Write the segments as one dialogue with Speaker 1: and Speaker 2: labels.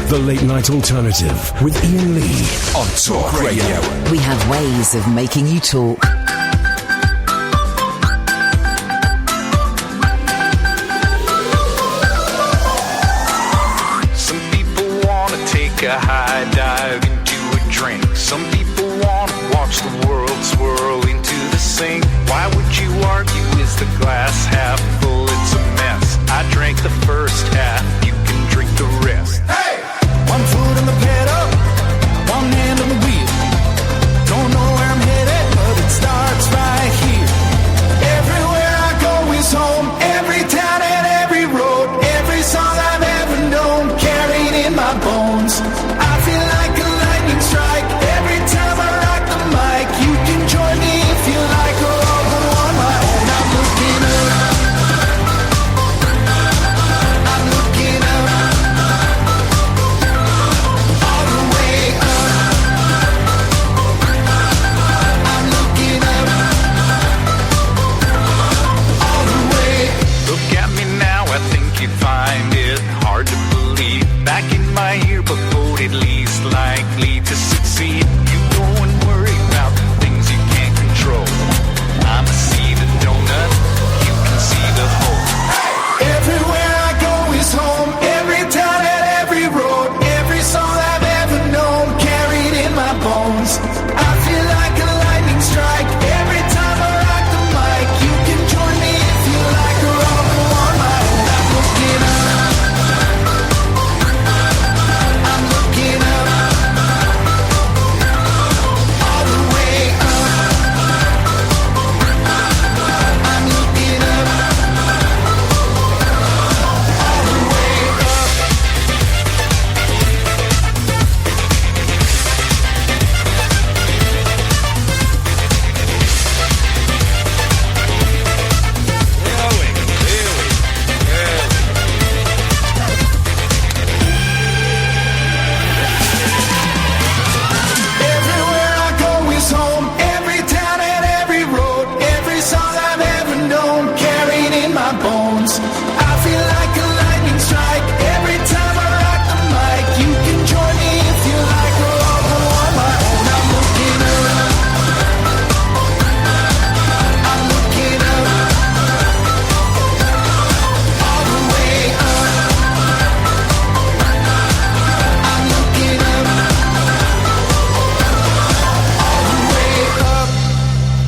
Speaker 1: The Late Night Alternative with Iain Lee on Talk Radio.
Speaker 2: We have ways of making you talk.
Speaker 3: Some people want to take a high dive into a drink. Some people want to watch the world swirl into the sink. Why would you argue? Is the glass half full? It's a mess. I drank the first half. You can drink the rest.
Speaker 4: Hey! One foot on the pedal, one hand on the wheel. Don't know where I'm headed, but it starts right here. Everywhere I go is home. Every town and every road. Every song I've ever known, carried in my bones. I feel like a lightning strike every time I rock the mic. You can join me if you like, or I'll go on my own. I'm looking up. I'm looking up. All the way up. I'm looking up. All the way.
Speaker 3: Look at me now, I think you'd find it hard to believe. Back in my yearbook, voted least likely to succeed. You go and worry about the things you can't control. I'm a seed of donut, you can see the hole.
Speaker 4: Everywhere I go is home. Every town and every road. Every song I've ever known, carried in my bones. I feel like a lightning strike every time I rock the mic. You can join me if you like, or I'll go on my own. I'm looking up. I'm looking up. All the way up. I'm looking up. All the way up. Everywhere I go is home. Every town and every road. Every song I've ever known, carried in my bones. I feel like a lightning strike every time I rock the mic. You can join me if you like, or I'll go on my own. I'm looking up. I'm looking up. All the way up. I'm looking up. All the way up.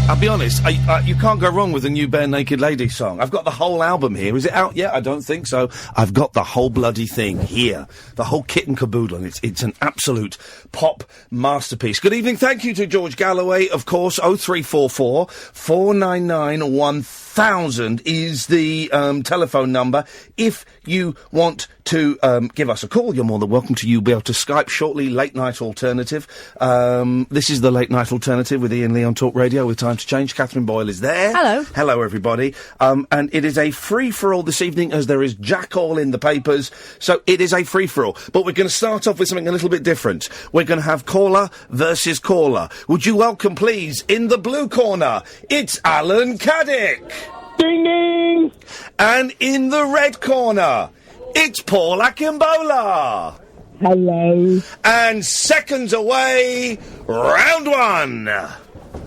Speaker 5: I'll be honest, you can't go wrong with the new Bare Naked Ladies song. I've got the whole album here. Is it out yet? I don't think so. I've got the whole bloody thing here. The whole kit and caboodle, and it's an absolute pop masterpiece. Good evening. Thank you to George Galloway, of course. 0344 499 1000 is the telephone number. If you want to give us a call, you're more than welcome to. You'll be able to Skype shortly. Late Night Alternative. This is the Late Night Alternative with Iain Lee on Talk Radio with Time to Change. Catherine Boyle is there.
Speaker 6: Hello.
Speaker 5: Hello, everybody. And it is a free-for-all this evening, as there is jack all in the papers. So it is a free-for-all. But we're going to start off with something a little bit different. We're going to have caller versus caller. Would you welcome, please, in the blue corner, it's Alan Caddick.
Speaker 7: Ding ding!
Speaker 5: And in the red corner, it's Paul Akinbola.
Speaker 7: Hello.
Speaker 5: And seconds away, round one.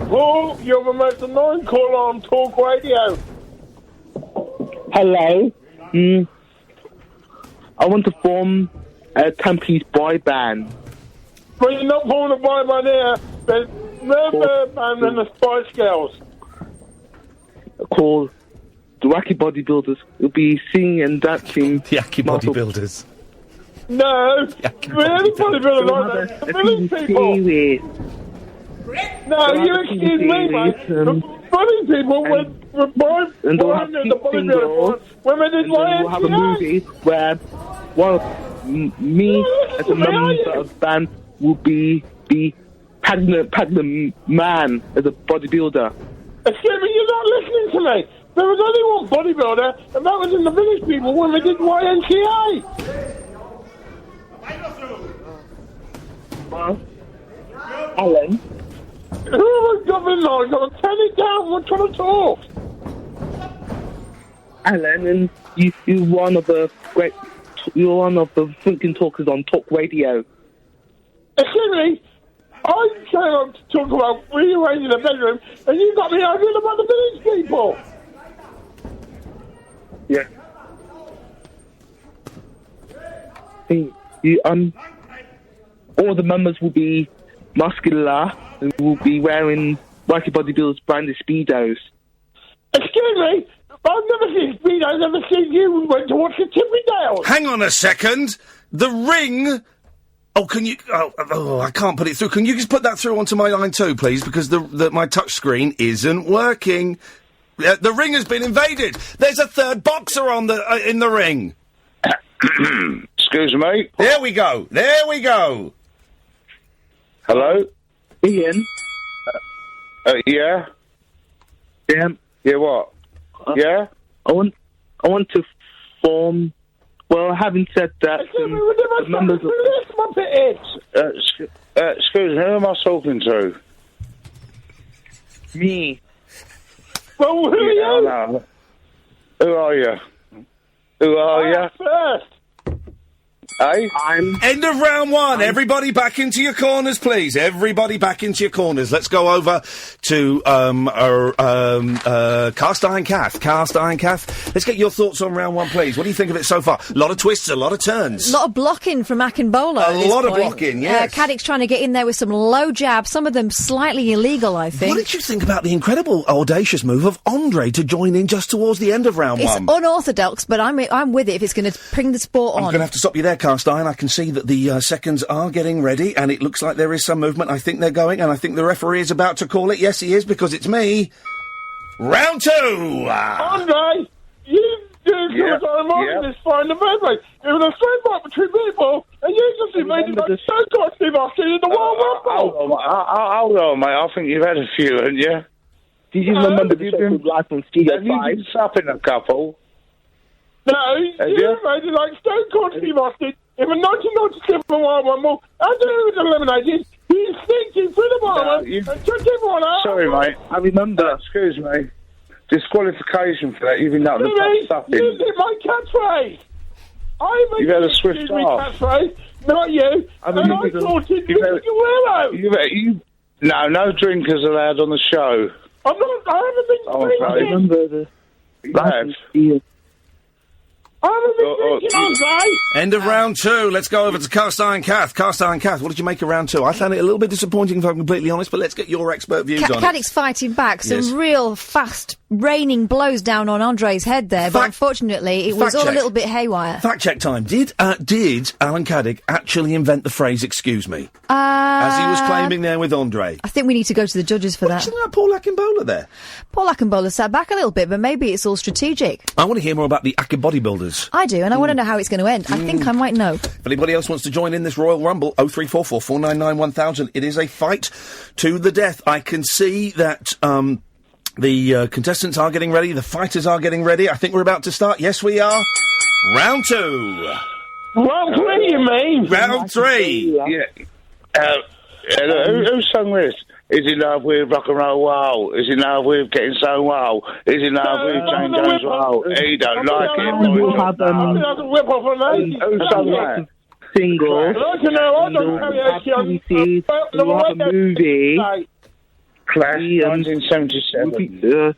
Speaker 7: Paul, you're the most annoying caller on Talk Radio.
Speaker 8: Hello. I want to form a Tampese boy band.
Speaker 7: But you're not forming a boy band here. There's no better band than the Spice Girls.
Speaker 8: Called the Wacky Bodybuilders. We'll be singing and dancing.
Speaker 5: The Wacky Bodybuilders.
Speaker 7: No. We're the bodybuilders like that. The village people. No, you excuse me, mate. The funny people were born in the bodybuilder when they did
Speaker 8: we'll have a movie where one of me as a member of the band will be the pregnant man as a bodybuilder.
Speaker 7: Excuse me, you're not listening to me. There was only one bodybuilder, and that was in the village people when they did YMCA.
Speaker 8: Alan?
Speaker 7: Who have I got the line? Got to turn it down. We're trying to talk.
Speaker 8: Alan, and you're one of the great You're one of the thinking talkers on talk radio.
Speaker 7: Excuse me, I'm trying to talk about rearranging the bedroom, and you got me arguing about the village people.
Speaker 8: Yeah. All the members will be muscular and will be wearing Wacky Bodybuilders branded Speedos.
Speaker 7: Excuse me, I've never seen Speedos, I've never seen you went to watch the Chippendales.
Speaker 5: Hang on a second. The ring... Oh, can you... Oh, I can't put it through. Can you just put that through onto my line too, please? Because my touch screen isn't working. The ring has been invaded. There's a third boxer on in the ring.
Speaker 6: Excuse me.
Speaker 5: There we go.
Speaker 6: Hello?
Speaker 8: Ian?
Speaker 6: Yeah?
Speaker 8: Yeah?
Speaker 6: Yeah, what? Yeah?
Speaker 8: I want to form... Well, having said that...
Speaker 7: Excuse me, we never
Speaker 8: members
Speaker 7: started this, Muppet
Speaker 6: excuse me, who am I talking to?
Speaker 8: Me.
Speaker 7: Well, who are you?
Speaker 6: No. Who are you? Who are you?
Speaker 7: First.
Speaker 6: Hey?
Speaker 5: End of round one. Everybody back into your corners, please. Everybody back into your corners. Let's go over to Cast Iron Kath. Cast Iron Kath. Let's get your thoughts on round one, please. What do you think of it so far? A lot of twists, a lot of turns.
Speaker 9: A lot of blocking from Akinbola.
Speaker 5: A lot of blocking, yes.
Speaker 9: Caddick's trying to get in there with some low jabs, some of them slightly illegal, I think.
Speaker 5: What did you think about the incredible, audacious move of Andre to join in just towards the end of round
Speaker 9: It's
Speaker 5: one?
Speaker 9: unorthodox, but I'm with it if it's going to bring the sport on.
Speaker 5: I'm going to have to stop you there, Cast Iron. I can see that the seconds are getting ready, and it looks like there is some movement. I think they're going, and I think the referee is about to call it. Yes, he is, because it's me. Round two!
Speaker 7: Andre, you do this fine the bad way. It was a straight fight between people, and you just invaded my so costume Austin in the World Rumble.
Speaker 6: Hold on, mate. I think you've had a few, haven't you?
Speaker 8: Did you remember the show live on Studio 5?
Speaker 6: Have you been supping a couple?
Speaker 7: No, you invaded like Stone Cold Steve Austin in the 1997 World Rumble, after he was eliminated. He sneaked in through the bar and took everyone out.
Speaker 6: Sorry, mate.
Speaker 8: I remember.
Speaker 6: Excuse me. Disqualification for that. You've been up
Speaker 7: You
Speaker 6: stuffing.
Speaker 7: did my catchphrase.
Speaker 6: You've had a swift off.
Speaker 7: Catchphrase, not you. I thought it
Speaker 6: No drinkers allowed on the show.
Speaker 7: I haven't been drinking.
Speaker 8: I remember the...
Speaker 5: End of round two. Let's go over to Cast Iron Kath. Cast Iron Kath, what did you make of round two? I found it a little bit disappointing, if I'm completely honest, but let's get your expert views on it.
Speaker 9: Caddick's fighting back. Some real fast, raining blows down on Andre's head there, but unfortunately, it was all a little bit haywire.
Speaker 5: Fact check time. Did Alan Caddick actually invent the phrase "excuse me" as he was claiming there with Andre?
Speaker 9: I think we need to go to the judges for that.
Speaker 5: Isn't that Paul Akinbola there?
Speaker 9: Paul Akinbola sat back a little bit, but maybe it's all strategic.
Speaker 5: I want to hear more about the Akin bodybuilders.
Speaker 9: I do, and I want to know how it's going to end. I think I might know.
Speaker 5: If anybody else wants to join in this Royal Rumble, 0344 499 1000. It is a fight to the death. I can see that the contestants are getting ready. The fighters are getting ready. I think we're about to start. Yes, we are. Round two.
Speaker 7: Round three, you mean?
Speaker 5: Round three.
Speaker 6: Yeah. Who sung this? Is in love with rock and roll? Wow. Is in love with getting so wow? Is in love with Jane Jones? Wow. He don't like it.
Speaker 8: We'll have
Speaker 7: who
Speaker 6: sung that?
Speaker 8: Singles.
Speaker 7: We'll have
Speaker 8: a movie.
Speaker 6: Clash 1977.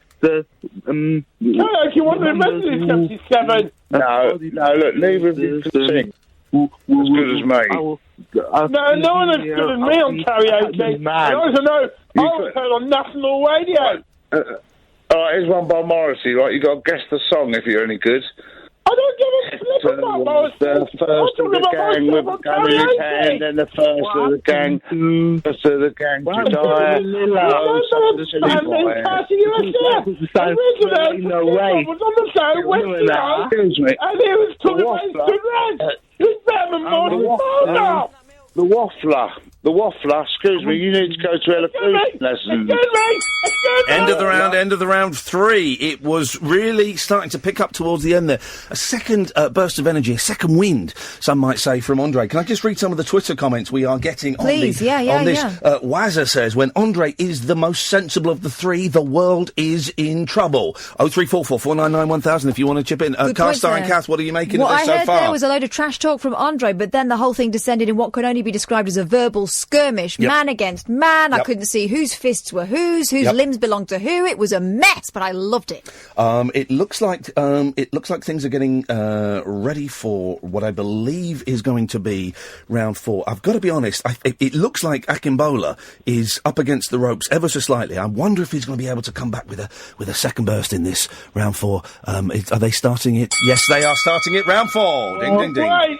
Speaker 7: You want to remember in 77?
Speaker 6: No, look, neither of you can sing. As good as me.
Speaker 7: No one as good as me on karaoke. I also know I was heard on national radio.
Speaker 6: Alright, here's one by Morrissey, right? You got to guess the song if you're any good.
Speaker 7: I don't give a flip about Morrissey.
Speaker 6: The first of the gang with a gun in his hand, and the first of the gang to die.
Speaker 8: No way.
Speaker 7: Was on the show Wednesday night,
Speaker 6: Excuse me.
Speaker 7: and he was talking about his good legs. He's better than Morning Bowl now.
Speaker 6: The Waffler. The waffler, excuse me, you need to go to elocution lessons.
Speaker 5: End of the round 3. It was really starting to pick up towards the end there. A second burst of energy, a second wind, some might say, from Andre. Can I just read some of the Twitter comments we are getting on this? Wazza says, when Andre is the most sensible of the 3, the world is in trouble. 0344 499 1000 if you want to chip in. Cast Iron Kath, what are you making of this so far?
Speaker 9: What I heard there was a load of trash talk from Andre, but then the whole thing descended in what could only be described as a verbal skirmish, man against man. I couldn't see whose fists were whose limbs belonged to who. It was a mess, but I loved it.
Speaker 5: It looks like things are getting ready for what I believe is going to be round 4. I've got to be honest. It looks like Akinbola is up against the ropes ever so slightly. I wonder if he's going to be able to come back with a second burst in this round 4. Are they starting it? Yes, they are starting it. Round 4. Ding, ding, ding.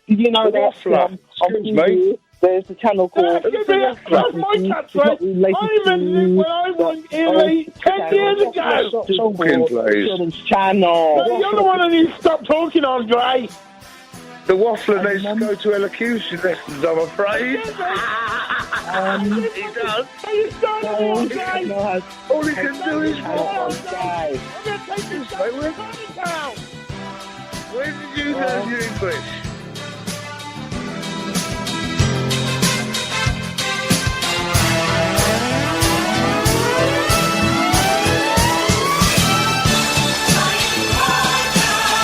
Speaker 8: Did you know that? Excuse me. There's a channel called...
Speaker 7: That's my catchphrase. I remember when I went here 10 years ago.
Speaker 8: Children's channel.
Speaker 7: You're the one who needs to stop talking, Andre.
Speaker 6: The waffler needs to go to elocution lessons, I'm afraid.
Speaker 7: He does.
Speaker 6: All he can do is walk. Where did you learn your English?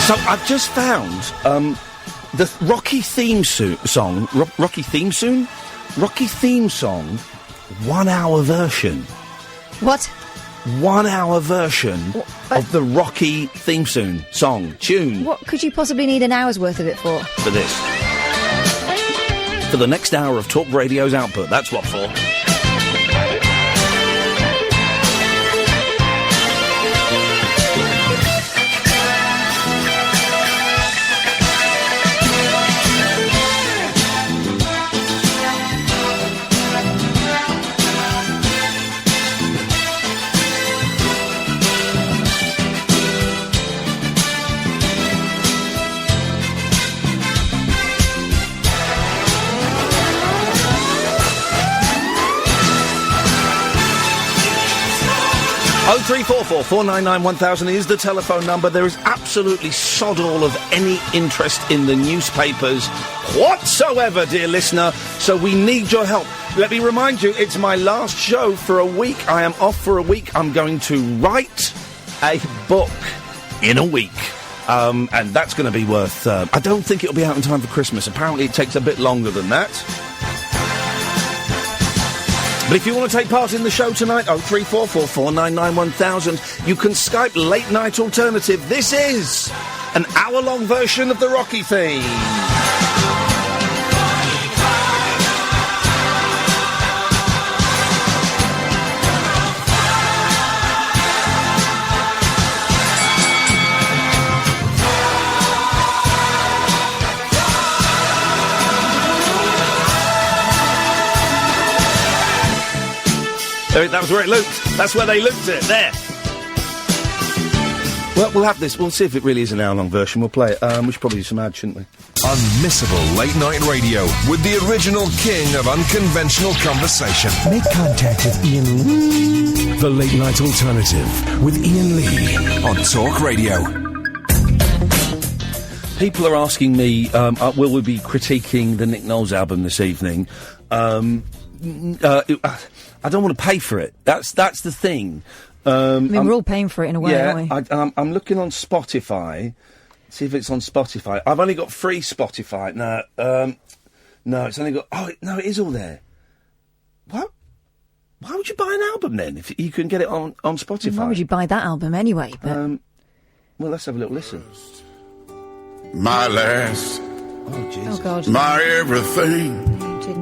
Speaker 5: So I've just found the Rocky theme song, 1 hour version.
Speaker 9: What?
Speaker 5: 1 hour version of the Rocky theme tune.
Speaker 9: What could you possibly need an hour's worth of it for?
Speaker 5: For this. For the next hour of Talk Radio's output, that's what for. Oh, 0344 499 1000 is the telephone number. There is absolutely sod all of any interest in the newspapers whatsoever, dear listener, so we need your help. Let me remind you, it's my last show for a week. I am off for a week. I'm going to write a book in a week. And that's going to be worth... I don't think it'll be out in time for Christmas. Apparently it takes a bit longer than that. But if you want to take part in the show tonight, 0344 499 1000, you can Skype Late Night Alternative. This is an hour-long version of the Rocky theme. That was where it looped. That's where they looped it. There. Well, we'll have this. We'll see if it really is an hour-long version. We'll play it. We should probably do some ads, shouldn't we?
Speaker 1: Unmissable late-night radio with the original king of unconventional conversation. Make contact with Iain Lee. The Late Night Alternative with Iain Lee on Talk Radio.
Speaker 5: People are asking me, will we be critiquing the Nick Knowles album this evening? I don't want to pay for it. That's the thing.
Speaker 9: We're all paying for it in a way, aren't we?
Speaker 5: I'm looking on Spotify. See if it's on Spotify. I've only got free Spotify. No, it's only got... no, it is all there. What? Why would you buy an album then if you can get it on Spotify?
Speaker 9: Why would you buy that album anyway? But...
Speaker 5: well, let's have a little listen.
Speaker 10: My last.
Speaker 5: Oh, Jesus.
Speaker 9: Oh, God.
Speaker 10: My everything.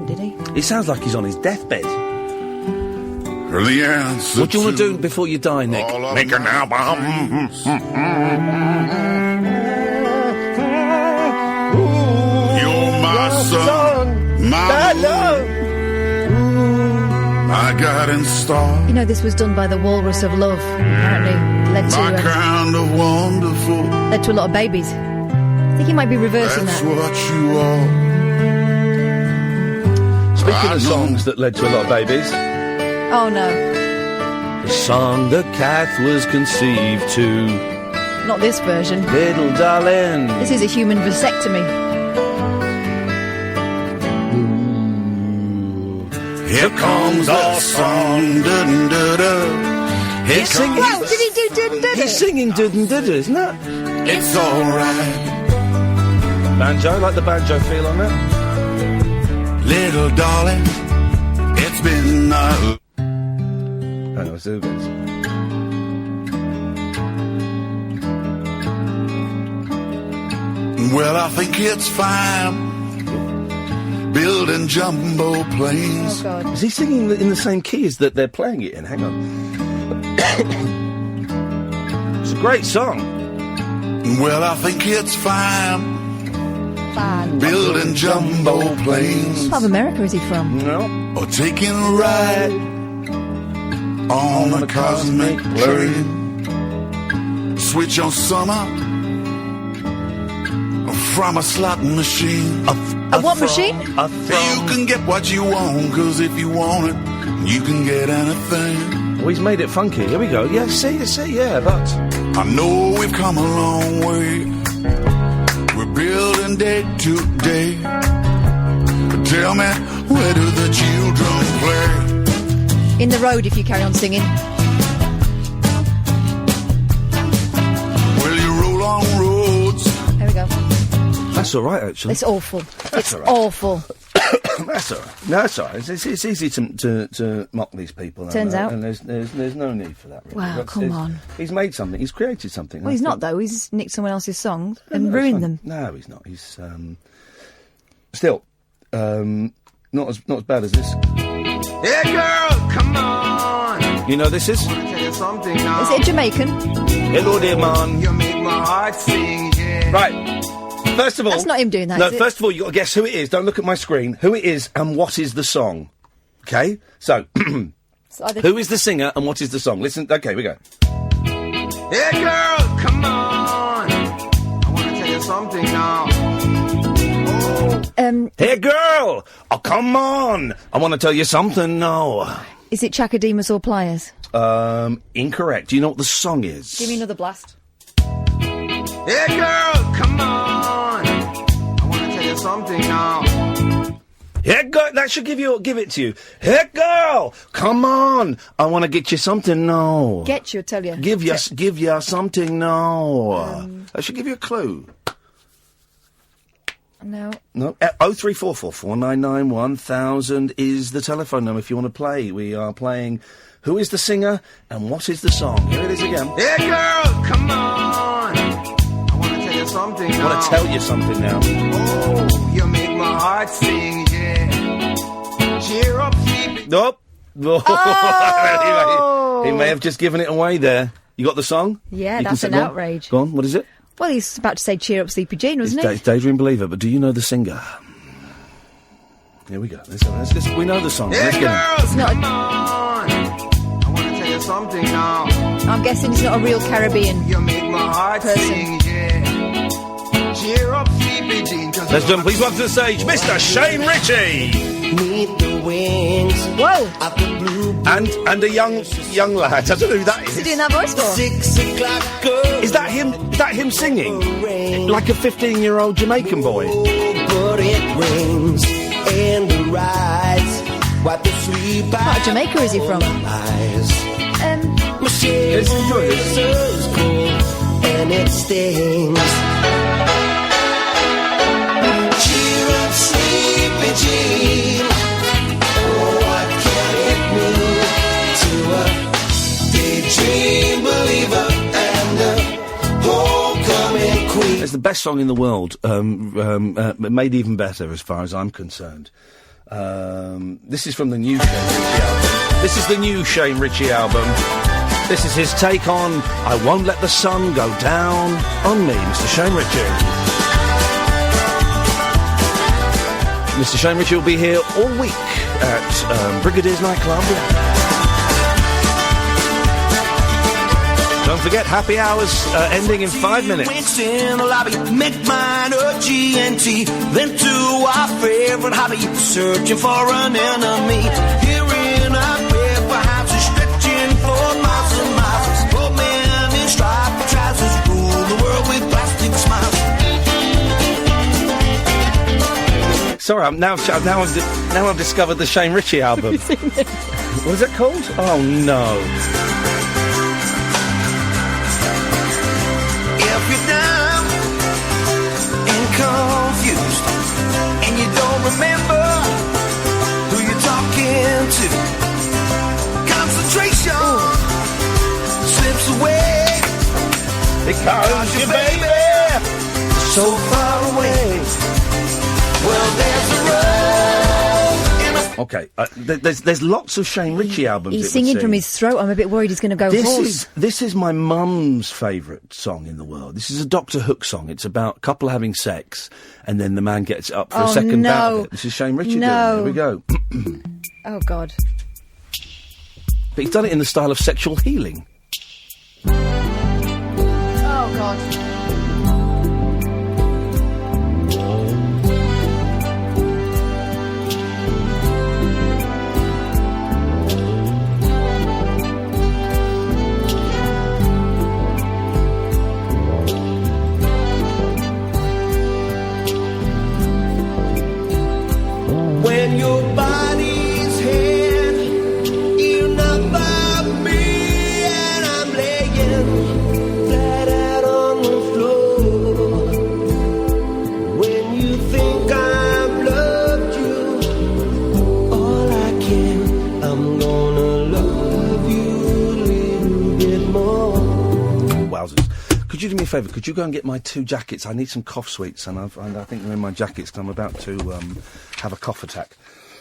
Speaker 9: Did he?
Speaker 5: It sounds like he's on his deathbed.
Speaker 10: are the answer.
Speaker 5: What do you want to do before you die, Nick?
Speaker 10: Make an album. You're my son, my love. I got installed.
Speaker 9: You know, this was done by the Walrus of Love. Apparently, led
Speaker 10: kind of wonderful.
Speaker 9: Led to a lot of babies. I think he might be reversing
Speaker 10: That's
Speaker 9: that.
Speaker 10: what you are.
Speaker 5: Speaking of songs that led to a lot of babies.
Speaker 9: Oh no.
Speaker 5: The song the cat was conceived to.
Speaker 9: Not this version.
Speaker 5: Little darling.
Speaker 9: This is a human vasectomy.
Speaker 10: Here comes our song.
Speaker 5: He's singing.
Speaker 9: Wow, did he do dun-dun-dun?
Speaker 5: He's singing dun-dun-dun, isn't it?
Speaker 10: It's alright.
Speaker 5: Banjo, like the banjo feel on that.
Speaker 10: Little darling, it's been
Speaker 5: hang on, let's do this.
Speaker 10: Well, I think it's fine. Building jumbo planes.
Speaker 9: Oh, God.
Speaker 5: Is he singing in the same key as that they're playing it in? Hang on. It's a great song.
Speaker 10: Well, I think it's fine.
Speaker 9: Fine.
Speaker 10: Building jumbo planes.
Speaker 9: What part of America is he from?
Speaker 5: No.
Speaker 10: Or taking a ride on a cosmic plane. Switch on summer from a slot machine.
Speaker 9: A what machine?
Speaker 10: You can get what you want, cause if you want it, you can get anything.
Speaker 5: Oh, he's made it funky. Here we go. Yeah, see, yeah, but...
Speaker 10: I know we've come a long way. We're building day to day. But tell me, where do the children play?
Speaker 9: In the road if you carry on singing.
Speaker 10: Will you roll on roads?
Speaker 9: There we go.
Speaker 5: That's all right, actually.
Speaker 9: It's awful. It's
Speaker 5: all right.
Speaker 9: awful.
Speaker 5: That's all right. No, that's all right. It's easy to mock these people.
Speaker 9: Turns out.
Speaker 5: And there's no need for that, really.
Speaker 9: Wow, come on.
Speaker 5: He's made something. He's created something.
Speaker 9: Well, he's not, though. He's nicked someone else's songs and ruined them.
Speaker 5: No, he's not. He's, still, not as bad as this.
Speaker 3: Yeah, girl, come on.
Speaker 5: You know this is?
Speaker 3: Tell you something now.
Speaker 9: Is it a Jamaican?
Speaker 5: Hello there, man.
Speaker 3: You make my heart sing, yeah.
Speaker 5: Right. First of all...
Speaker 9: That's not him doing that,
Speaker 5: No,
Speaker 9: is it?
Speaker 5: first of all, you've got to guess who it is. Don't look at my screen. Who it is and what is the song. Okay? So, who is the singer and what is the song? Listen, okay, we go.
Speaker 3: Yeah, girl, come on. I want to tell you something now.
Speaker 5: Hey, girl! Oh, come on! I want to tell you something now.
Speaker 9: Is it Chakademus or Pliers?
Speaker 5: Incorrect. Do you know what the song is?
Speaker 9: Give me another blast.
Speaker 3: Yeah, girl, come on. I want to tell you something now.
Speaker 5: Hey, girl! That should give it to you. Hey, girl! Come on! I want to get you something now.
Speaker 9: Get you, I tell you.
Speaker 5: Give you something now. That should give you a clue.
Speaker 9: No.
Speaker 5: No. 0344 499 1000 is the telephone number if you want to play. We are playing Who is the Singer and What is the Song? Here it is again.
Speaker 3: Yeah, girl, come on. I want to tell you something now.
Speaker 5: I want to tell you something now.
Speaker 3: Oh, you make my heart sing, yeah. Cheer up, sleepy.
Speaker 5: Nope.
Speaker 9: Oh!
Speaker 5: he may have just given it away there. You got the song?
Speaker 9: Yeah,
Speaker 5: you
Speaker 9: that's an outrage.
Speaker 5: Go on, what is it?
Speaker 9: Well, he's about to say cheer up, Sleepy Jean, wasn't
Speaker 5: It's Daydream Believer, but do you know the singer? Here we go. We know the song.
Speaker 3: Yeah,
Speaker 5: Let's get
Speaker 3: girl,
Speaker 9: It's not
Speaker 3: come on. I want to tell you something now.
Speaker 9: I'm guessing it's not a real Caribbean
Speaker 3: You make my heart
Speaker 9: person.
Speaker 3: sing, yeah. Cheer up, sleepy Jean.
Speaker 5: Let's do it. Please welcome to the stage, Mr. Shane Ritchie.
Speaker 11: Meet the wings.
Speaker 9: Whoa!
Speaker 11: Of the blue.
Speaker 5: And a young lad. I don't know who that
Speaker 9: What's he
Speaker 5: is.
Speaker 9: doing that voice for?
Speaker 11: 6 o'clock girl.
Speaker 5: Is that him? Is that him singing? Like a 15-year-old Jamaican boy.
Speaker 11: But it rains and the rise. Wipe the sleep
Speaker 9: What part of Jamaica is he from?
Speaker 11: eyes.
Speaker 5: Let's enjoy this.
Speaker 11: Is cold and it stings. Cheer up, sleepy Jean. What can it mean to a daydream believer and a homecoming queen?
Speaker 5: It's the best song in the world, made even better as far as I'm concerned. This is from the new Shane Ritchie album. This is the new Shane Ritchie album. This is his take on I Won't Let the Sun Go Down on Me, Mr. Shane Ritchie. Mr. Shane Ritchie will be here all week at Brigadier's Nightclub. Don't forget, happy hours ending in 5 minutes.
Speaker 11: In the lobby, make mine a GNT. Then to our favorite hobby, searching for an enemy. Here in our paper houses, stretching for miles and miles. Old men in striped trousers rule the world with plastic smiles.
Speaker 5: Sorry, now I've discovered the Shane Ritchie album.
Speaker 9: Have you seen it?
Speaker 5: What is it called? Oh no.
Speaker 11: If you're down and confused and you don't remember who you're talking to, concentration slips away
Speaker 5: because your baby
Speaker 11: is so far away. Well, there's a road in a...
Speaker 5: Okay, there's lots of Shane Ritchie albums.
Speaker 9: He's singing from his throat. I'm a bit worried he's going to go hoarse.
Speaker 5: This is my mum's favourite song in the world. This is a Dr. Hook song. It's about a couple having sex, and then the man gets up for a second bout of it. This is Shane Ritchie doing it. Here we go.
Speaker 9: Oh, God.
Speaker 5: But he's done it in the style of sexual healing.
Speaker 9: Oh, God.
Speaker 11: When your body's here, you're not by me, and I'm laying flat out on the floor. When you think I've loved you all I can, I'm gonna love you a little bit more.
Speaker 5: Wowzers. Could you do me a favour? Could you go and get my 2 jackets? I need some cough sweets, and I think they're in my jackets because I'm about to have a cough attack.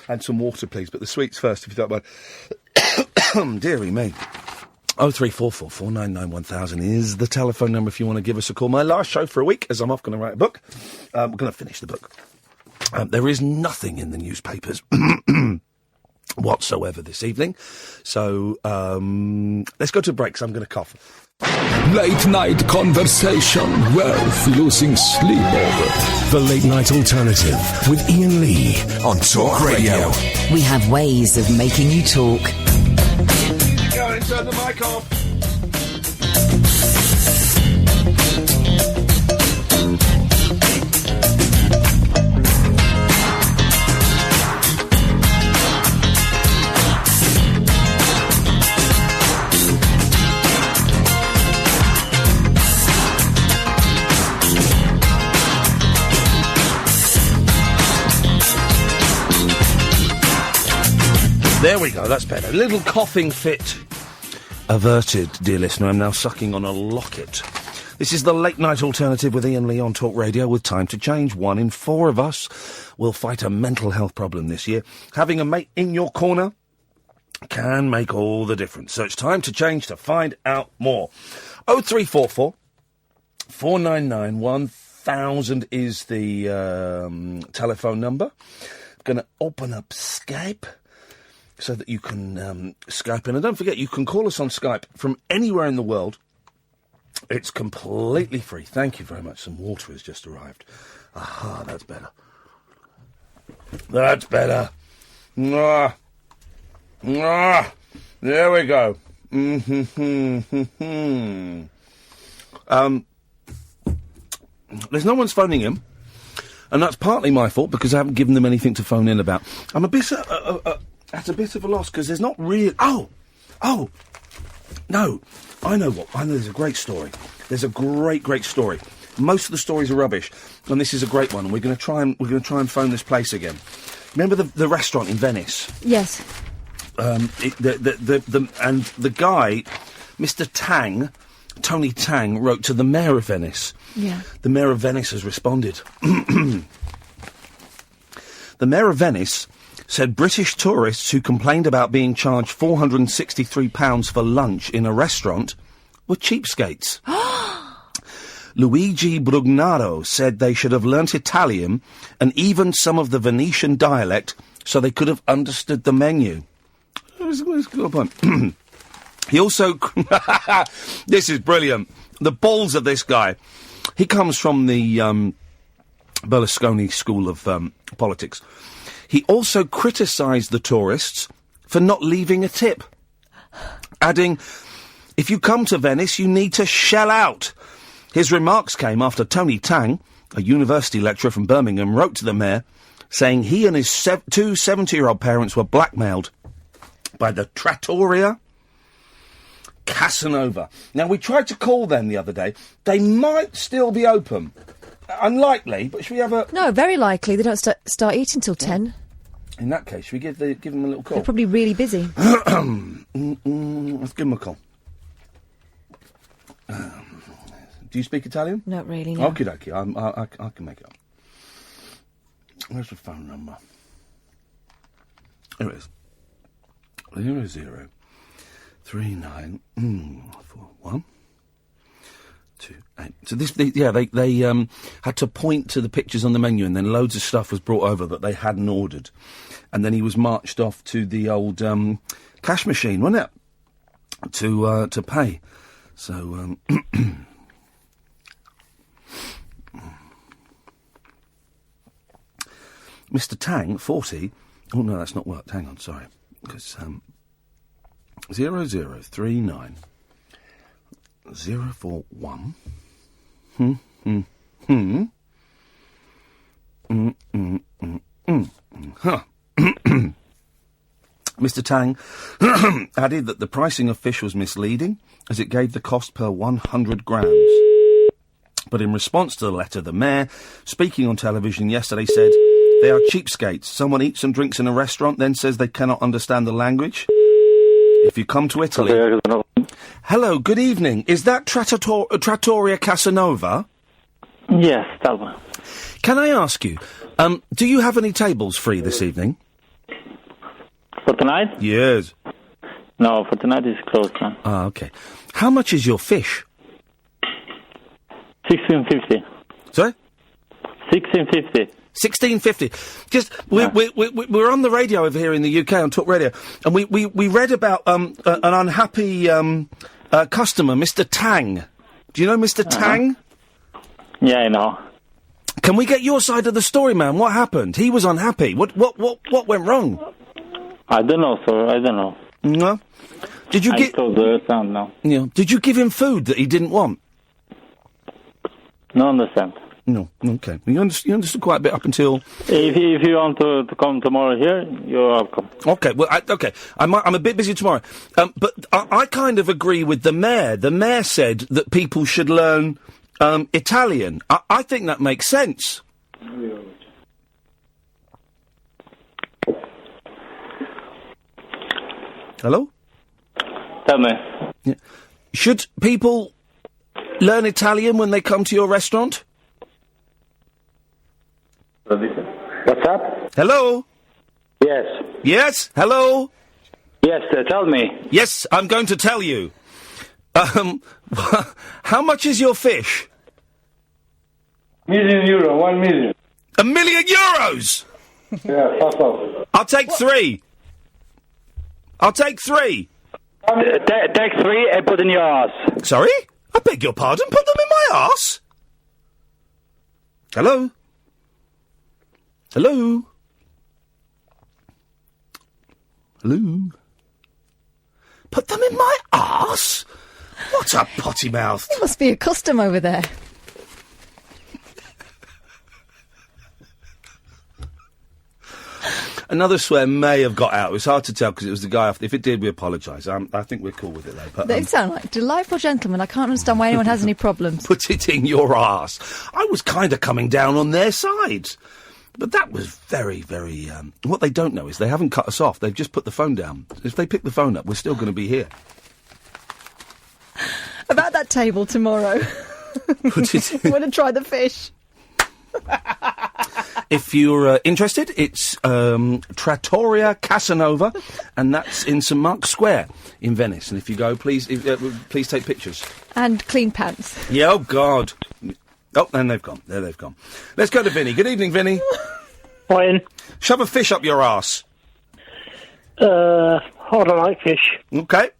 Speaker 5: And some water, please, but the sweets first, if you don't mind. Dearie me. 0344 499 1000 is the telephone number if you want to give us a call. My last show for a week, as I'm off going to write a book. We're going to finish the book. There is nothing in the newspapers whatsoever this evening. So let's go to a break, because I'm going to cough.
Speaker 1: Late night conversation worth losing sleep over. The Late Night Alternative with Iain Lee on Talk Radio.
Speaker 2: We have ways of making you talk.
Speaker 5: Go and turn the mic off. There we go, that's better. A little coughing fit averted, dear listener. I'm now sucking on a locket. This is the Late Night Alternative with Iain Lee on Talk Radio with time to change. 1 in 4 of us will fight a mental health problem this year. Having a mate in your corner can make all the difference. So it's time to change to find out more. 0344 499 1000 is the telephone number. I'm going to open up Skype so that you can Skype in. And don't forget, you can call us on Skype from anywhere in the world. It's completely free. Thank you very much. Some water has just arrived. Aha, that's better. That's better. There we go. There's no one's phoning in. And that's partly my fault, because I haven't given them anything to phone in about. I'm a bit at a bit of a loss, because there's not really... Oh! No. I know there's a great story. There's a great story. Most of the stories are rubbish, and this is a great one. And we're going to try and phone this place again. Remember the restaurant in Venice?
Speaker 9: Yes.
Speaker 5: And the guy, Mr. Tang, Tony Tang, wrote to the mayor of Venice.
Speaker 9: Yeah.
Speaker 5: The mayor of Venice has responded. The mayor of Venice said British tourists who complained about being charged £463 for lunch in a restaurant were cheapskates. Luigi Brugnaro said they should have learnt Italian and even some of the Venetian dialect so they could have understood the menu. That's a good point. He also... This is brilliant. The balls of this guy. He comes from the Berlusconi school of politics. He also criticised the tourists for not leaving a tip, adding, if you come to Venice, you need to shell out. His remarks came after Tony Tang, a university lecturer from Birmingham, wrote to the mayor saying he and his two 70-year-old parents were blackmailed by the Trattoria Casanova. Now, we tried to call them the other day. They might still be open. Unlikely, but should we have a...
Speaker 9: No, very likely. They don't start eating till 10.
Speaker 5: In that case, should we give them a little call?
Speaker 9: They're probably really busy.
Speaker 5: Let's give them a call. Do you speak Italian?
Speaker 9: Not really, no.
Speaker 5: Okie dokie, I can make it up. Where's the phone number? Here it is. 00 39 41 28. So they had to point to the pictures on the menu, and then loads of stuff was brought over that they hadn't ordered, and then he was marched off to the old cash machine, wasn't it, to pay. So Mr. Tang, 40. Oh no, that's not worked. Hang on, sorry, because 0039 041 Mr. Tang added that the pricing of fish was misleading, as it gave the cost per 100 grams. But in response to the letter, the mayor, speaking on television yesterday, said, they are cheapskates. Someone eats and drinks in a restaurant, then says they cannot understand the language. If you come to Italy... Hello, good evening. Is that Trattoria Casanova?
Speaker 12: Yes, tell me.
Speaker 5: Can I ask you, do you have any tables free this evening?
Speaker 12: For tonight?
Speaker 5: Yes.
Speaker 12: No, for tonight it's closed, man.
Speaker 5: Ah, okay. How much is your fish?
Speaker 12: 16.50.
Speaker 5: Sorry?
Speaker 12: 16.50.
Speaker 5: 16.50. Just we're on the radio over here in the UK on Talk Radio, and we read about an unhappy customer, Mr. Tang. Do you know Mr. Tang?
Speaker 12: Yeah, I know.
Speaker 5: Can we get your side of the story, man? What happened? He was unhappy. What went wrong?
Speaker 12: I don't know, sir. I don't know.
Speaker 5: No. Did you
Speaker 12: I told the sound now.
Speaker 5: Yeah. Did you give him food that he didn't want?
Speaker 12: No, understand.
Speaker 5: No. Okay. You understood quite a bit up until.
Speaker 12: If you want to come tomorrow here, you're welcome.
Speaker 5: Okay. Well, I'm a bit busy tomorrow. But I kind of agree with the mayor. The mayor said that people should learn Italian. I think that makes sense. Hello?
Speaker 12: Tell me.
Speaker 5: Yeah. Should people learn Italian when they come to your restaurant?
Speaker 12: What's up?
Speaker 5: Hello?
Speaker 12: Yes.
Speaker 5: Yes? Hello?
Speaker 12: Yes, tell me.
Speaker 5: Yes, I'm going to tell you. How much is your fish?
Speaker 12: €1 million.
Speaker 5: €1 million?
Speaker 12: Yeah, fuck off.
Speaker 5: I'll take three.
Speaker 12: Take 3 and put in your ass.
Speaker 5: Sorry? I beg your pardon? Put them in my arse? Hello? Hello? Hello? Put them in my arse? What a potty mouth.
Speaker 9: It must be a custom over there.
Speaker 5: Another swear may have got out. It was hard to tell because it was the guy after. If it did, we apologise. I think we're cool with it, though. But,
Speaker 9: They sound like delightful gentlemen. I can't understand why anyone has any problems.
Speaker 5: Put it in your arse. I was kind of coming down on their side. But that was very, very... what they don't know is they haven't cut us off. They've just put the phone down. If they pick the phone up, we're still going to be here.
Speaker 9: About that table tomorrow.
Speaker 5: Put it in.
Speaker 9: Want to try the fish?
Speaker 5: If you're interested, it's Trattoria Casanova, and that's in St Mark's Square in Venice. And if you go, please take pictures.
Speaker 9: And clean pants.
Speaker 5: Yeah, oh, God. Oh, and they've gone. There they've gone. Let's go to Vinny. Good evening, Vinny.
Speaker 13: Hi, Ian.
Speaker 5: Shove a fish up your arse.
Speaker 13: I don't like fish.
Speaker 5: Okay.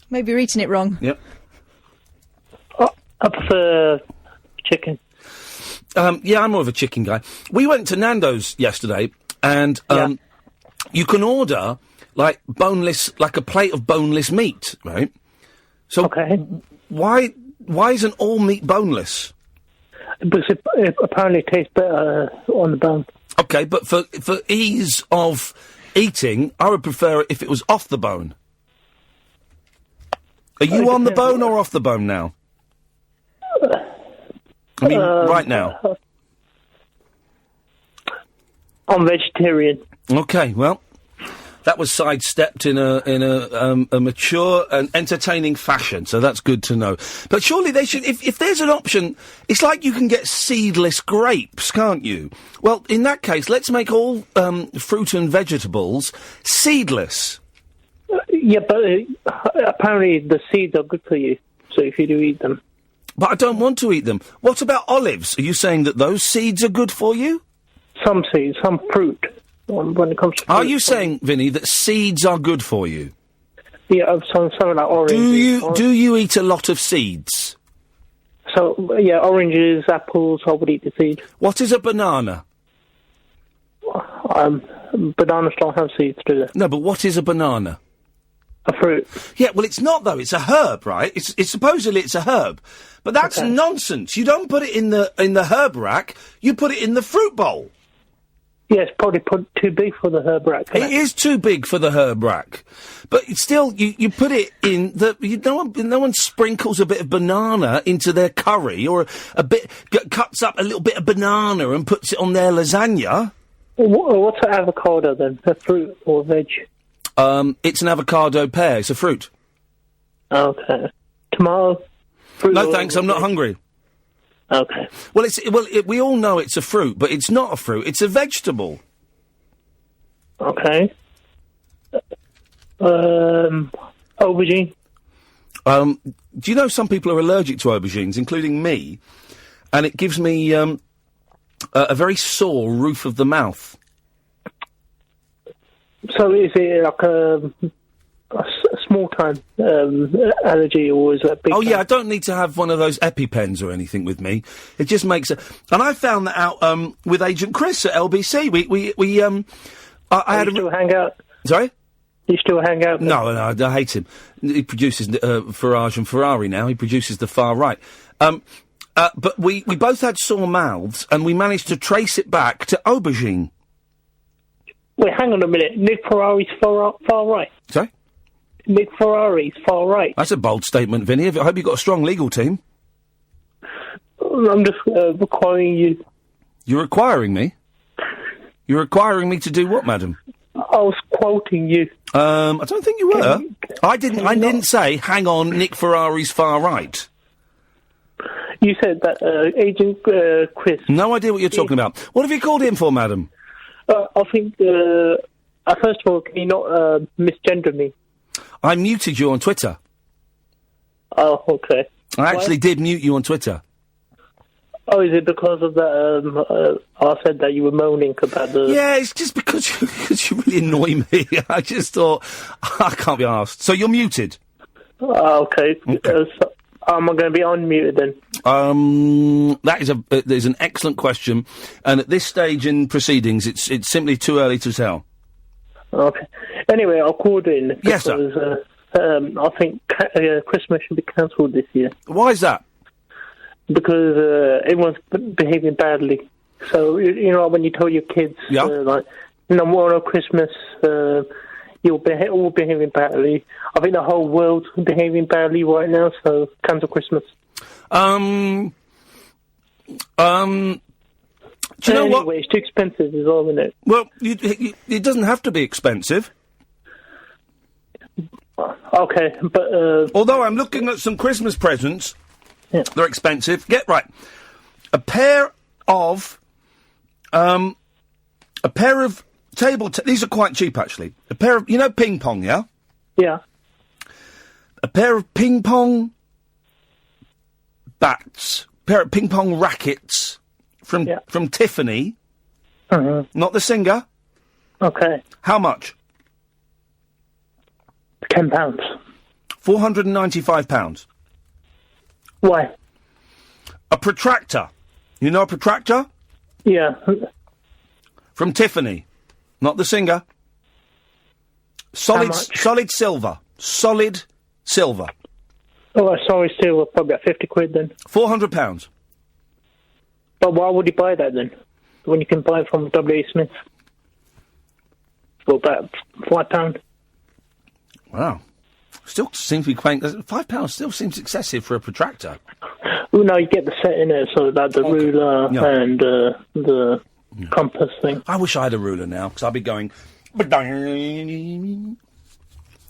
Speaker 9: Maybe you're eating it wrong.
Speaker 5: Yep.
Speaker 13: I prefer chicken.
Speaker 5: Yeah, I'm more of a chicken guy. We went to Nando's yesterday, and you can order, like, a plate of boneless meat, right? So why isn't all meat boneless?
Speaker 13: Because it apparently tastes better on the bone.
Speaker 5: Okay, but for ease of eating, I would prefer it if it was off the bone. Are you on the bone or off the bone now? I mean, right now.
Speaker 13: I'm vegetarian.
Speaker 5: Okay, well, that was sidestepped in a mature and entertaining fashion, so that's good to know. But surely they should, if there's an option, it's like you can get seedless grapes, can't you? Well, in that case, let's make all fruit and vegetables seedless.
Speaker 13: Yeah, but apparently the seeds are good for you, so if you do eat them.
Speaker 5: But I don't want to eat them. What about olives? Are you saying that those seeds are good for you?
Speaker 13: Some seeds, some fruit. When it comes to
Speaker 5: Are you saying, Vinny, that seeds are good for you?
Speaker 13: Yeah, something like oranges.
Speaker 5: Do you eat a lot of seeds?
Speaker 13: So, yeah, oranges, apples, I would eat the seeds.
Speaker 5: What is a banana?
Speaker 13: Bananas don't have seeds, do they?
Speaker 5: No, but what is a banana?
Speaker 13: A fruit.
Speaker 5: Yeah, well, it's not, though. It's a herb, right? It's supposedly it's a herb. But that's nonsense. You don't put it in the herb rack. You put it in the fruit bowl.
Speaker 13: Yeah, it's probably too big for the herb rack.
Speaker 5: It is too big for the herb rack. But still, you put it in no one sprinkles a bit of banana into their curry or cuts up a little bit of banana and puts it on their lasagna.
Speaker 13: What's an avocado then? A fruit or a veg?
Speaker 5: It's an avocado pear. It's a fruit.
Speaker 13: Okay. Tomato? Fruit
Speaker 5: no, thanks. I'm not hungry.
Speaker 13: Okay.
Speaker 5: Well, we all know it's a fruit, but it's not a fruit. It's a vegetable.
Speaker 13: Okay. Aubergine?
Speaker 5: Do you know some people are allergic to aubergines, including me? And it gives me a very sore roof of the mouth. So
Speaker 13: is it like a small time allergy, or is it big?
Speaker 5: Oh yeah, I don't need to have one of those EpiPens or anything with me. It just makes it. And I found that out with Agent Chris at LBC. I had
Speaker 13: still hang out.
Speaker 5: Sorry.
Speaker 13: You still hang out?
Speaker 5: No, I hate him. He produces Farage and Ferrari now. He produces the far right. But we both had sore mouths, and we managed to trace it back to aubergine.
Speaker 13: Wait, hang on a minute. Nick Ferrari's far right.
Speaker 5: Sorry?
Speaker 13: Nick Ferrari's far right.
Speaker 5: That's a bold statement, Vinny. I hope you've got a strong legal team.
Speaker 13: I'm just requiring you.
Speaker 5: You're requiring me? You're requiring me to do what, madam?
Speaker 13: I was quoting you.
Speaker 5: I don't think you were. I didn't say, hang on, Nick Ferrari's far right.
Speaker 13: You said that Agent Chris.
Speaker 5: No idea what you're talking about. What have you called in for, madam?
Speaker 13: I think, first of all, can you not misgender me?
Speaker 5: I muted you on Twitter.
Speaker 13: Oh, okay.
Speaker 5: I actually did mute you on Twitter.
Speaker 13: Oh, is it because of that, I said that you were moaning about the...
Speaker 5: Yeah, it's just because you really annoy me. I just thought, I can't be arsed. So you're muted?
Speaker 13: Okay. Am I going to be unmuted then?
Speaker 5: That is an excellent question, and at this stage in proceedings, it's simply too early to tell.
Speaker 13: Okay. Anyway, I'll call in because
Speaker 5: yes, sir.
Speaker 13: I think Christmas should be cancelled this year.
Speaker 5: Why is that?
Speaker 13: Because everyone's behaving badly. So you know when you tell your kids, more on Christmas. You're all behaving badly. I think the whole world's behaving badly right now, so cancel Christmas.
Speaker 5: Do you know what?
Speaker 13: It's too expensive as well, isn't it?
Speaker 5: Well, it doesn't have to be expensive.
Speaker 13: Okay, but...
Speaker 5: although I'm looking at some Christmas presents, they're expensive. Get right. A pair of A pair of these are quite cheap, actually. A pair of, ping pong, yeah?
Speaker 13: Yeah.
Speaker 5: A pair of ping pong bats, pair of ping pong rackets from Tiffany.
Speaker 13: Mm-hmm.
Speaker 5: Not the singer.
Speaker 13: Okay.
Speaker 5: How much?
Speaker 13: £10.
Speaker 5: £495.
Speaker 13: Why?
Speaker 5: A protractor. You know a protractor?
Speaker 13: Yeah.
Speaker 5: From Tiffany. Not the singer. Solid silver. Solid silver.
Speaker 13: Oh, sorry, silver. Probably about 50 quid then.
Speaker 5: £400.
Speaker 13: But why would you buy that then? When you can buy it from W.A. Smith? For about £5.
Speaker 5: Wow. Still seems to be quaint. £5 still seems excessive for a protractor.
Speaker 13: Well, no, you get the set in it, so that the ruler and the compass thing.
Speaker 5: I wish I had a ruler now, because I'd be going...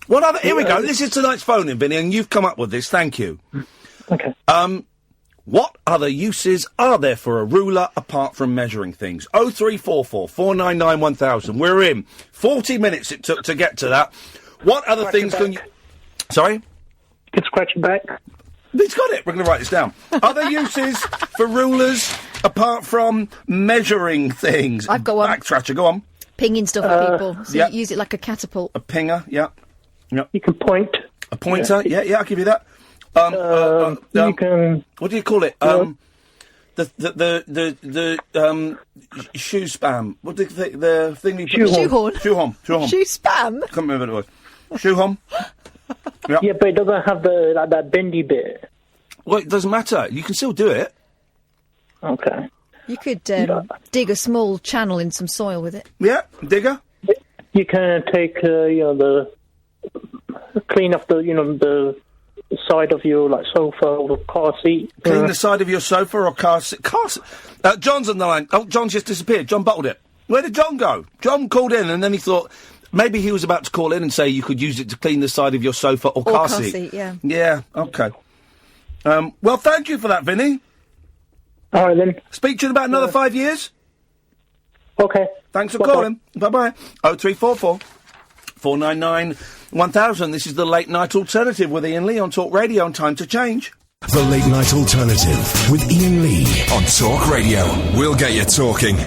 Speaker 5: What other... Here we go. This is tonight's phone-in, Vinny, and you've come up with this. Thank you.
Speaker 13: Okay.
Speaker 5: What other uses are there for a ruler apart from measuring things? 0344 499 1000. We're in. 40 minutes it took to get to that. What other things can you... Sorry?
Speaker 13: You can scratch your back.
Speaker 5: He's got it. We're going to write this down. Other uses for rulers apart from measuring things?
Speaker 9: I've got one.
Speaker 5: Back scratcher, go on.
Speaker 9: Pinging stuff at people. So you use it like a catapult.
Speaker 5: A pinger, yeah.
Speaker 13: You can point.
Speaker 5: A pointer, yeah, I'll give you that.
Speaker 13: You can...
Speaker 5: What do you call it? The shoe spam. What do you think? The thing you put...
Speaker 9: Shoehorn. Shoe spam?
Speaker 5: I can't remember what it was. Shoehorn.
Speaker 13: Yeah, but it doesn't have that bendy bit.
Speaker 5: Well, it doesn't matter. You can still do it.
Speaker 13: Okay.
Speaker 9: You could dig a small channel in some soil with it.
Speaker 5: Yeah, digger.
Speaker 13: You can take, clean up the side of your sofa or car seat.
Speaker 5: Clean the side of your sofa or car seat. John's on the line. Oh, John's just disappeared. John bottled it. Where did John go? John called in and then he thought maybe he was about to call in and say you could use it to clean the side of your sofa or car seat.
Speaker 9: Yeah.
Speaker 5: Yeah. Okay. Well, thank you for that, Vinny.
Speaker 13: All right, then.
Speaker 5: Speak to you in about another 5 years.
Speaker 13: Okay.
Speaker 5: Thanks for calling. Bye-bye. 0344 499 1000. This is the Late Night Alternative with Iain Lee on Talk Radio and Time to Change.
Speaker 1: The Late Night Alternative with Iain Lee on Talk Radio. We'll get you talking.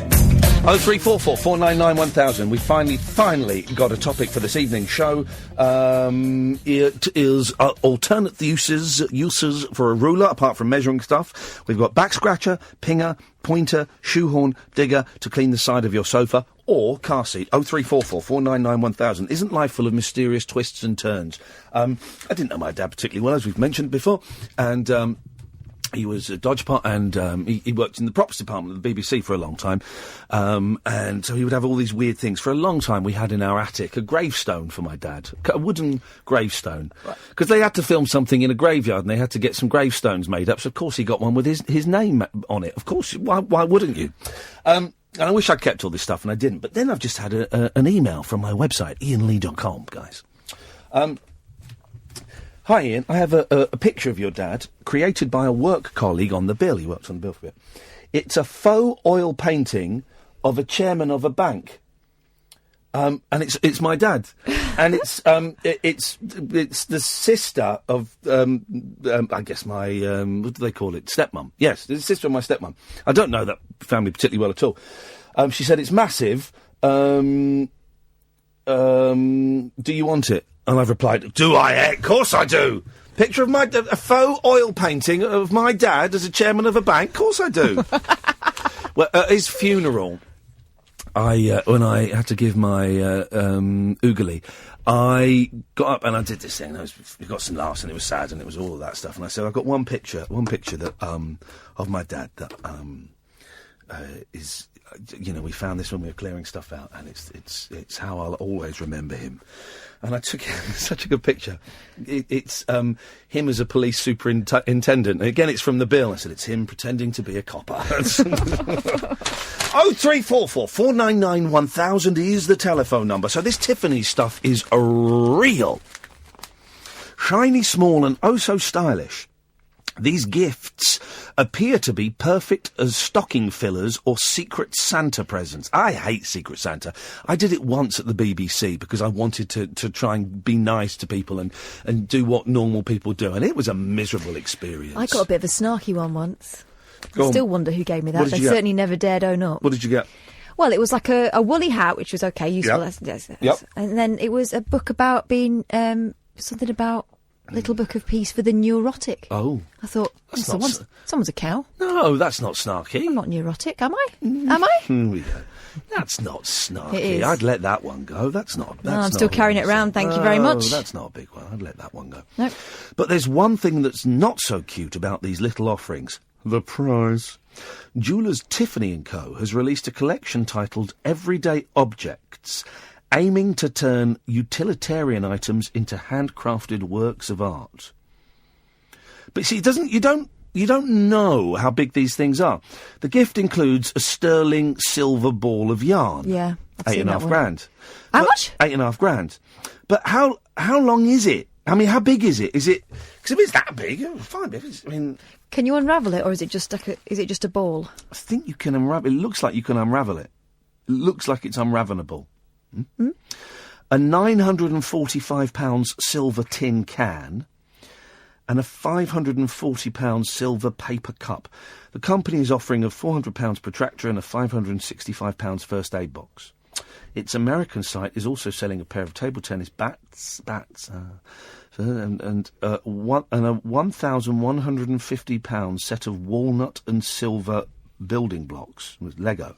Speaker 5: 0344 499 1000. We finally got a topic for this evening's show. It is alternate uses for a ruler, apart from measuring stuff. We've got back scratcher, pinger, pointer, shoehorn, digger to clean the side of your sofa or car seat. 0344 499 1000. Isn't life full of mysterious twists and turns? I didn't know my dad particularly well, as we've mentioned before, and he was a Dodge part, and he worked in the props department of the BBC for a long time, and so he would have all these weird things. For a long time, we had in our attic a gravestone for my dad, a wooden gravestone, because they had to film something in a graveyard, and they had to get some gravestones made up. So of course he got one with his name on it. Of course, why wouldn't you? And I wish I'd kept all this stuff, and I didn't. But then I've just had an email from my website, iainlee.com, guys. Hi, Iain. I have a picture of your dad, created by a work colleague on the bill. He worked on the bill for it. It's a faux oil painting of a chairman of a bank. And it's my dad. And it's the sister of, I guess my, what do they call it? Stepmum. Yes, it's the sister of my stepmum. I don't know that family particularly well at all. She said it's massive. Do you want it? And I've replied, do I? Of course I do. Picture of a faux oil painting of my dad as a chairman of a bank. Of course I do. Well, at his funeral, when I had to give my oogly, I got up and I did this thing. We got some laughs and it was sad and it was all of that stuff. And I said, I've got one picture that of my dad that is. We found this when we were clearing stuff out, and it's how I'll always remember him. And I took such a good picture. It's him as a police superintendent. Again, it's from the bill. I said, it's him pretending to be a copper. 0344 499 1000 is the telephone number. So this Tiffany stuff is real. Shiny, small and oh so stylish. These gifts appear to be perfect as stocking fillers or Secret Santa presents. I hate Secret Santa. I did it once at the BBC because I wanted to try and be nice to people and do what normal people do, and it was a miserable experience.
Speaker 9: I got a bit of a snarky one once.
Speaker 5: Go
Speaker 9: I
Speaker 5: on.
Speaker 9: still wonder who gave me that.
Speaker 5: What did
Speaker 9: They
Speaker 5: you get?
Speaker 9: certainly never dared own up.
Speaker 5: What did you get?
Speaker 9: Well, it was like a woolly hat, which was okay, useful.
Speaker 5: Yep.
Speaker 9: That's-
Speaker 5: Yep.
Speaker 9: And then it was a book about being, something about Little Book of Peace for the Neurotic.
Speaker 5: Oh.
Speaker 9: I thought,
Speaker 5: That's not
Speaker 9: someone's a cow.
Speaker 5: No, that's not snarky.
Speaker 9: I'm not neurotic, am I? Am I?
Speaker 5: Yeah. That's not snarky.
Speaker 9: It is.
Speaker 5: I'd let that one go. That's not.
Speaker 9: No, I'm still carrying it around, thank you very much.
Speaker 5: That's not a big one. I'd let that one go.
Speaker 9: No.
Speaker 5: But there's one thing that's not so cute about these little offerings. The prize. Jewellers Tiffany & Co. has released a collection titled Everyday Objects, aiming to turn utilitarian items into handcrafted works of art. But see, you don't know how big these things are. The gift includes a sterling silver ball of yarn.
Speaker 9: Yeah, I've seen that one.
Speaker 5: $8,500.
Speaker 9: How much?
Speaker 5: $8,500. But how long is it? I mean, how big is it? Is it? Because if it's that big, fine. I mean,
Speaker 9: Can you unravel it, or is it just a ball?
Speaker 5: I think you can unravel. It looks like you can unravel it. It looks like it's unravelable. A £945 silver tin can and a £540 silver paper cup. The company is offering a £400 protractor and a £565 first aid box. Its American site is also selling a pair of table tennis bats, and a £1,150 set of walnut and silver building blocks with Lego.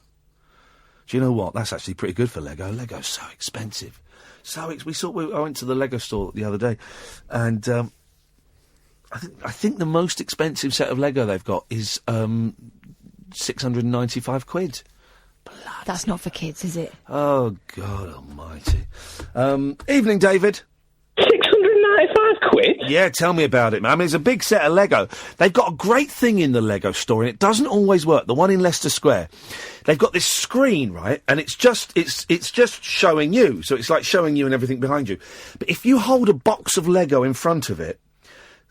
Speaker 5: Do you know what? That's actually pretty good for Lego. Lego's so expensive. I went to the Lego store the other day, and I think the most expensive set of Lego they've got is £695.
Speaker 9: That's not for kids, is it?
Speaker 5: Oh, God almighty. Evening, David.
Speaker 14: £695?
Speaker 5: Yeah, tell me about it, man. I mean, it's a big set of Lego. They've got a great thing in the Lego store, and it doesn't always work. The one in Leicester Square. They've got this screen, right? And it's just showing you. So it's like showing you and everything behind you. But if you hold a box of Lego in front of it,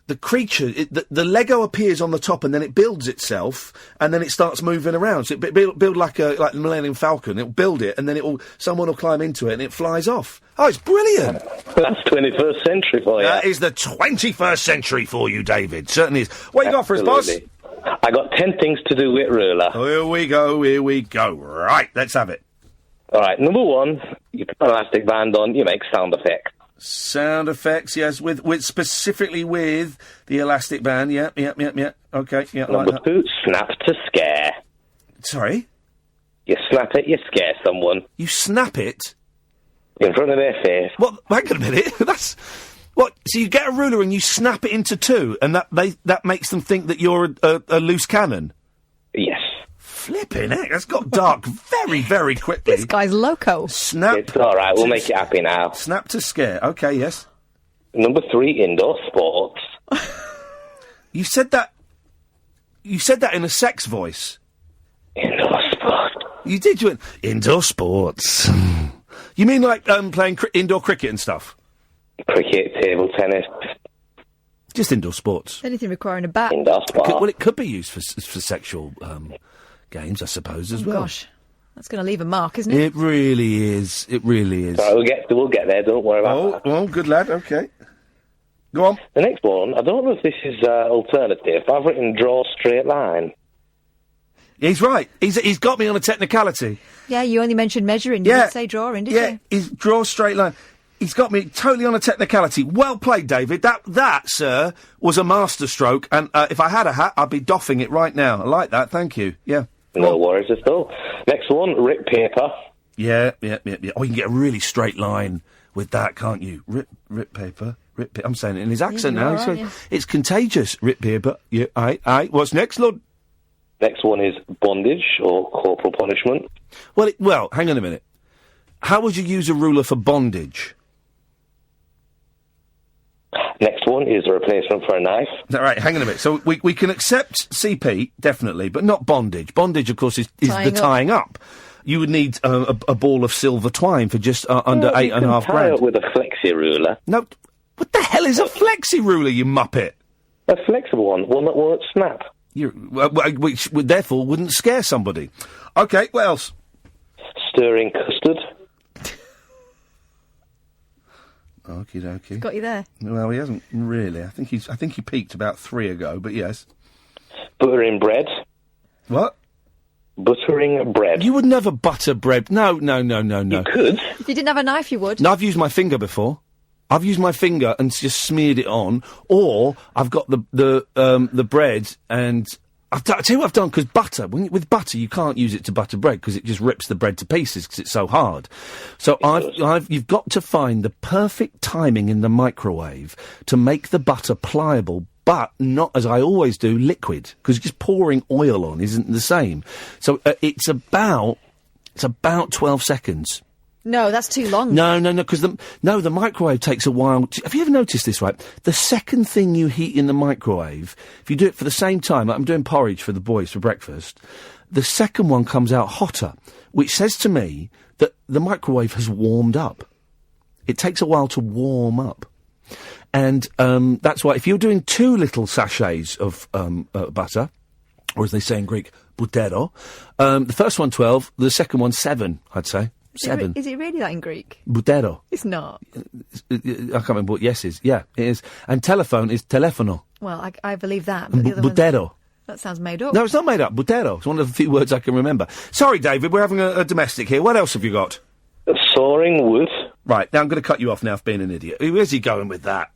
Speaker 5: the creature, the Lego appears on the top, and then it builds itself, and then it starts moving around. So it build like the Millennium Falcon. It'll build it, and then someone will climb into it, and it flies off. Oh, it's brilliant.
Speaker 14: That's 21st century for you.
Speaker 5: That is the 21st century for you, David. Certainly is. What you got for us, boss?
Speaker 14: I got 10 things to do with ruler.
Speaker 5: Here we go. Right, let's have it.
Speaker 14: All right, number one, you put an elastic band on, you make sound effects.
Speaker 5: Sound effects, yes, with specifically with the elastic band. Yeah. Okay, yeah.
Speaker 14: Number
Speaker 5: like that.
Speaker 14: 2, snap to scare.
Speaker 5: Sorry?
Speaker 14: You snap it, you scare someone.
Speaker 5: You snap it?
Speaker 14: In front of their face.
Speaker 5: What? Hang on a minute. That's... What? So you get a ruler and you snap it into two, and that makes them think that you're a loose cannon?
Speaker 14: Yes.
Speaker 5: Flipping heck, that's got dark very, very quickly.
Speaker 9: This guy's loco.
Speaker 5: Snap.
Speaker 14: It's all right, we'll make it happy now.
Speaker 5: Snap to scare. Okay, yes.
Speaker 14: Number 3, indoor sports.
Speaker 5: You said that in a sex voice.
Speaker 14: Indoor sports.
Speaker 5: You did. You went, indoor sports. You mean like playing indoor cricket and stuff?
Speaker 14: Cricket, table tennis.
Speaker 5: Just indoor sports.
Speaker 9: Anything requiring a bat.
Speaker 14: Indoor sports.
Speaker 5: Well, it could be used for sexual games, I suppose, as well.
Speaker 9: Gosh, that's going to leave a mark, isn't it?
Speaker 5: It really is. It really is.
Speaker 14: Right, we'll get there. Don't worry about that.
Speaker 5: Oh, good lad. Okay. Go on.
Speaker 14: The next one, I don't know if this is alternative. I've written draw straight line.
Speaker 5: He's right. He's got me on a technicality.
Speaker 9: Yeah, you only mentioned measuring. You didn't say drawing, did you?
Speaker 5: He's draw straight line. He's got me totally on a technicality. Well played, David. That, sir, was a masterstroke. And if I had a hat, I'd be doffing it right now. I like that. Thank you. Yeah.
Speaker 14: No worries at all. Next one, rip paper.
Speaker 5: Yeah. Oh, you can get a really straight line with that, can't you? Rip paper. I'm saying it in his accent now. It's contagious. Rip paper. Yeah. Aye. What's next, Lord?
Speaker 14: Next one is bondage or corporal punishment.
Speaker 5: Well, hang on a minute. How would you use a ruler for bondage?
Speaker 14: Next one is a replacement for a knife.
Speaker 5: All right, hang on a minute. So we can accept CP, definitely, but not bondage. Bondage, of course, is the tying up. You would need a ball of silver twine for just under £8,500.
Speaker 14: Tie up with a flexi ruler.
Speaker 5: No, what the hell is a flexi ruler, you muppet?
Speaker 14: A flexible one that won't snap.
Speaker 5: Which therefore wouldn't scare somebody. Okay, what else?
Speaker 14: Stirring custard.
Speaker 5: Okie dokie.
Speaker 9: Got you there.
Speaker 5: Well, he hasn't really. I think he peaked about 3 ago, but yes.
Speaker 14: Buttering bread.
Speaker 5: What?
Speaker 14: Buttering bread.
Speaker 5: You would never butter bread. No.
Speaker 14: You could.
Speaker 9: If you didn't have a knife, you would.
Speaker 5: No, I've used my finger before. I've used my finger and just smeared it on, or I've got the bread and I'll tell you what I've done, because butter, with butter you can't use it to butter bread because it just rips the bread to pieces because it's so hard. So you've got to find the perfect timing in the microwave to make the butter pliable, but not, as I always do, liquid, because just pouring oil on isn't the same. So it's about 12 seconds.
Speaker 9: No, that's too long.
Speaker 5: No, because the microwave takes a while. Have you ever noticed this, right? The second thing you heat in the microwave, if you do it for the same time, like I'm doing porridge for the boys for breakfast, the second one comes out hotter, which says to me that the microwave has warmed up. It takes a while to warm up. And that's why if you're doing 2 little sachets of butter, or as they say in Greek, butero, the first one 12, the second one 7, I'd say. 7.
Speaker 9: Is it really that in Greek?
Speaker 5: Butero.
Speaker 9: It's not.
Speaker 5: I can't remember what yes is. Yeah, it is. And telephone is telefono.
Speaker 9: Well, I believe that. But the other
Speaker 5: Butero.
Speaker 9: That sounds made up.
Speaker 5: No, it's not made up. Butero. It's one of the few words I can remember. Sorry, David, we're having a domestic here. What else have you got?
Speaker 14: Sawing wood.
Speaker 5: Right, now I'm going to cut you off now for being an idiot. Where's he going with that?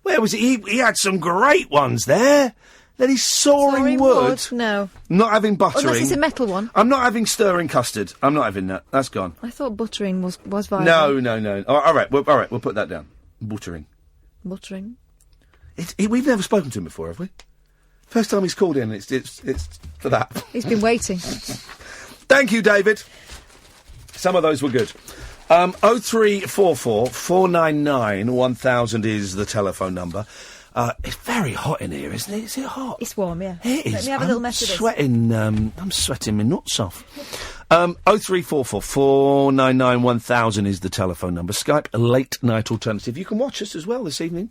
Speaker 5: Where was he? He had some great ones there. Then he's sawing wood.
Speaker 9: No.
Speaker 5: Not having buttering.
Speaker 9: Unless it's a metal one.
Speaker 5: I'm not having stirring custard. I'm not having that. That's gone.
Speaker 9: I thought buttering was viable.
Speaker 5: No. All right, we'll put that down. Buttering.
Speaker 9: Buttering.
Speaker 5: We've never spoken to him before, have we? First time he's called in, it's for that.
Speaker 9: He's been waiting.
Speaker 5: Thank you, David. Some of those were good. 0344 499 1000 is the telephone number. It's very hot in here, isn't it? Is it hot?
Speaker 9: It's warm, yeah.
Speaker 5: It is.
Speaker 9: Let me have a little mess of this.
Speaker 5: I'm sweating my nuts off. 0344 499 1000 is the telephone number. Skype, a late night alternative. You can watch us as well this evening.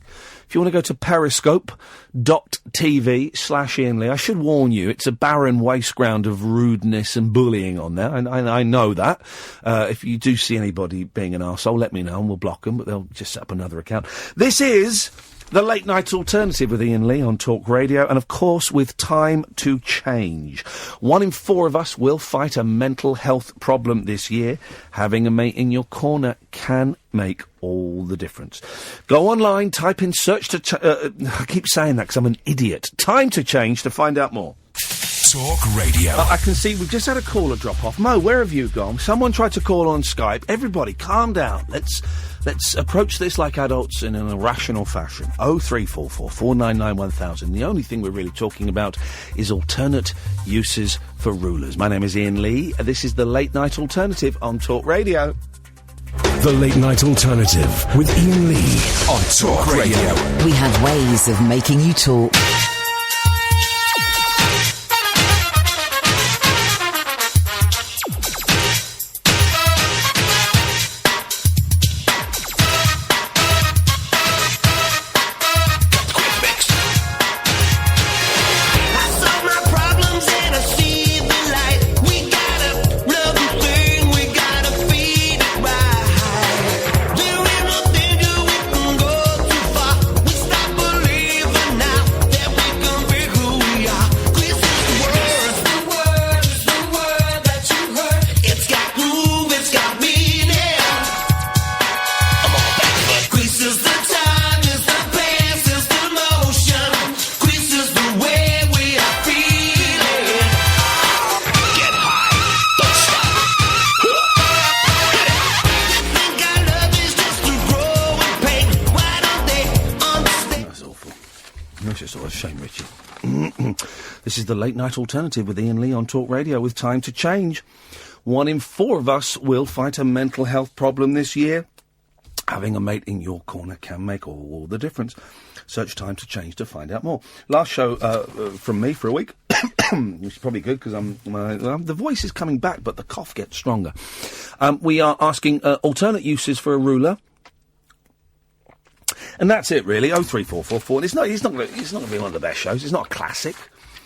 Speaker 5: If you want to go to periscope.tv/Iain Lee, I should warn you, it's a barren waste ground of rudeness and bullying on there. And I know that. If you do see anybody being an arsehole, let me know and we'll block them, but they'll just set up another account. This is the Late Night Alternative with Iain Lee on Talk Radio, and of course with Time to Change. 1 in 4 of us will fight a mental health problem this year. Having a mate in your corner can make all the difference. Go online, type in search to... I keep saying that because I'm an idiot. Time to Change to find out more.
Speaker 1: Talk Radio.
Speaker 5: I can see we've just had a caller drop off. Mo, where have you gone? Someone tried to call on Skype. Everybody, calm down. Let's approach this like adults in an irrational fashion. 0344 499 1000. The only thing we're really talking about is alternate uses for rulers. My name is Iain Lee. This is the Late Night Alternative on Talk Radio.
Speaker 1: The Late Night Alternative with Iain Lee on Talk Radio.
Speaker 2: We have ways of making you talk.
Speaker 5: Shane Ritchie. This is the Late Night Alternative with Iain Lee on Talk Radio with Time to Change. 1 in 4 of us will fight a mental health problem this year. Having a mate in your corner can make all the difference. Search Time to Change to find out more. Last show from me for a week, which is probably good because the voice is coming back, but the cough gets stronger. We are asking alternate uses for a ruler. And that's it, really. 03444. It's not going to be one of the best shows. It's not a classic.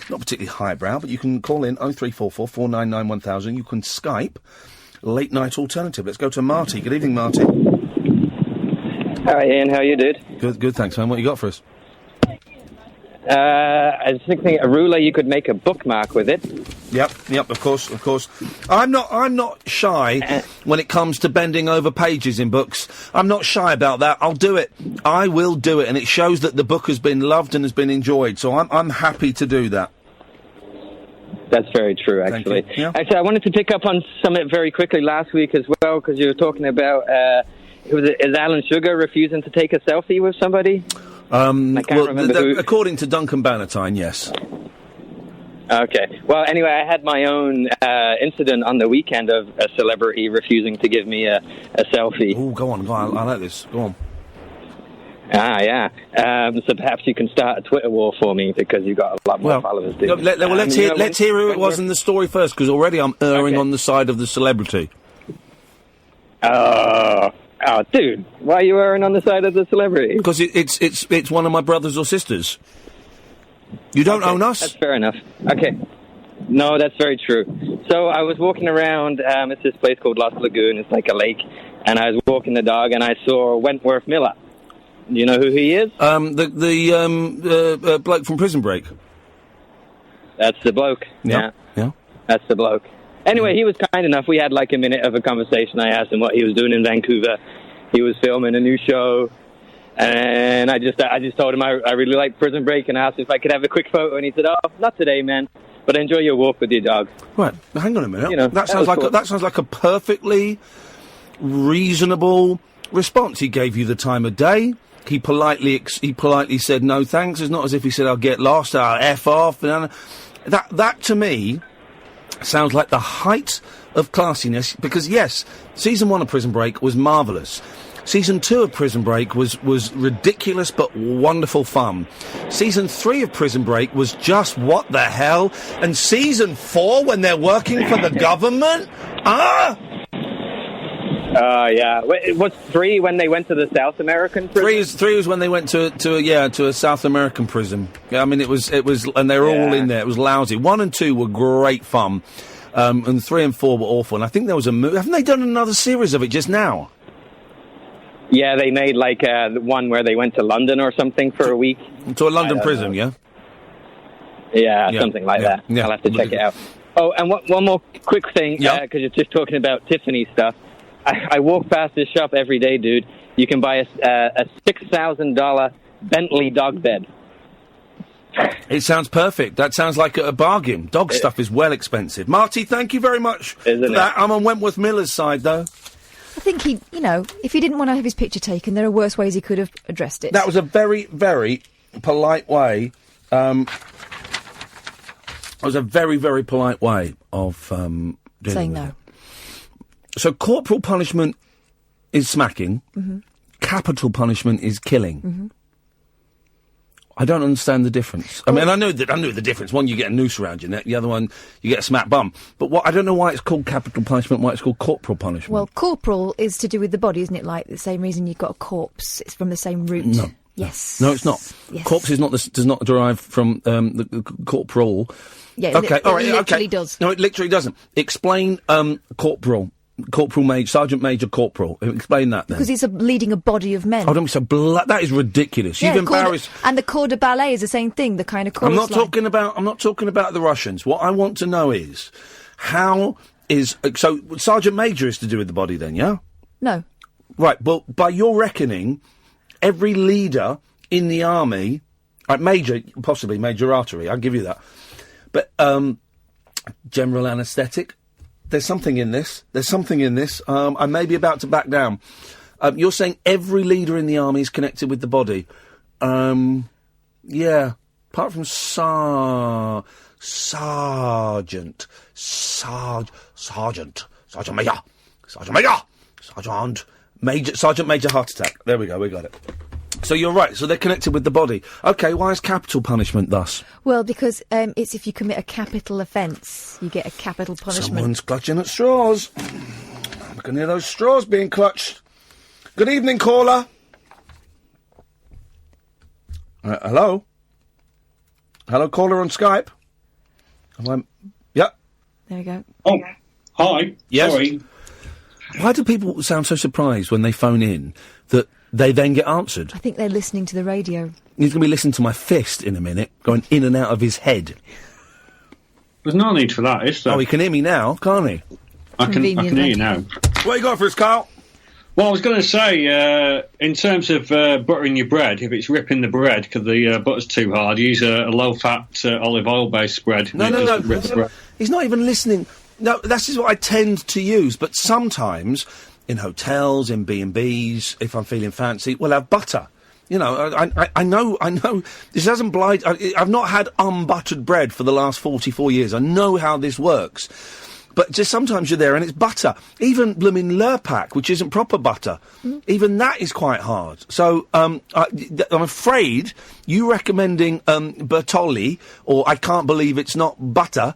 Speaker 5: Not particularly highbrow, but you can call in 0344 499 1000. You can Skype Late Night Alternative. Let's go to Marty. Good evening, Marty.
Speaker 15: Hi, Ian. How are you, dude?
Speaker 5: Good, thanks, man. What you got for us?
Speaker 15: I was thinking a ruler, you could make a bookmark with it.
Speaker 5: Yep, of course. I'm not shy when it comes to bending over pages in books. I'm not shy about that. I'll do it. I will do it, and it shows that the book has been loved and has been enjoyed, so I'm happy to do that.
Speaker 15: That's very true, actually.
Speaker 5: Yeah.
Speaker 15: Actually, I wanted to pick up on something very quickly last week as well, because you were talking about, is Alan Sugar refusing to take a selfie with somebody? I can't remember who.
Speaker 5: According to Duncan Bannatyne, yes.
Speaker 15: Okay. Well, anyway, I had my own incident on the weekend of a celebrity refusing to give me a selfie.
Speaker 5: Oh, go on. I like this. Go on.
Speaker 15: Yeah. So perhaps you can start a Twitter war for me because you've got a lot more followers.
Speaker 5: Let's hear who it was in the story first, because already I'm erring on the side of the celebrity.
Speaker 15: Oh, dude, why are you erring on the side of the celebrity?
Speaker 5: Because it's one of my brothers or sisters. You don't own us.
Speaker 15: That's fair enough. Okay. No, that's very true. So I was walking around, it's this place called Lost Lagoon, it's like a lake, and I was walking the dog and I saw Wentworth Miller. Do you know who he is?
Speaker 5: The bloke from Prison Break.
Speaker 15: That's the bloke.
Speaker 5: Yeah.
Speaker 15: That's the bloke. Anyway, he was kind enough. We had like a minute of a conversation. I asked him what he was doing in Vancouver. He was filming a new show. And I just told him I really like Prison Break and asked if I could have a quick photo. And he said, "Oh, not today, man. But enjoy your walk with your dog."
Speaker 5: Right. Now, hang on a minute.
Speaker 15: You know,
Speaker 5: that sounds like a perfectly reasonable response. He gave you the time of day. He politely said no thanks. It's not as if he said I'll get lost, I'll F off. That to me sounds like the height of classiness, because yes, season 1 of Prison Break was marvellous. Season 2 of Prison Break was ridiculous but wonderful fun. Season 3 of Prison Break was just what the hell. And Season 4, when they're working for the government?
Speaker 15: Yeah. What's 3 when they went to the South American prison?
Speaker 5: 3 was when they went to a South American prison. Yeah, I mean, it was, and they were all in there. It was lousy. 1 and 2 were great fun. And 3 and 4 were awful. And I think there was a movie. Haven't they done another series of it just now?
Speaker 15: Yeah, they made like one where they went to London or something for a week.
Speaker 5: To a London prison, yeah?
Speaker 15: Yeah, something like that.
Speaker 5: Yeah.
Speaker 15: I'll have to check it out. Oh, and one more quick thing, because you're just talking about Tiffany stuff. I walk past this shop every day, dude. You can buy a $6,000 Bentley dog bed.
Speaker 5: It sounds perfect. That sounds like a bargain. Dog stuff is well expensive. Marty, thank you very much for that. I'm on Wentworth Miller's side, though.
Speaker 9: I think if he didn't want to have his picture taken, there are worse ways he could have addressed it.
Speaker 5: That was a very, very polite way. It was a very, very polite way of
Speaker 9: saying no.
Speaker 5: So corporal punishment is smacking.
Speaker 9: Mm-hmm.
Speaker 5: Capital punishment is killing.
Speaker 9: Mm-hmm.
Speaker 5: I don't understand the difference. I mean, I know the difference. One, you get a noose around your neck. The other one, you get a smack bum. But I don't know why it's called capital punishment, why it's called corporal punishment.
Speaker 9: Well, corporal is to do with the body, isn't it? Like the same reason you've got a corpse. It's from the same root.
Speaker 5: No.
Speaker 9: Yes.
Speaker 5: No, it's not.
Speaker 9: Yes.
Speaker 5: Corpse does not derive from the corporal.
Speaker 9: Yeah,
Speaker 5: okay,
Speaker 9: all right, it literally does.
Speaker 5: No, it literally doesn't. Explain corporal. Corporal Major, Sergeant Major Corporal. Explain that then.
Speaker 9: Because he's leading a body of men.
Speaker 5: Oh, don't be so that is ridiculous. You've embarrassed.
Speaker 9: And the corps de ballet is the same thing. The kind of chorus
Speaker 5: I'm not talking about the Russians. What I want to know is so Sergeant Major is to do with the body then, yeah?
Speaker 9: No.
Speaker 5: Right. Well, by your reckoning, every leader in the army, Major, possibly Major Artery, I'll give you that. But general anaesthetic. There's something in this. I may be about to back down. You're saying every leader in the army is connected with the body. Yeah. Apart from Sergeant Major heart attack. There we go, we got it. So you're right, so they're connected with the body. OK, why is capital punishment thus?
Speaker 9: Well, because it's if you commit a capital offence, you get a capital punishment.
Speaker 5: Someone's clutching at straws. I can hear those straws being clutched. Good evening, caller. Hello? Hello, caller on Skype? Yep.
Speaker 9: There we go.
Speaker 16: Oh, hi.
Speaker 5: Yes?
Speaker 16: Sorry.
Speaker 5: Why do people sound so surprised when they phone in that they then get answered?
Speaker 9: I think they're listening to the radio.
Speaker 5: He's going to be listening to my fist in a minute, going in and out of his head.
Speaker 16: There's no need for that, is there?
Speaker 5: Oh, he can hear me now, can't he?
Speaker 16: I can hear you now.
Speaker 5: What you got for us, Carl?
Speaker 16: Well, I was going to say, in terms of buttering your bread, if it's ripping the bread because the butter's too hard, use a low-fat olive oil-based bread.
Speaker 5: No. He's not even listening. No, that's just what I tend to use. But sometimes, in hotels, in B&Bs, if I'm feeling fancy, we'll have butter. You know, I know. This doesn't blind. I've not had unbuttered bread for the last 44 years. I know how this works. But just sometimes you're there and it's butter. Even blooming Lurpak, which isn't proper butter, even that is quite hard. So I'm afraid you recommending Bertolli, or I can't believe it's not butter,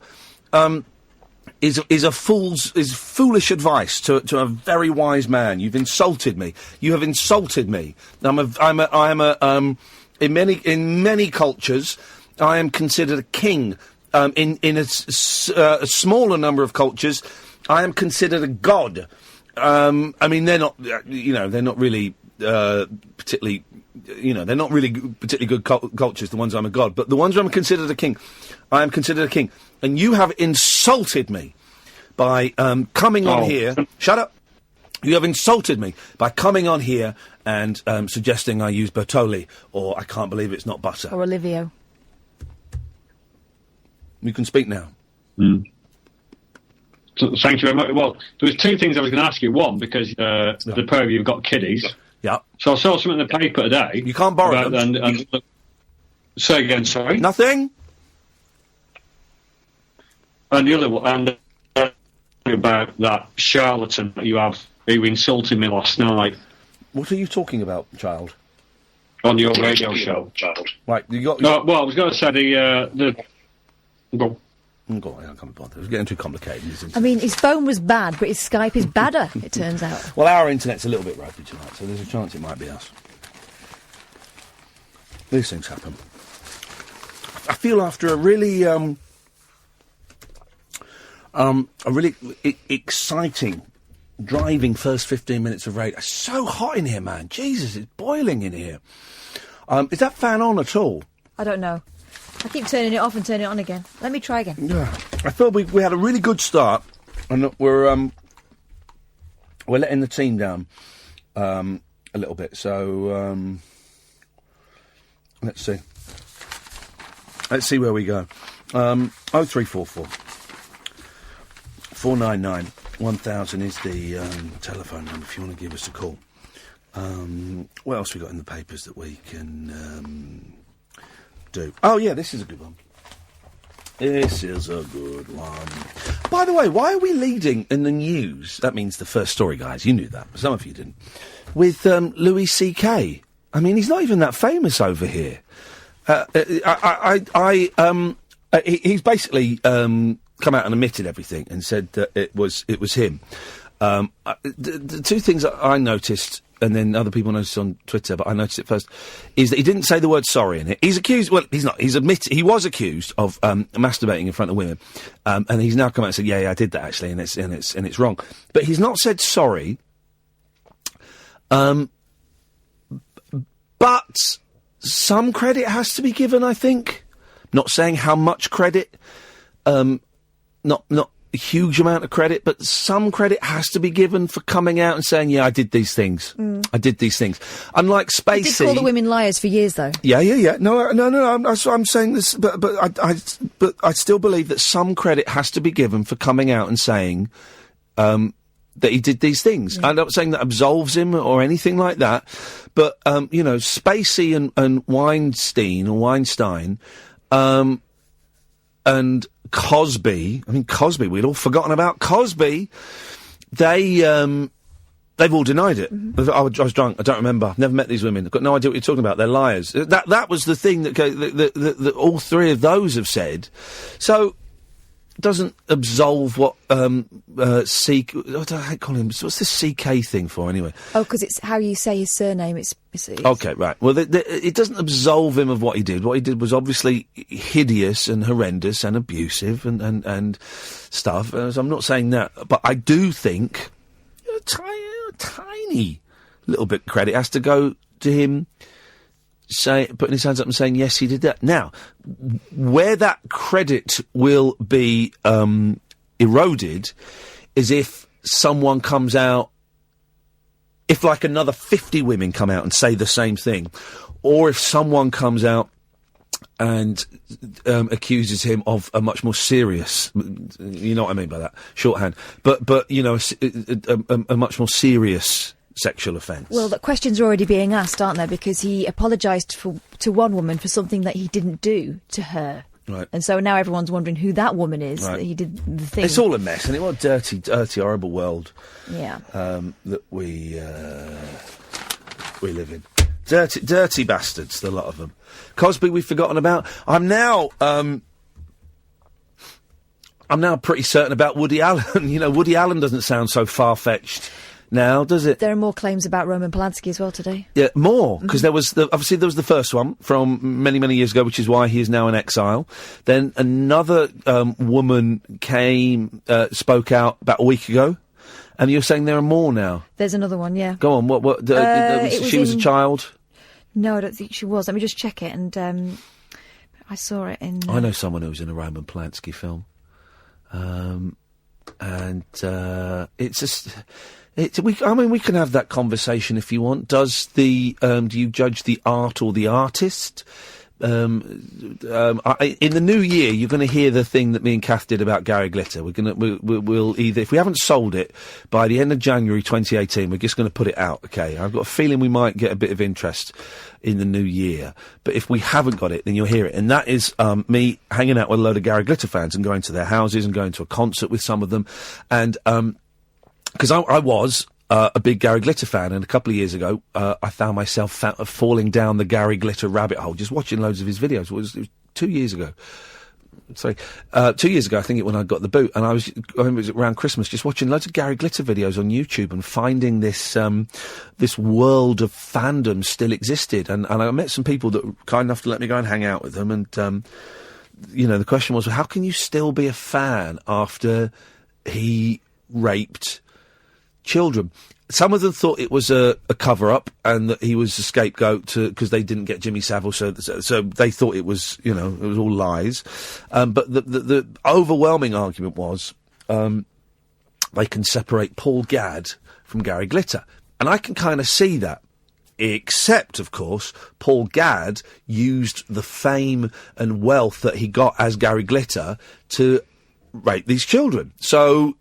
Speaker 5: is foolish advice to a very wise man. You've insulted me. You have insulted me. In many cultures, I am considered a king. In a smaller number of cultures, I am considered a god. I mean, they're not, they're not really particularly, they're not really particularly good cultures, the ones I'm a god. But the ones where I'm considered a king, I am considered a king. And you have insulted me by coming on here. Shut up. You have insulted me by coming on here and suggesting I use Bertolli, or I can't believe it's not butter.
Speaker 9: Or Olivio.
Speaker 5: You can speak now.
Speaker 16: So, thank you very much. Well, there was two things I was going to ask you. One, because the pair of you have got kiddies.
Speaker 5: Yeah.
Speaker 16: So I saw something in the paper today.
Speaker 5: You can't borrow them.
Speaker 16: And say again, sorry?
Speaker 5: Nothing.
Speaker 16: And the other one, about that charlatan that you have, who insulted me last night.
Speaker 5: What are you talking about, child?
Speaker 16: On your radio show.
Speaker 5: Right, you got...
Speaker 16: No, well, I was going to say the
Speaker 5: Go on, I can't bother. It's getting too complicated.
Speaker 9: I mean, his phone was bad, but his Skype is badder, it turns out.
Speaker 5: Well, our internet's a little bit ropey tonight, so there's a chance it might be us. These things happen. I feel after a really exciting driving first 15 minutes of radio. It's so hot in here, man. Jesus, it's boiling in here. Is that fan on at all?
Speaker 9: I don't know. I keep turning it off and turning it on again. Let me try again.
Speaker 5: Yeah, I feel we had a really good start, and we're letting the team down a little bit. So let's see where we go. 0344 499 1000 is the telephone number if you want to give us a call. What else we got in the papers that we can do? Oh yeah, this is a good one. This is a good one. By the way, why are we leading in the news? That means the first story, guys. You knew that. Some of you didn't. With Louis C.K. I mean, he's not even that famous over here. He's basically come out and admitted everything and said that it was him. The two things that I noticed, and then other people noticed on Twitter, but I noticed it first, is that he didn't say the word sorry in it. He's accused, well, he's not, he was accused of masturbating in front of women, and he's now come out and said, yeah, I did that actually, and it's wrong. But he's not said sorry, but some credit has to be given, I think. Not saying how much credit, not a huge amount of credit, but some credit has to be given for coming out and saying, yeah, I did these things. I did these things. Unlike Spacey...
Speaker 9: He did call the women liars for years, though.
Speaker 5: Yeah. No, I'm saying this, but I still believe that some credit has to be given for coming out and saying that he did these things. Yeah. I'm not saying that absolves him or anything like that, but, Spacey and Weinstein, and Cosby, we'd all forgotten about Cosby. They've all denied it. Mm-hmm. I was drunk. I don't remember. Never met these women. I've got no idea what you're talking about. They're liars. That was the thing that all three of those have said. So absolve what C. I hate calling him. What's the CK thing for anyway?
Speaker 9: Oh, because it's how you say his surname. It's
Speaker 5: okay, right. Well, it doesn't absolve him of what he did. What he did was obviously hideous and horrendous and abusive and stuff. So I'm not saying that, but I do think a tiny little bit of credit has to go to him. Putting his hands up and saying, yes, he did that. Now, where that credit will be eroded is if someone comes out, if like another 50 women come out and say the same thing, or if someone comes out and accuses him of a much more serious, you know what I mean by that, shorthand, but you know, a much more serious sexual offence.
Speaker 9: Well, the questions are already being asked, aren't there? Because he apologised to one woman for something that he didn't do to her.
Speaker 5: Right.
Speaker 9: And so now everyone's wondering who that woman is,
Speaker 5: Right.
Speaker 9: that he did the thing.
Speaker 5: It's all a mess, and what a dirty, horrible world
Speaker 9: Yeah.
Speaker 5: that we live in. Dirty bastards, the lot of them. Cosby we've forgotten about. I'm now pretty certain about Woody Allen. You know, Woody Allen doesn't sound so far-fetched now, does it?
Speaker 9: There are more claims about Roman Polanski as well today.
Speaker 5: Yeah, more, because there was obviously there was the first one from many, many years ago, which is why he is now in exile. Then another woman spoke out about a week ago, and you're saying there are more now.
Speaker 9: There's another one, yeah.
Speaker 5: Go on, what she was a child?
Speaker 9: No, I don't think she was. Let me just check it, and I saw it in...
Speaker 5: I know someone who was in a Roman Polanski film. It's just... we can have that conversation if you want. Do you judge the art or the artist? In the new year, you're going to hear the thing that me and Kath did about Gary Glitter. We'll either, if we haven't sold it by the end of January 2018, we're just going to put it out. Okay, I've got a feeling we might get a bit of interest in the new year. But if we haven't got it, then you'll hear it. And that is me hanging out with a load of Gary Glitter fans and going to their houses and going to a concert with some of them, and because I was a big Gary Glitter fan, and a couple of years ago, I found myself falling down the Gary Glitter rabbit hole, just watching loads of his videos. It was 2 years ago. Sorry, 2 years ago, I think, when I got the boot, and it was around Christmas, just watching loads of Gary Glitter videos on YouTube and finding this world of fandom still existed. And I met some people that were kind enough to let me go and hang out with them. And, you know, the question was, well, how can you still be a fan after he raped children? Some of them thought it was a cover-up and that he was a scapegoat because they didn't get Jimmy Savile, so they thought it was, you know, it was all lies. But the overwhelming argument was they can separate Paul Gadd from Gary Glitter. And I can kind of see that. Except, of course, Paul Gadd used the fame and wealth that he got as Gary Glitter to rape these children. So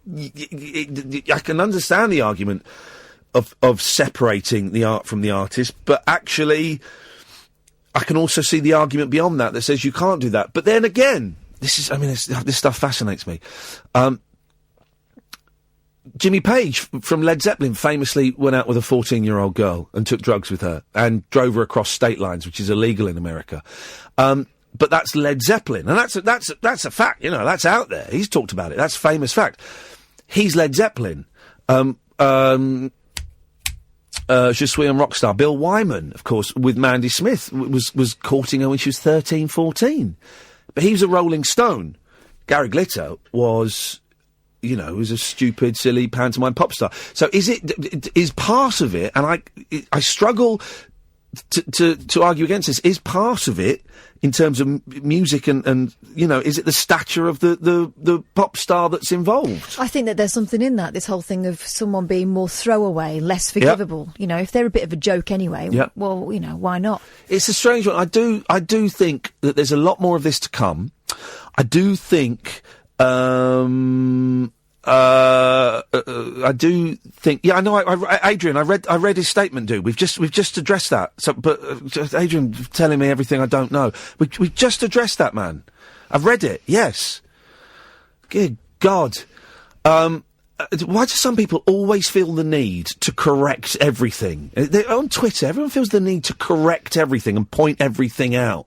Speaker 5: I can understand the argument of separating the art from the artist, but actually I can also see the argument beyond that says you can't do that. But then again, this stuff fascinates me. Jimmy Page from Led Zeppelin famously went out with a 14-year-old girl and took drugs with her and drove her across state lines, which is illegal in America. But that's Led Zeppelin, and that's a fact. You know, that's out there. He's talked about it. That's a famous fact. He's Led Zeppelin. Je suis un rockstar. Bill Wyman, of course, with Mandy Smith, was courting her when she was 13, 14. But he was a Rolling Stone. Gary Glitter was, you know, was a stupid, silly pantomime pop star. So is part of it, and I struggle to argue against this, is part of it in terms of music and you know, is it the stature of the pop star that's involved? I think that there's something in that, this whole thing of someone being more throwaway, less forgivable. Yep. You know, if they're a bit of a joke anyway, yep. Well, you know, why not? It's a strange one. I do think that there's a lot more of this to come. I do think I do think, yeah, I know. Adrian, I read his statement, dude. We've just addressed that. So, but Adrian telling me everything I don't know. We just addressed that, man. I've read it. Yes. Good God. why do some people always feel the need to correct everything? On Twitter, everyone feels the need to correct everything and point everything out.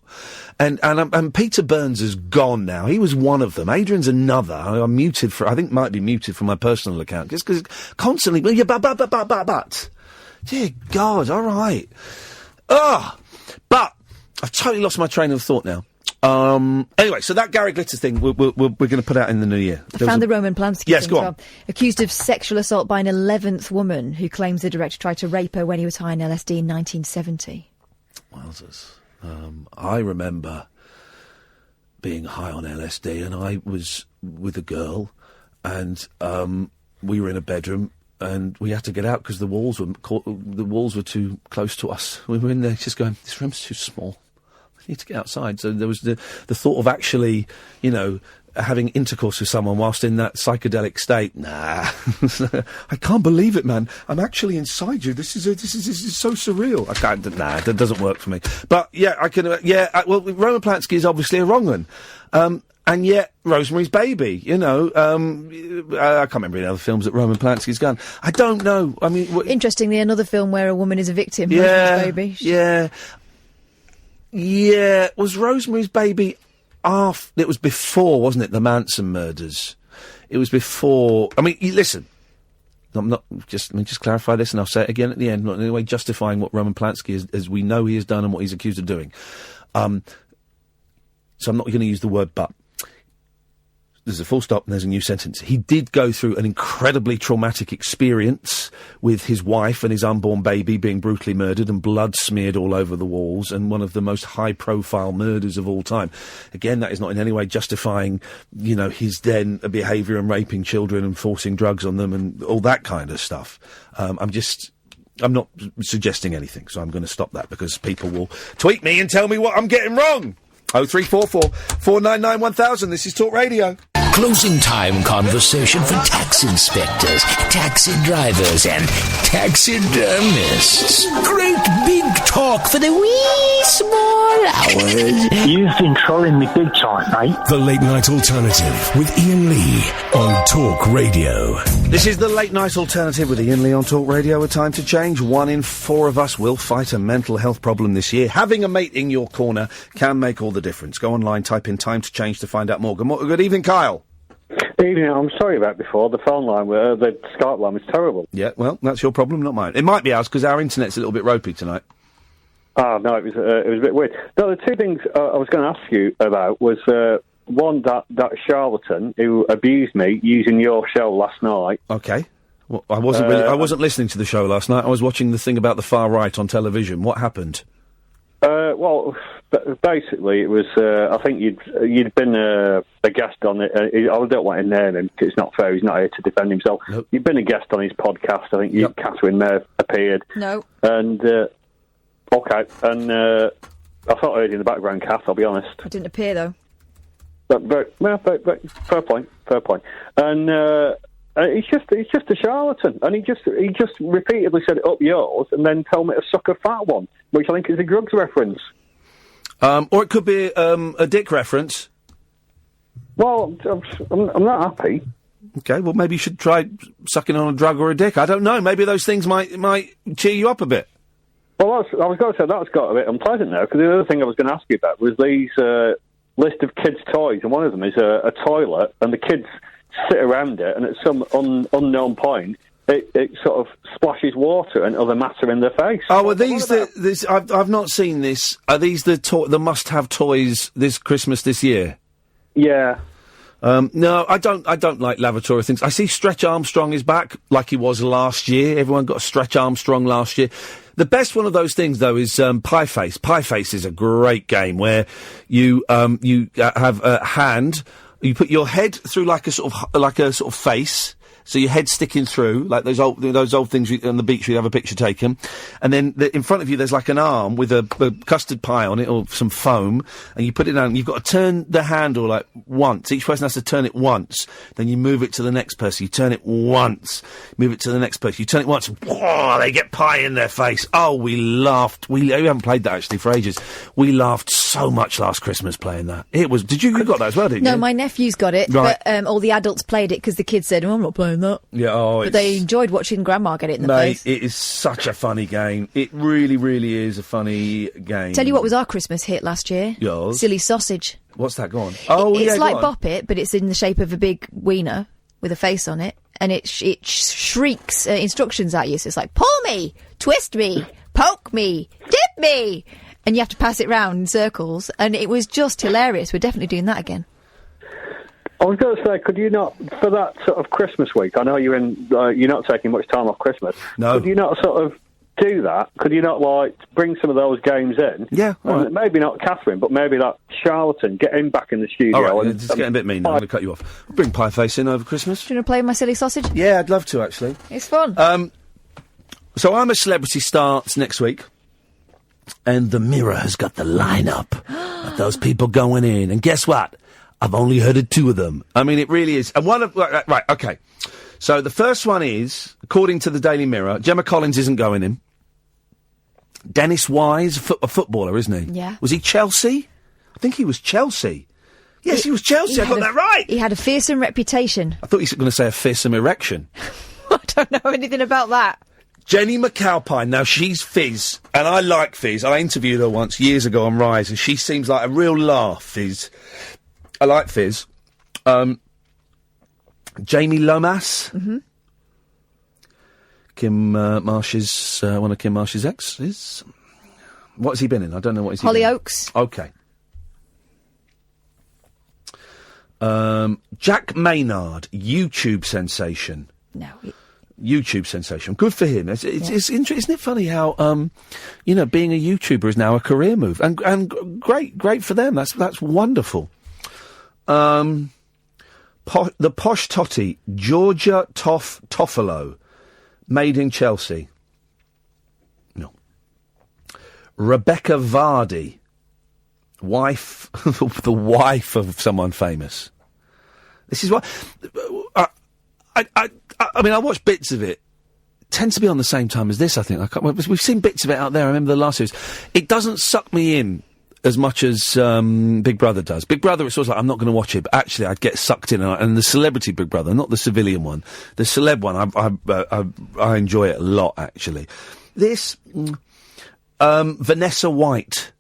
Speaker 5: And Peter Burns is gone now. He was one of them. Adrian's another. I'm muted I think might be muted from my personal account. Just because constantly, well, yeah, but. Dear God, all right. But I've totally lost my train of thought now. Anyway, so that Gary Glitter thing we're going to put out in the new year.
Speaker 9: I found the Roman Polanski
Speaker 5: Yes,
Speaker 9: thing
Speaker 5: go
Speaker 9: as
Speaker 5: on.
Speaker 9: well. Accused of sexual assault by an 11th woman who claims the director tried to rape her when he was high on LSD in 1970.
Speaker 5: Wowzers. I remember being high on LSD, and I was with a girl, and we were in a bedroom, and we had to get out because the walls were too close to us. We were in there just going, this room's too small. We need to get outside. So there was the thought of actually, having intercourse with someone whilst in that psychedelic state. Nah, I can't believe it, man. I'm actually inside you. This is so surreal. I can't. Nah, that doesn't work for me. But yeah, I can. Well, Roman Polanski is obviously a wrong one. And yet, Rosemary's Baby, I can't remember any other films that Roman Polanski's done. I don't know. I mean,
Speaker 9: Interestingly, another film where a woman is a victim. Rosemary's Baby.
Speaker 5: Yeah. Was Rosemary's Baby after? It was before, wasn't it? The Manson murders. It was before. I mean, listen. I'm not just. Let me just clarify this, and I'll say it again at the end. Not in any way justifying what Roman Polanski is, as we know he has done and what he's accused of doing. So I'm not going to use the word "but." There's a full stop and there's a new sentence. He did go through an incredibly traumatic experience with his wife and his unborn baby being brutally murdered and blood smeared all over the walls, and one of the most high-profile murders of all time. Again, that is not in any way justifying, his then behaviour and raping children and forcing drugs on them and all that kind of stuff. I'm not suggesting anything, so I'm going to stop that because people will tweet me and tell me what I'm getting wrong. 0344 499 1000. This is Talk Radio.
Speaker 1: Closing time conversation for tax inspectors, taxi drivers, and taxidermists. Great big talk for the wee small hours.
Speaker 17: You've been trolling me big time, mate.
Speaker 1: The Late Night Alternative with Iain Lee on Talk Radio.
Speaker 5: This is the Late Night Alternative with Iain Lee on Talk Radio. A time to change. 1 in 4 of us will fight a mental health problem this year. Having a mate in your corner can make all the difference. Go online, type in time to change to find out more. Good evening, Kyle.
Speaker 18: Evening. I'm sorry about before. The phone line, the Skype line was terrible.
Speaker 5: Yeah, well, that's your problem, not mine. It might be ours because our internet's a little bit ropey tonight.
Speaker 18: Oh, no, it was a bit weird. No, the two things I was going to ask you about was, one, that charlatan who abused me using your show last night.
Speaker 5: Okay. Well, I wasn't listening to the show last night. I was watching the thing about the far right on television. What happened?
Speaker 18: Well, basically, it was. I think you'd been a guest on it. I don't want to name him because it's not fair. He's not here to defend himself.
Speaker 5: Nope.
Speaker 18: You've been a guest on his podcast. I think Catherine may have appeared.
Speaker 9: No.
Speaker 18: And okay, and I thought I heard you in the background, Kath. I'll be honest.
Speaker 9: I didn't appear though.
Speaker 18: But fair point. And he's just a charlatan, and he just repeatedly said up yours, and then told me to suck a fat one, which I think is a drugs reference.
Speaker 5: Or it could be a dick reference.
Speaker 18: Well, I'm not happy.
Speaker 5: Okay, well maybe you should try sucking on a drug or a dick. I don't know. Maybe those things might cheer you up a bit.
Speaker 18: Well, I was going to say that's got a bit unpleasant now, because the other thing I was going to ask you about was these list of kids' toys, and one of them is a toilet, and the kids sit around it, and at some unknown point, it sort of splashes water and other matter in their face.
Speaker 5: Oh, are these I've not seen this. Are these the must-have toys this Christmas this year?
Speaker 18: Yeah.
Speaker 5: No, I don't like lavatory things. I see Stretch Armstrong is back, like he was last year. Everyone got a Stretch Armstrong last year. The best one of those things, though, is Pie Face. Pie Face is a great game where you have a hand. You put your head through like a sort of face. So your head sticking through, like those old things on the beach where you have a picture taken. And then in front of you there's like an arm with a custard pie on it or some foam, and you put it down, and you've got to turn the handle like once. Each person has to turn it once. Then you move it to the next person. You turn it once. Move it to the next person. You turn it once. Whoa, they get pie in their face. Oh, we laughed. We haven't played that actually for ages. We laughed so much last Christmas playing that. It was, you got that as well, didn't you?
Speaker 9: No, my nephews got it,
Speaker 5: right.
Speaker 9: But all the adults played it because the kids said, oh, I'm not playing doing that.
Speaker 5: Yeah,
Speaker 9: but they enjoyed watching Grandma get it in the face.
Speaker 5: It is such a funny game. It really, really is a funny game.
Speaker 9: Tell you what was our Christmas hit last year?
Speaker 5: Yours?
Speaker 9: Silly Sausage.
Speaker 5: What's that? Go on. Oh,
Speaker 9: it's
Speaker 5: yeah,
Speaker 9: like
Speaker 5: go on.
Speaker 9: Bop It, but it's in the shape of a big wiener with a face on it, and it shrieks instructions at you. So it's like, pull me, twist me, poke me, dip me, and you have to pass it round in circles, and it was just hilarious. We're definitely doing that again.
Speaker 18: I was going to say, could you not, for that sort of Christmas week, I know you're not taking much time off Christmas.
Speaker 5: No.
Speaker 18: Could you not sort of do that? Could you not, bring some of those games in?
Speaker 5: Yeah.
Speaker 18: And maybe not Catherine, but maybe that charlatan, get him back in the studio.
Speaker 5: All right, it's getting a bit mean now. I'm going to cut you off. I'll bring Pieface in over Christmas.
Speaker 9: Do you want to play my Silly Sausage?
Speaker 5: Yeah, I'd love to, actually.
Speaker 9: It's fun.
Speaker 5: So I'm a Celebrity starts next week, and the Mirror has got the lineup of those people going in. And guess what? I've only heard of 2 of them. I mean, it really is. And one of... Right, okay. So the first one is, according to the Daily Mirror, Gemma Collins isn't going in. Dennis Wise, a footballer, isn't he?
Speaker 9: Yeah.
Speaker 5: Was he Chelsea? I think he was Chelsea. Yes, he was Chelsea. I got that right.
Speaker 9: He had a fearsome reputation.
Speaker 5: I thought he was going to say a fearsome erection.
Speaker 9: I don't know anything about that.
Speaker 5: Jenny McAlpine, now she's Fizz, and I like Fizz. I interviewed her once years ago on Rise, and she seems like a real laugh, Fizz. I like Fizz. Jamie Lomas.
Speaker 9: Mm-hmm.
Speaker 5: Kim Marsh's, one of Kim Marsh's exes. What has he been in? I don't know what he's
Speaker 9: Hollyoaks.
Speaker 5: Okay. Jack Maynard, YouTube sensation.
Speaker 9: No.
Speaker 5: YouTube sensation. Good for him. It's interesting. Isn't it funny how, being a YouTuber is now a career move? And great for them. That's wonderful. The Posh Totty, Georgia Toffolo, made in Chelsea. No. Rebecca Vardy, wife, the wife of someone famous. This is why... I mean, I watched bits of it. Tends to be on the same time as this, I think. We've seen bits of it out there. I remember the last series. It doesn't suck me in as much as Big Brother does. Big Brother, it's sort of like, I'm not going to watch it, but actually I'd get sucked in. And the celebrity Big Brother, not the civilian one. The celeb one, I enjoy it a lot, actually. This, Vanessa White.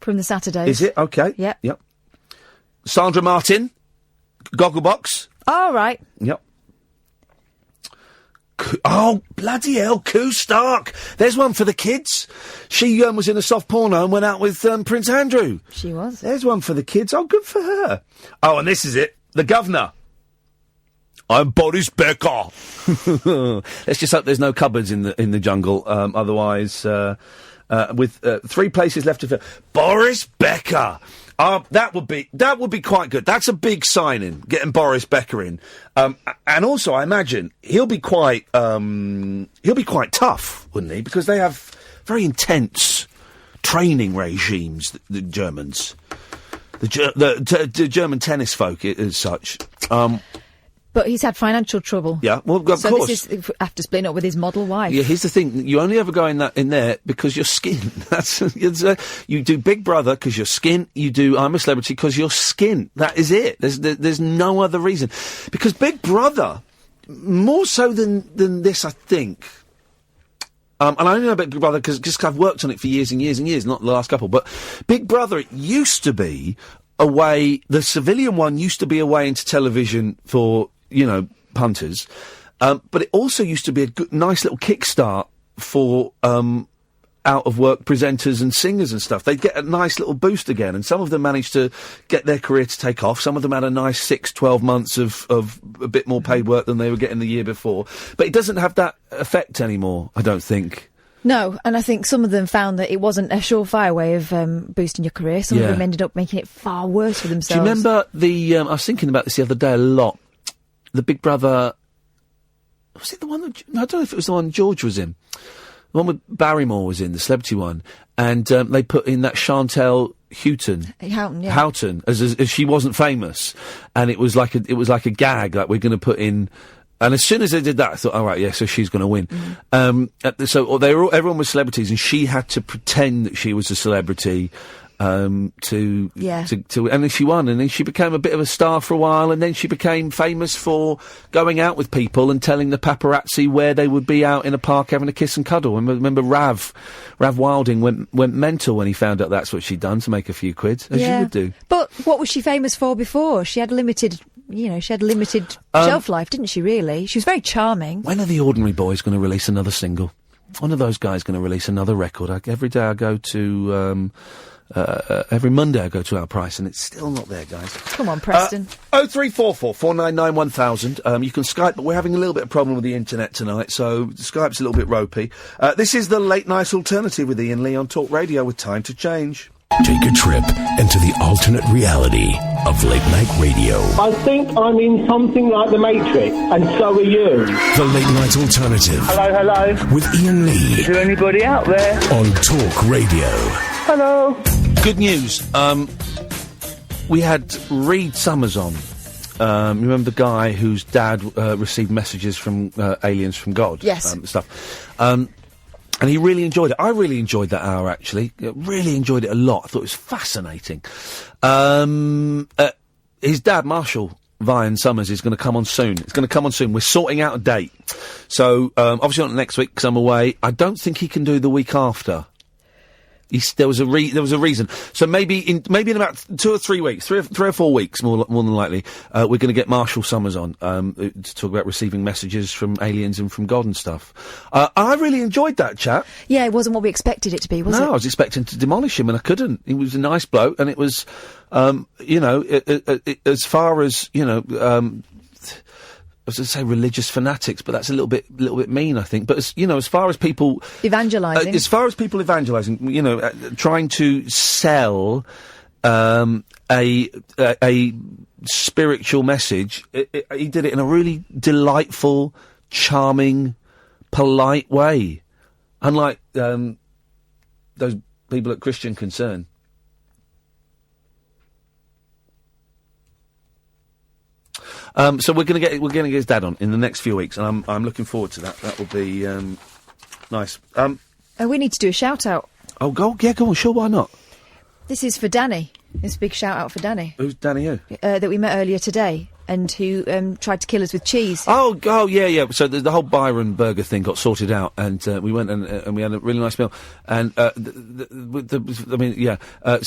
Speaker 9: From the Saturdays.
Speaker 5: Is it? Okay.
Speaker 9: Yep.
Speaker 5: Sandra Martin, Gogglebox.
Speaker 9: All right.
Speaker 5: Yep. Oh, bloody hell, Koo Stark. There's one for the kids. She was in a soft porno and went out with Prince Andrew.
Speaker 9: She was.
Speaker 5: There's one for the kids. Oh, good for her. Oh, and this is it. The Governor. I'm Boris Becker. Let's just hope there's no cupboards in the jungle. Otherwise, with 3 places left to fill. Boris Becker. That would be quite good. That's a big signing, getting Boris Becker in. And also, I imagine he'll be quite tough, wouldn't he? Because they have very intense training regimes. The Germans, the German tennis folk, as such.
Speaker 9: But he's had financial trouble.
Speaker 5: Yeah, well, of course.
Speaker 9: So this is after splitting up with his model wife.
Speaker 5: Yeah, here's the thing: you only ever go in there because your skin. You do Big Brother because your skin. You do I'm a Celebrity because your skin. That is it. There's no other reason. Because Big Brother, more so than this, I think. And I only know about Big Brother because I've worked on it for years and years and years, not the last couple. But Big Brother, it used to be a way. The civilian one used to be a way into television for, punters. But it also used to be a nice little kickstart for out-of-work presenters and singers and stuff. They'd get a nice little boost again, and some of them managed to get their career to take off. Some of them had a nice 6-12 months of a bit more paid work than they were getting the year before. But it doesn't have that effect anymore, I don't think.
Speaker 9: No, and I think some of them found that it wasn't a surefire way of boosting your career. Some of them ended up making it far worse for themselves.
Speaker 5: Do you remember I was thinking about this the other day a lot. The Big Brother... Was it the one that... I don't know if it was the one George was in. The one with Barrymore was in, the celebrity one. And they put in that Chantel Houghton. Houghton, as she wasn't famous. And it was like a gag, like we're going to put in... And as soon as they did that, I thought, all right, yeah, so she's going to win. So everyone was celebrities, and she had to pretend that she was a celebrity. and then she won, and then she became a bit of a star for a while, and then she became famous for going out with people and telling the paparazzi where they would be out in a park having a kiss and cuddle. And remember Rav Wilding went mental when he found out that's what she'd done to make a few quid, as you would do.
Speaker 9: But what was she famous for before? She had limited shelf life, didn't she, really? She was very charming.
Speaker 5: When are the Ordinary Boys going to release another single? One of those guys going to release another record. Every day I go to... every Monday I go to our price, and it's still not there, guys.
Speaker 9: Come on, Preston.
Speaker 5: 0344 499 1000. You can Skype, but we're having a little bit of problem with the internet tonight, so Skype's a little bit ropey. This is the Late Night Alternative with Iain Lee on Talk Radio with Time to Change.
Speaker 1: Take a trip into the alternate reality of late night radio.
Speaker 19: I think I'm in something like the Matrix, and so are you.
Speaker 1: The Late Night Alternative.
Speaker 19: Hello.
Speaker 1: With Iain Lee.
Speaker 19: Is there anybody out there?
Speaker 1: On Talk Radio.
Speaker 19: Hello.
Speaker 5: Good news. We had Reed Summers on. You remember the guy whose dad received messages from aliens from God?
Speaker 9: Yes.
Speaker 5: Stuff. And he really enjoyed it. I really enjoyed that hour, actually. Really enjoyed it a lot. I thought it was fascinating. His dad, Marshall Vian Summers, is going to come on soon. It's going to come on soon. We're sorting out a date. So, obviously not next week because I'm away. I don't think he can do the week after. There was a reason. So maybe in about 2 or 3 weeks, three or 4 weeks, more than likely, we're going to get Marshall Summers on to talk about receiving messages from aliens and from God and stuff. I really enjoyed that chat.
Speaker 9: Yeah, it wasn't what we expected it to be, was it?
Speaker 5: No, I was expecting to demolish him, and I couldn't. He was a nice bloke, and it was, as far as I was going to say religious fanatics, but that's a little bit mean, I think. But as far as people
Speaker 9: evangelising,
Speaker 5: trying to sell a spiritual message, he did it in a really delightful, charming, polite way, unlike those people at Christian Concern. So we're gonna get his dad on in the next few weeks, and I'm looking forward to that. That will be nice.
Speaker 9: We need to do a shout out.
Speaker 5: Oh, go on, sure, why not?
Speaker 9: This is for Danny. It's a big shout out for Danny.
Speaker 5: Who's Danny? Who?
Speaker 9: That we met earlier today, and who tried to kill us with cheese.
Speaker 5: Oh, yeah. So the whole Byron burger thing got sorted out, and we went and we had a really nice meal. And so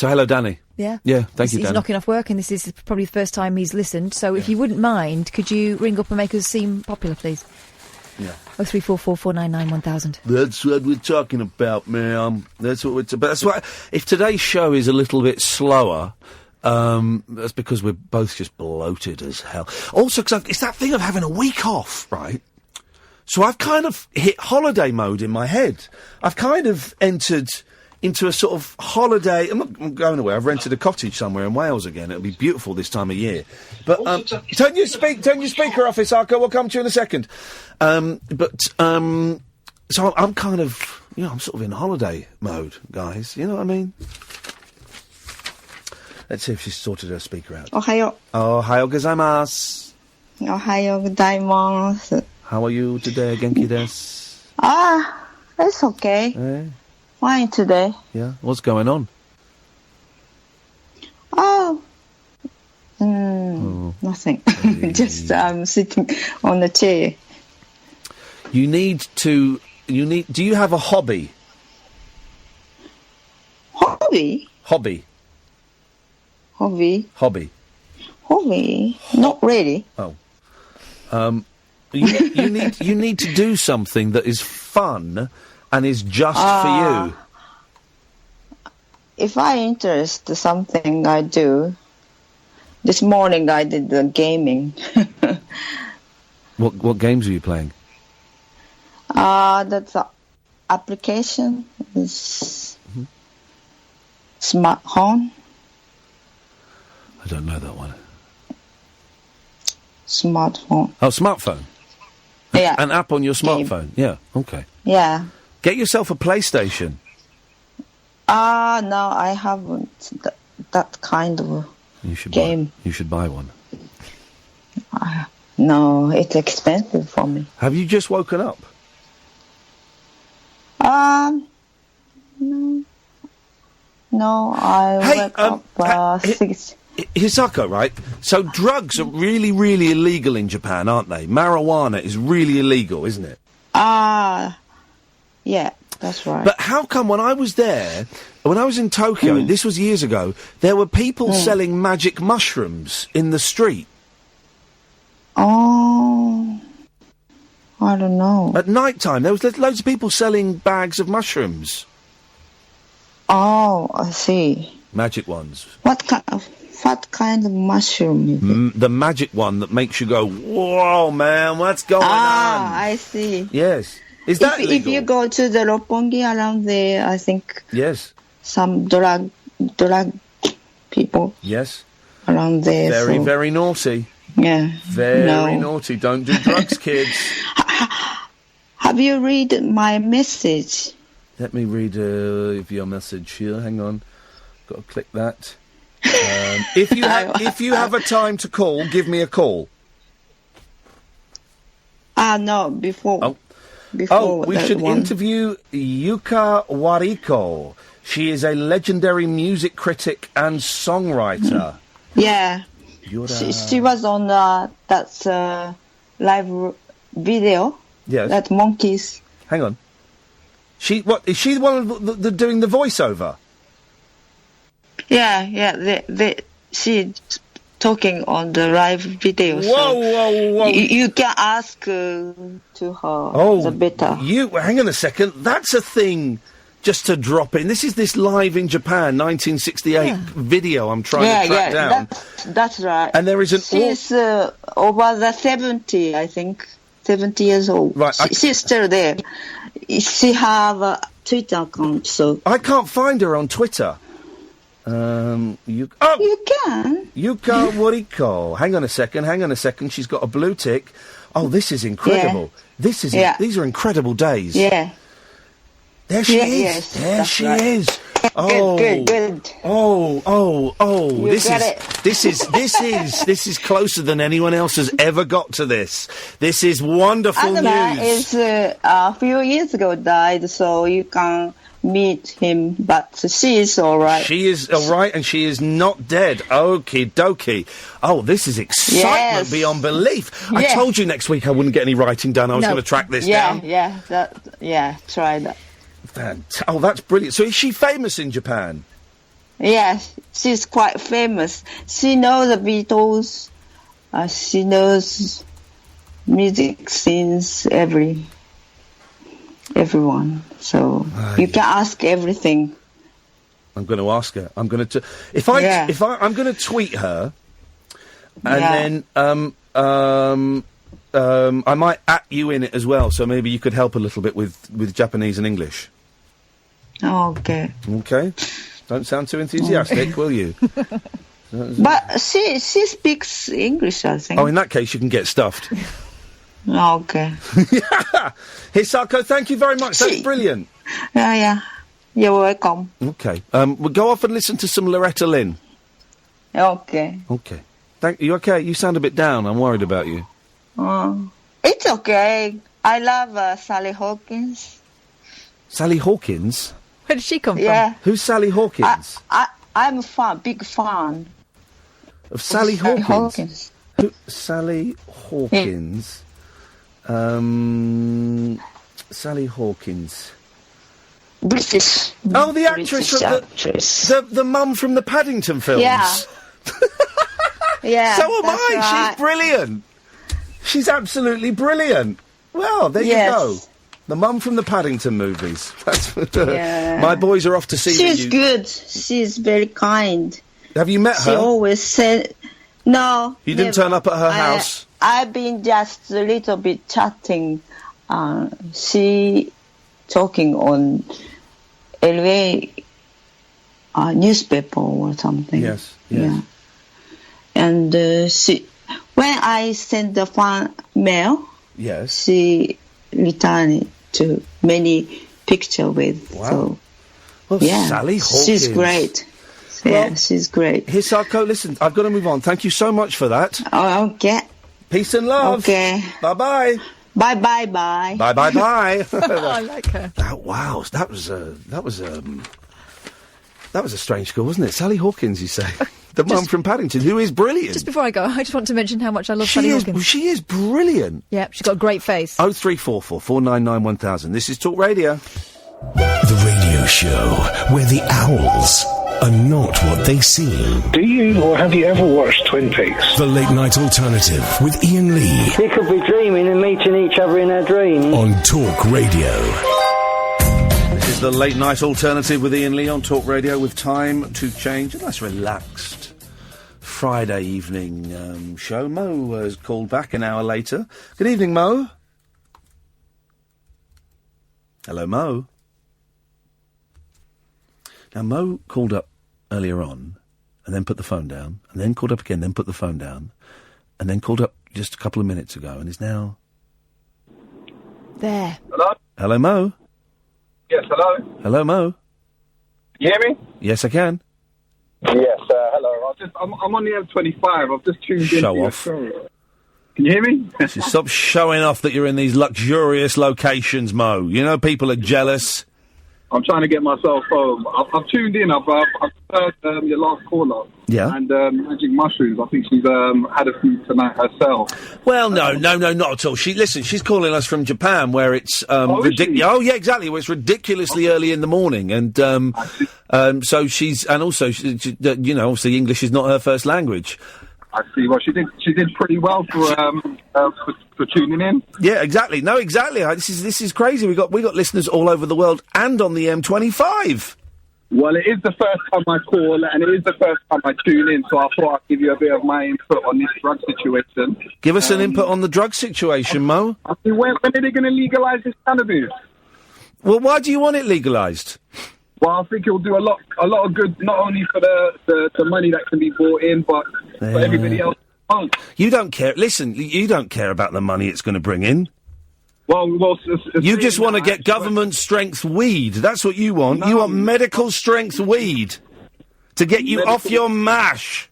Speaker 5: hello, Danny.
Speaker 9: Yeah.
Speaker 5: Yeah, thank you, Danny.
Speaker 9: He's knocking off work, and this is probably the first time he's listened. So if you wouldn't mind, could you ring up and make us seem popular, please?
Speaker 5: Yeah.
Speaker 9: 0344 499 1000.
Speaker 5: That's what we're talking about, ma'am. That's why. If today's show is a little bit slower, that's because we're both just bloated as hell. Also, because it's that thing of having a week off, right? So I've kind of hit holiday mode in my head. I've kind of entered into a sort of holiday. I'm not going away. I've rented a cottage somewhere in Wales again. It'll be beautiful this time of year. But turn your speaker off, Isako. We'll come to you in a second. So I'm kind of, I'm sort of in holiday mode, guys. You know what I mean? Let's see if she's sorted her speaker out.
Speaker 20: Ohayo
Speaker 5: gozaimasu.
Speaker 20: Ohayo gozaimasu.
Speaker 5: How are you today? Genki desu?
Speaker 20: It's okay. Fine today.
Speaker 5: Yeah? What's going on?
Speaker 20: Nothing. Just sitting on the chair.
Speaker 5: Do you have a hobby?
Speaker 20: Hobby? Not really.
Speaker 5: Oh. You need to do something that is fun and is just for you.
Speaker 20: If I interest something, I do. This morning I did the gaming.
Speaker 5: What games are you playing?
Speaker 20: That's an application. It's smartphone.
Speaker 5: I don't know that one.
Speaker 20: Smartphone.
Speaker 5: Oh, smartphone.
Speaker 20: Yeah.
Speaker 5: An app on your smartphone. Yeah. Okay.
Speaker 20: Yeah.
Speaker 5: Get yourself a PlayStation.
Speaker 20: No, I haven't. That kind of game.
Speaker 5: You should buy one.
Speaker 20: No, it's expensive for me.
Speaker 5: Have you just woken up?
Speaker 20: No, I wake up 6.
Speaker 5: Hisako, right? So drugs are really, really illegal in Japan, aren't they? Marijuana is really illegal, isn't it?
Speaker 20: Yeah, that's right.
Speaker 5: But how come when I was there, when I was in Tokyo, this was years ago, there were people selling magic mushrooms in the street?
Speaker 20: Oh, I don't know.
Speaker 5: At night time, there was loads of people selling bags of mushrooms.
Speaker 20: Oh, I see.
Speaker 5: Magic ones.
Speaker 20: What kind of mushroom is it?
Speaker 5: The magic one that makes you go, whoa, man, what's going on?
Speaker 20: I see.
Speaker 5: Yes. Is that
Speaker 20: if
Speaker 5: legal?
Speaker 20: you go to the Roppongi around there, I think
Speaker 5: Yes.
Speaker 20: some drug people
Speaker 5: Yes.
Speaker 20: around there.
Speaker 5: Very,
Speaker 20: so-
Speaker 5: very naughty.
Speaker 20: Yeah.
Speaker 5: Very naughty. Don't do drugs, kids.
Speaker 20: Have you read my message?
Speaker 5: Let me read your message here. Hang on. Got to click that. If you have a time to call, give me a call.
Speaker 20: No, before.
Speaker 5: Oh,
Speaker 20: Before
Speaker 5: we
Speaker 20: that
Speaker 5: should
Speaker 20: one.
Speaker 5: interview Yuka Wariko. She is a legendary music critic and songwriter.
Speaker 20: Yeah. She was on that live video.
Speaker 5: Yes.
Speaker 20: That monkeys.
Speaker 5: Hang on. Is she the one doing the voiceover?
Speaker 20: Yeah. She's talking on the live video.
Speaker 5: Whoa.
Speaker 20: You can ask to her.
Speaker 5: Oh,
Speaker 20: the better.
Speaker 5: Hang on a second. That's a thing. Just to drop in. This is this live in Japan 1968 video I'm trying to track down.
Speaker 20: That's right.
Speaker 5: And there is an.
Speaker 20: She's over the 70, I think. 70 years old.
Speaker 5: Right.
Speaker 20: She's still there. She have a Twitter account, so.
Speaker 5: I can't find her on Twitter. You
Speaker 20: can.
Speaker 5: Yuka Wariko. Hang on a second. She's got a blue tick. Oh, this is incredible.
Speaker 20: Yeah.
Speaker 5: These are incredible days.
Speaker 20: Yeah.
Speaker 5: There she is.
Speaker 20: Yes,
Speaker 5: there she
Speaker 20: right.
Speaker 5: is. Oh.
Speaker 20: Good.
Speaker 5: Oh.
Speaker 20: You got it.
Speaker 5: This is closer than anyone else has ever got to this. This is wonderful
Speaker 20: Anna
Speaker 5: news.
Speaker 20: is a few years ago died, so you can meet him, but she is all right.
Speaker 5: She is all right, and she is not dead. Okie dokie. Oh, this is excitement beyond belief. I told you next week I wouldn't get any writing done. I was going to track this down.
Speaker 20: Try that.
Speaker 5: Oh, that's brilliant. So is she famous in Japan?
Speaker 20: Yeah, she's quite famous. She knows the Beatles. She knows music scenes, everyone. So you can ask everything.
Speaker 5: I'm going to ask her. I'm going to I'm going to tweet her, and then I might at you in it as well. So maybe you could help a little bit with Japanese and English.
Speaker 20: Okay.
Speaker 5: Okay. Don't sound too enthusiastic, will you?
Speaker 20: But she speaks English, I think.
Speaker 5: Oh, in that case, you can get stuffed.
Speaker 20: Okay.
Speaker 5: Hisako, thank you very much. That's brilliant.
Speaker 20: Yeah. You're welcome.
Speaker 5: Okay. We'll go off and listen to some Loretta Lynn.
Speaker 20: Okay.
Speaker 5: Okay. You okay? You sound a bit down. I'm worried about you.
Speaker 20: It's okay. I love Sally Hawkins.
Speaker 5: Sally Hawkins?
Speaker 9: Where did she come
Speaker 20: from?
Speaker 5: Who's Sally Hawkins?
Speaker 20: I'm a big fan.
Speaker 5: Of Sally Hawkins?
Speaker 20: Hawkins.
Speaker 5: Who? Sally Hawkins. Sally Hawkins.
Speaker 20: British.
Speaker 5: Oh, the actress from the mum from the Paddington films.
Speaker 20: Yeah. Yeah.
Speaker 5: So am I.
Speaker 20: Right.
Speaker 5: She's brilliant. She's absolutely brilliant. Well, there you go. The mum from the Paddington movies. That's my boys are off to see.
Speaker 20: She's good. She's very kind.
Speaker 5: Have you met her?
Speaker 20: She always said, no.
Speaker 5: You didn't turn up at her house?
Speaker 20: I've been just a little bit chatting. She talking on LA newspaper or something.
Speaker 5: Yes.
Speaker 20: Yeah. And she, when I sent the fan mail, she returned to many pictures with.
Speaker 5: Wow.
Speaker 20: So,
Speaker 5: well, Sally Hawkins.
Speaker 20: She's great. Yeah, she's great.
Speaker 5: Hisako, listen, I've got to move on. Thank you so much for that.
Speaker 20: Oh, okay.
Speaker 5: Peace and love.
Speaker 20: Okay.
Speaker 5: Bye-bye.
Speaker 20: Bye.
Speaker 5: Bye.
Speaker 9: I like her.
Speaker 5: Wow, that was That was a strange call, wasn't it? Sally Hawkins, you say? The mum from Paddington, who is brilliant.
Speaker 9: Just before I go, I just want to mention how much I love Sally Hawkins.
Speaker 5: She is brilliant.
Speaker 9: Yeah, she's got a great face.
Speaker 5: 0344 499 1000. This is Talk Radio.
Speaker 1: The radio show where the owls are not what they seem.
Speaker 17: Do you or have you ever watched Twin Peaks?
Speaker 1: The Late Night Alternative with Iain Lee.
Speaker 21: We could be dreaming and meeting each other in our dreams.
Speaker 1: On Talk Radio.
Speaker 5: This is the Late Night Alternative with Iain Lee on Talk Radio with time to change. A nice relaxed Friday evening show. Mo has called back an hour later. Good evening, Mo. Hello, Mo. Now, Mo called up earlier on and then put the phone down, and then called up again, then put the phone down, and then called up just a couple of minutes ago and is now...
Speaker 9: there.
Speaker 7: Hello?
Speaker 5: Hello, Mo.
Speaker 7: Yes, hello?
Speaker 5: Hello, Mo.
Speaker 7: You hear me?
Speaker 5: Yes, I can.
Speaker 7: Yes, hello. I'm on the M25. I've just tuned in.
Speaker 5: Show off.
Speaker 7: Can you hear me?
Speaker 5: Stop showing off that you're in these luxurious locations, Mo. You know people are jealous.
Speaker 7: I'm trying to get myself home. I've tuned in. I've heard your last caller.
Speaker 5: Yeah.
Speaker 7: And Magic Mushrooms. I think she's had a few tonight herself.
Speaker 5: Well, no, not at all. She's calling us from Japan, where it's ridiculous. Oh, yeah, exactly. Where it's ridiculously early in the morning, and so she's, and also, obviously English is not her first language.
Speaker 7: I see. Well, she did pretty well for tuning in.
Speaker 5: Yeah, exactly. No, exactly. This is crazy. We got listeners all over the world and on the M25.
Speaker 7: Well, it is the first time I call, and it is the first time I tune in, so I thought I'd give you a bit of my input on this drug situation.
Speaker 5: Give us an input on the drug situation, Mo.
Speaker 7: I mean, when are they going to legalise this cannabis?
Speaker 5: Well, why do you want it legalised?
Speaker 7: Well, I think it will do a lot of good, not only for the money that can be brought in, but for everybody else.
Speaker 5: You don't care. Listen, you don't care about the money it's going to bring in.
Speaker 7: Well,
Speaker 5: you just want to get government strength weed. That's what you want. No. You want medical strength weed to get you off your mash.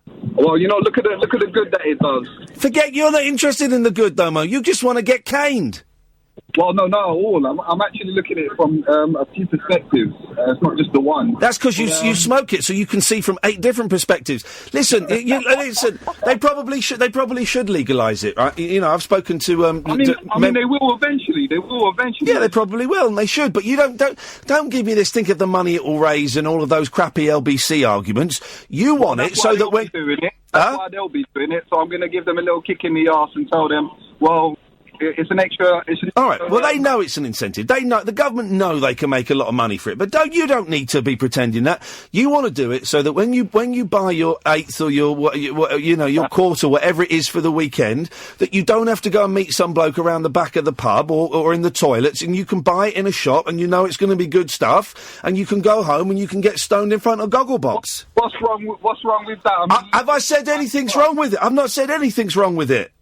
Speaker 7: Well, look at the good that it does.
Speaker 5: Forget you're not interested in the good, though, Mo. You just want to get caned.
Speaker 7: Well, no, not at all. I'm actually looking at it from a few perspectives. It's not just the one.
Speaker 5: That's because you smoke it, so you can see from 8 different perspectives. Listen, listen. They probably should legalise it. Right? I've spoken to.
Speaker 7: I mean, they will eventually.
Speaker 5: Yeah, they probably will, and they should. But you don't give me this. Think of the money it will raise and all of those crappy LBC arguments. You want it so that we're
Speaker 7: doing it. That's why they'll be doing it. So I'm going to give them a little kick in the arse and tell them, well. It's an extra.
Speaker 5: All right. Well, they know it's an incentive. They know the government know they can make a lot of money for it. But you don't need to be pretending that. You want to do it so that when you buy your 8th or your quarter, whatever it is for the weekend, that you don't have to go and meet some bloke around the back of the pub or in the toilets, and you can buy it in a shop, and you know it's going to be good stuff, and you can go home and you can get stoned in front of Gogglebox.
Speaker 7: What's wrong with that? I mean,
Speaker 5: have I said anything's wrong with it? I've not said anything's wrong with it.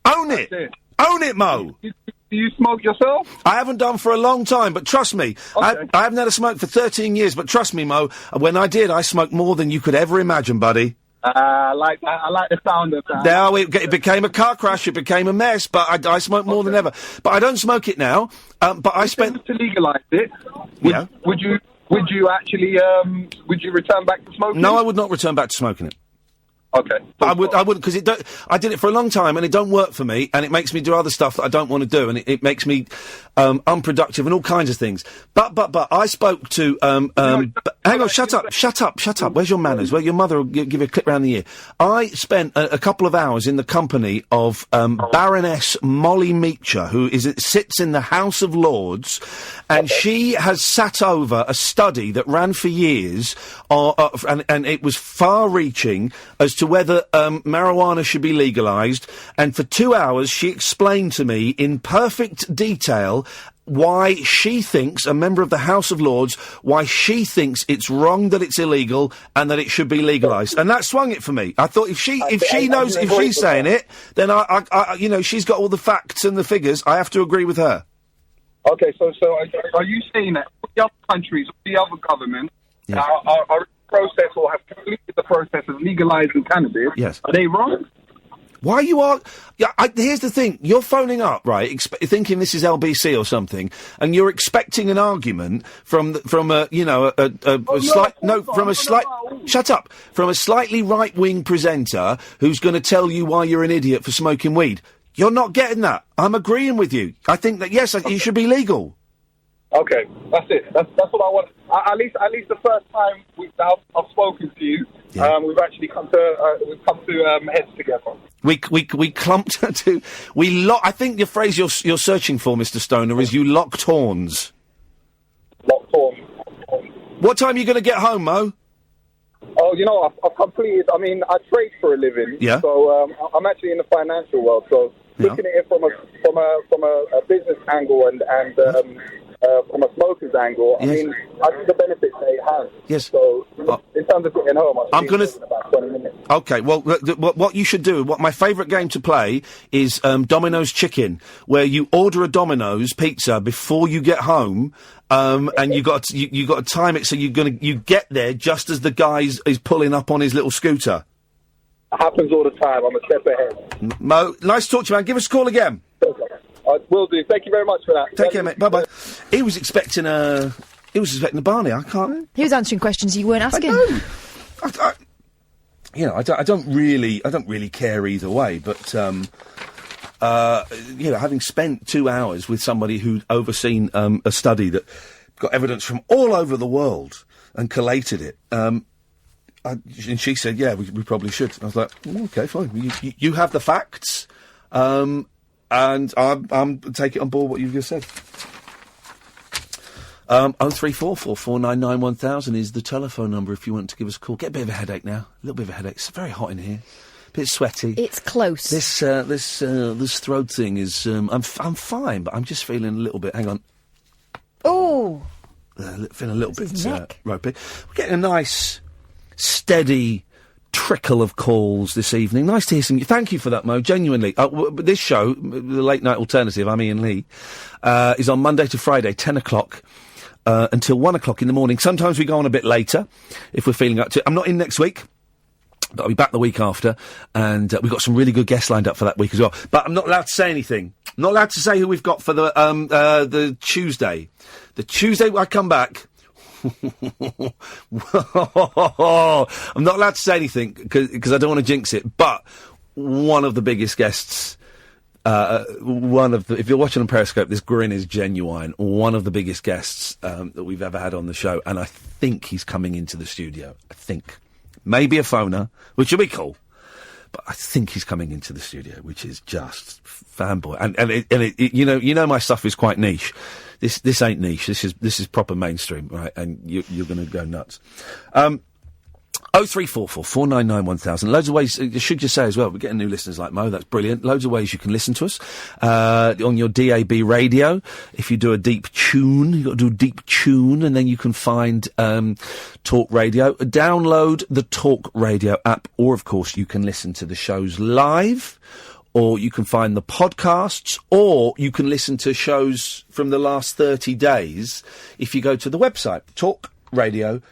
Speaker 5: Own it. Own it, Mo!
Speaker 7: Do you smoke yourself?
Speaker 5: I haven't done for a long time, but trust me,
Speaker 7: okay.
Speaker 5: I haven't had a smoke for 13 years, but trust me, Mo, when I did, I smoked more than you could ever imagine, buddy.
Speaker 7: I like that. I like the sound of that.
Speaker 5: Now, it became a car crash, it became a mess, but I smoked more than ever. But I don't smoke it now, but I spent...
Speaker 7: To legalise it, would you actually, would you return back to smoking?
Speaker 5: No, I would not return back to smoking it.
Speaker 7: Okay.
Speaker 5: But I wouldn't, because I did it for a long time, and it don't work for me, and it makes me do other stuff that I don't want to do, and it makes me, unproductive and all kinds of things. But I spoke to, hang on, shut up. Where's your manners? Well, your mother will give you a clip round the ear. I spent a couple of hours in the company of, Baroness Molly Meacher, who sits in the House of Lords, and she has sat over a study that ran for years, and it was far-reaching as to whether marijuana should be legalised, and for 2 hours she explained to me in perfect detail why she thinks, a member of the House of Lords, why she thinks it's wrong that it's illegal and that it should be legalised. And that swung it for me. I thought if she's saying it, then I she's got all the facts and the figures. I have to agree with her.
Speaker 7: Okay, so are you saying that the other countries, the other governments, are process or have completed the process of legalising cannabis?
Speaker 5: Yes.
Speaker 7: Are they wrong?
Speaker 5: Why you are? Yeah, here's the thing: you're phoning up, right? Thinking this is LBC or something, and you're expecting an argument from a slightly right wing presenter who's going to tell you why you're an idiot for smoking weed. You're not getting that. I'm agreeing with you. I think that yes, you should be legal.
Speaker 4: Okay, that's it. That's what I want. At least the first time I've spoken to you, we've actually come to heads together.
Speaker 5: We clumped to I think the phrase you're searching for, Mr. Stoner, is you locked horns.
Speaker 4: Locked horns.
Speaker 5: What time are you going to get home, Mo?
Speaker 4: Oh, I've completed. I mean, I trade for a living.
Speaker 5: Yeah.
Speaker 4: So I'm actually in the financial world. So looking at it from a business angle and from a smoker's angle, I mean, I think the benefits they have.
Speaker 5: Yes.
Speaker 4: So in terms of getting home,
Speaker 5: I'm going
Speaker 4: in about 20 minutes.
Speaker 5: Okay, well, what you should do, what my favourite game to play is Domino's Chicken, where you order a Domino's pizza before you get home, and you got to time it so you get there just as the guy is pulling up on his little scooter.
Speaker 4: It happens all the time. I'm a step ahead.
Speaker 5: Mo, nice to talk to you, man. Give us a call again.
Speaker 4: Will do. Thank you very much for that.
Speaker 5: Take care, mate. Bye-bye. He was expecting a Barney. I can't.
Speaker 9: He was answering questions you weren't asking.
Speaker 5: I don't really care either way, but having spent 2 hours with somebody who'd overseen a study that got evidence from all over the world and collated it, and she said, "Yeah, we probably should." I was like, "Okay, fine. You have the facts." And I'm taking on board what you've just said. 03444991000 is the telephone number if you want to give us a call. Get a bit of a headache now. A little bit of a headache. It's very hot in here. A bit sweaty.
Speaker 9: It's close.
Speaker 5: This throat thing is. I'm fine, but I'm just feeling a little bit. Hang on.
Speaker 9: Oh.
Speaker 5: Feeling a little bit ropey. We're getting a nice, steady trickle of calls this evening. Nice to hear some. Thank you for that, Mo. Genuinely. This show, the Late Night Alternative, I'm Iain Lee, is on Monday to Friday, 10 o'clock until 1 o'clock in the morning. Sometimes we go on a bit later if we're feeling up to it. I'm not in next week, but I'll be back the week after, and we've got some really good guests lined up for that week as well. But I'm not allowed to say anything. I'm not allowed to say who we've got for the Tuesday. The Tuesday I come back. I'm not allowed to say anything because I don't want to jinx it, but one of the biggest guests, if you're watching on Periscope, this grin is genuine, one of the biggest guests that we've ever had on the show, and I think he's coming into the studio. I think. Maybe a phoner, which would be cool, but I think he's coming into the studio, which is just fanboy. And you know my stuff is quite niche. This ain't niche. This is proper mainstream, right? And you're going to go nuts. 03444991000. Loads of ways. I should just say as well, we're getting new listeners like Mo. That's brilliant. Loads of ways you can listen to us on your DAB radio. If you do a deep tune, you've got to do a deep tune, and then you can find Talk Radio. Download the Talk Radio app, or of course you can listen to the shows live. Or you can find the podcasts, or you can listen to shows from the last 30 days if you go to the website, talkradio.co.uk.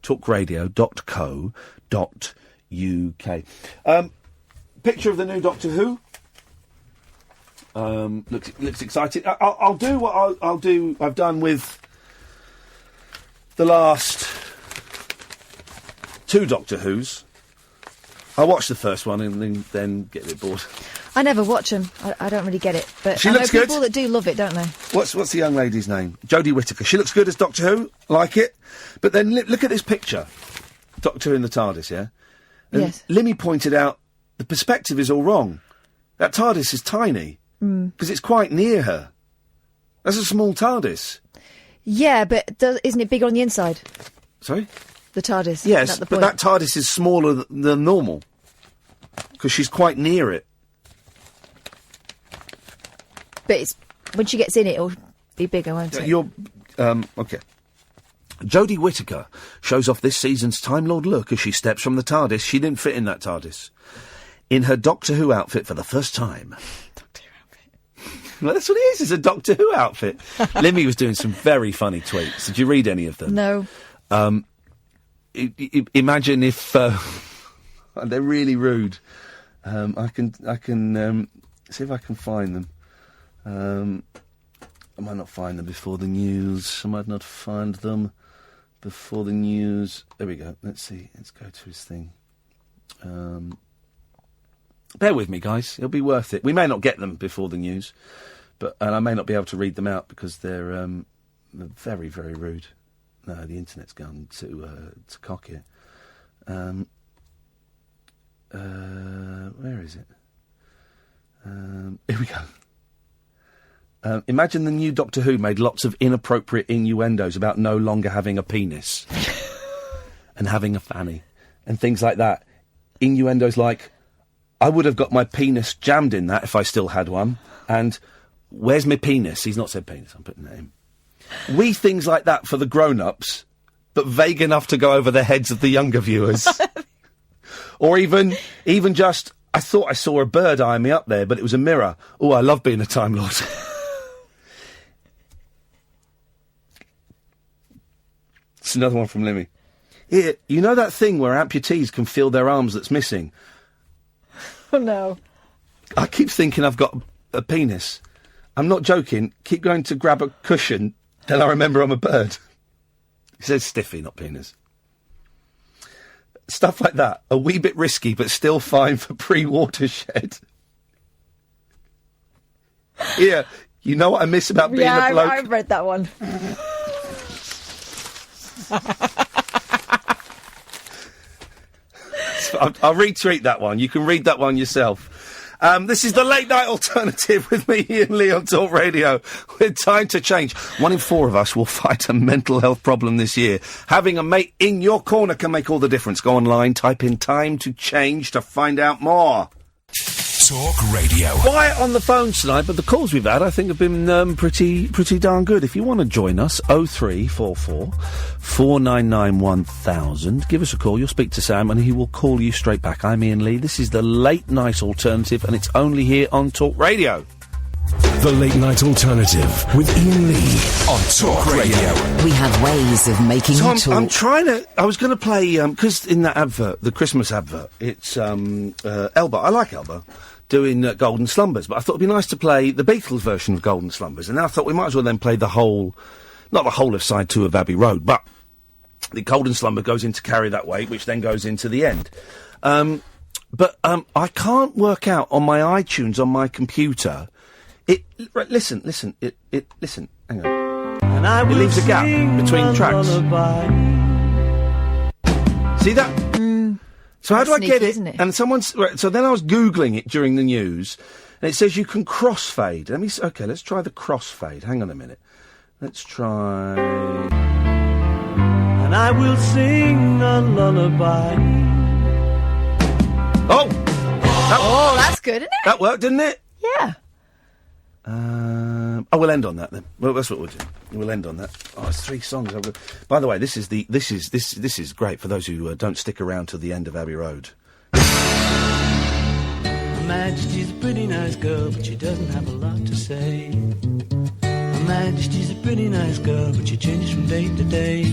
Speaker 5: Talkradio.co.uk. Picture of the new Doctor Who. Looks exciting. I'll do what I've done with the last 2 Doctor Who's. I watched the first one and then get a bit bored.
Speaker 9: I never watch them. I don't really get it. But
Speaker 5: she
Speaker 9: I know
Speaker 5: looks
Speaker 9: people
Speaker 5: good.
Speaker 9: that do love it, don't they?
Speaker 5: What's the young lady's name? Jodie Whittaker. She looks good as Doctor Who. Like it. But then look at this picture. Doctor Who in the TARDIS, yeah? And
Speaker 9: yes.
Speaker 5: Limmy pointed out the perspective is all wrong. That TARDIS is tiny. Because it's quite near her. That's a small TARDIS.
Speaker 9: Yeah, but isn't it bigger on the inside?
Speaker 5: Sorry?
Speaker 9: The TARDIS.
Speaker 5: Yes, but that TARDIS is smaller than normal. Because she's quite near it.
Speaker 9: But when she gets in it, it'll be bigger, won't it?
Speaker 5: Okay. Jodie Whittaker shows off this season's Time Lord look as she steps from the TARDIS. She didn't fit in that TARDIS. In her Doctor Who outfit for the first time.
Speaker 9: Doctor Who outfit.
Speaker 5: Well, that's what it is. It's a Doctor Who outfit. Limmy was doing some very funny tweets. Did you read any of them?
Speaker 9: No.
Speaker 5: Imagine if... They're really rude. I can see if I can find them. I might not find them before the news. I might not find them before the news. There we go. Let's see. Let's go to his thing. Bear with me, guys. It'll be worth it. We may not get them before the news, and I may not be able to read them out because they're very, very rude. No, the internet's gone to cock it. Where is it? Here we go. Imagine the new Doctor Who made lots of inappropriate innuendos about no longer having a penis and having a fanny and things like that. Innuendos like, I would have got my penis jammed in that if I still had one. And where's my penis? He's not said penis, I'm putting that in. Wee things like that for the grown-ups, but vague enough to go over the heads of the younger viewers. Or even just, I thought I saw a bird eyeing me up there, but it was a mirror. Oh, I love being a Time Lord. It's another one from Limmy. Here, you know that thing where amputees can feel their arms that's missing?
Speaker 9: Oh, no.
Speaker 5: I keep thinking I've got a penis. I'm not joking. Keep going to grab a cushion, then I remember I'm a bird. It says stiffy, not penis. Stuff like that. A wee bit risky, but still fine for pre-watershed. Yeah, you know what I miss about being a bloke?
Speaker 9: Yeah, I've read that one.
Speaker 5: I'll retweet that one. You can read that one yourself. This is the Late Night Alternative with me, Iain Lee, on Talk Radio. With time to change. 1 in 4 of us will fight a mental health problem this year. Having a mate in your corner can make all the difference. Go online, type in time to change to find out more.
Speaker 1: Talk Radio.
Speaker 5: Quiet on the phones tonight, but the calls we've had, I think, have been pretty darn good. If you want to join us, 0344 499 1000. Give us a call. You'll speak to Sam, and he will call you straight back. I'm Iain Lee. This is the Late Night Alternative, and it's only here on Talk Radio.
Speaker 1: The Late Night Alternative with Iain Lee on Talk Radio.
Speaker 2: We have ways of making you talk.
Speaker 5: I was going to play, because in that advert, the Christmas advert, it's Elba. I like Elba doing Golden Slumbers, but I thought it'd be nice to play the Beatles version of Golden Slumbers, and then I thought we might as well then play the whole, not the whole of side 2 of Abbey Road, but the Golden Slumber goes into Carry That Weight, which then goes into the end. But I can't work out on my iTunes on my computer. Listen. Hang on. And it leaves a gap between tracks. See that? So how do I get it? And so then I was Googling it during the news, and it says you can crossfade. Let's try the crossfade. Hang on a minute. Let's try.
Speaker 11: And I will sing a lullaby.
Speaker 5: Oh,
Speaker 9: that's good, isn't it?
Speaker 5: That worked, didn't it?
Speaker 9: Yeah.
Speaker 5: We'll end on that then. Well, that's what we'll do. We'll end on that. Oh, it's 3 songs. By the way, this is great for those who don't stick around till the end of Abbey Road.
Speaker 11: Her Majesty's a pretty nice girl, but she doesn't have a lot to say. Her Majesty's a pretty nice girl, but she changes from day to day.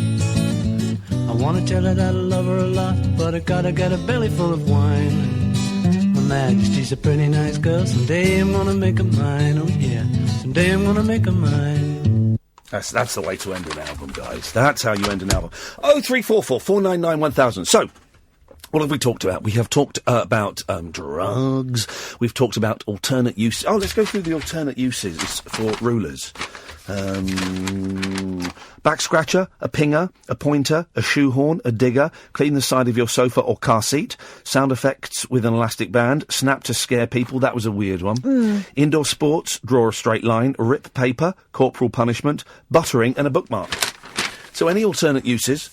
Speaker 11: I want to tell her that I love her a lot, but I gotta get a belly full of wine. Her Majesty's a pretty nice girl, someday I'm gonna make her mine, oh yeah, someday I'm gonna make her mine.
Speaker 5: That's the way to end an album, guys. That's how you end an album. 0344 499 1000. So, what have we talked about? We have talked about drugs. We've talked about alternate use. Oh, let's go through the alternate uses for rulers. Back scratcher, a pinger, a pointer, a shoehorn, a digger, clean the side of your sofa or car seat, sound effects with an elastic band, snap to scare people, that was a weird one. Indoor sports, draw a straight line, rip paper, corporal punishment, buttering and a bookmark. So any alternate uses?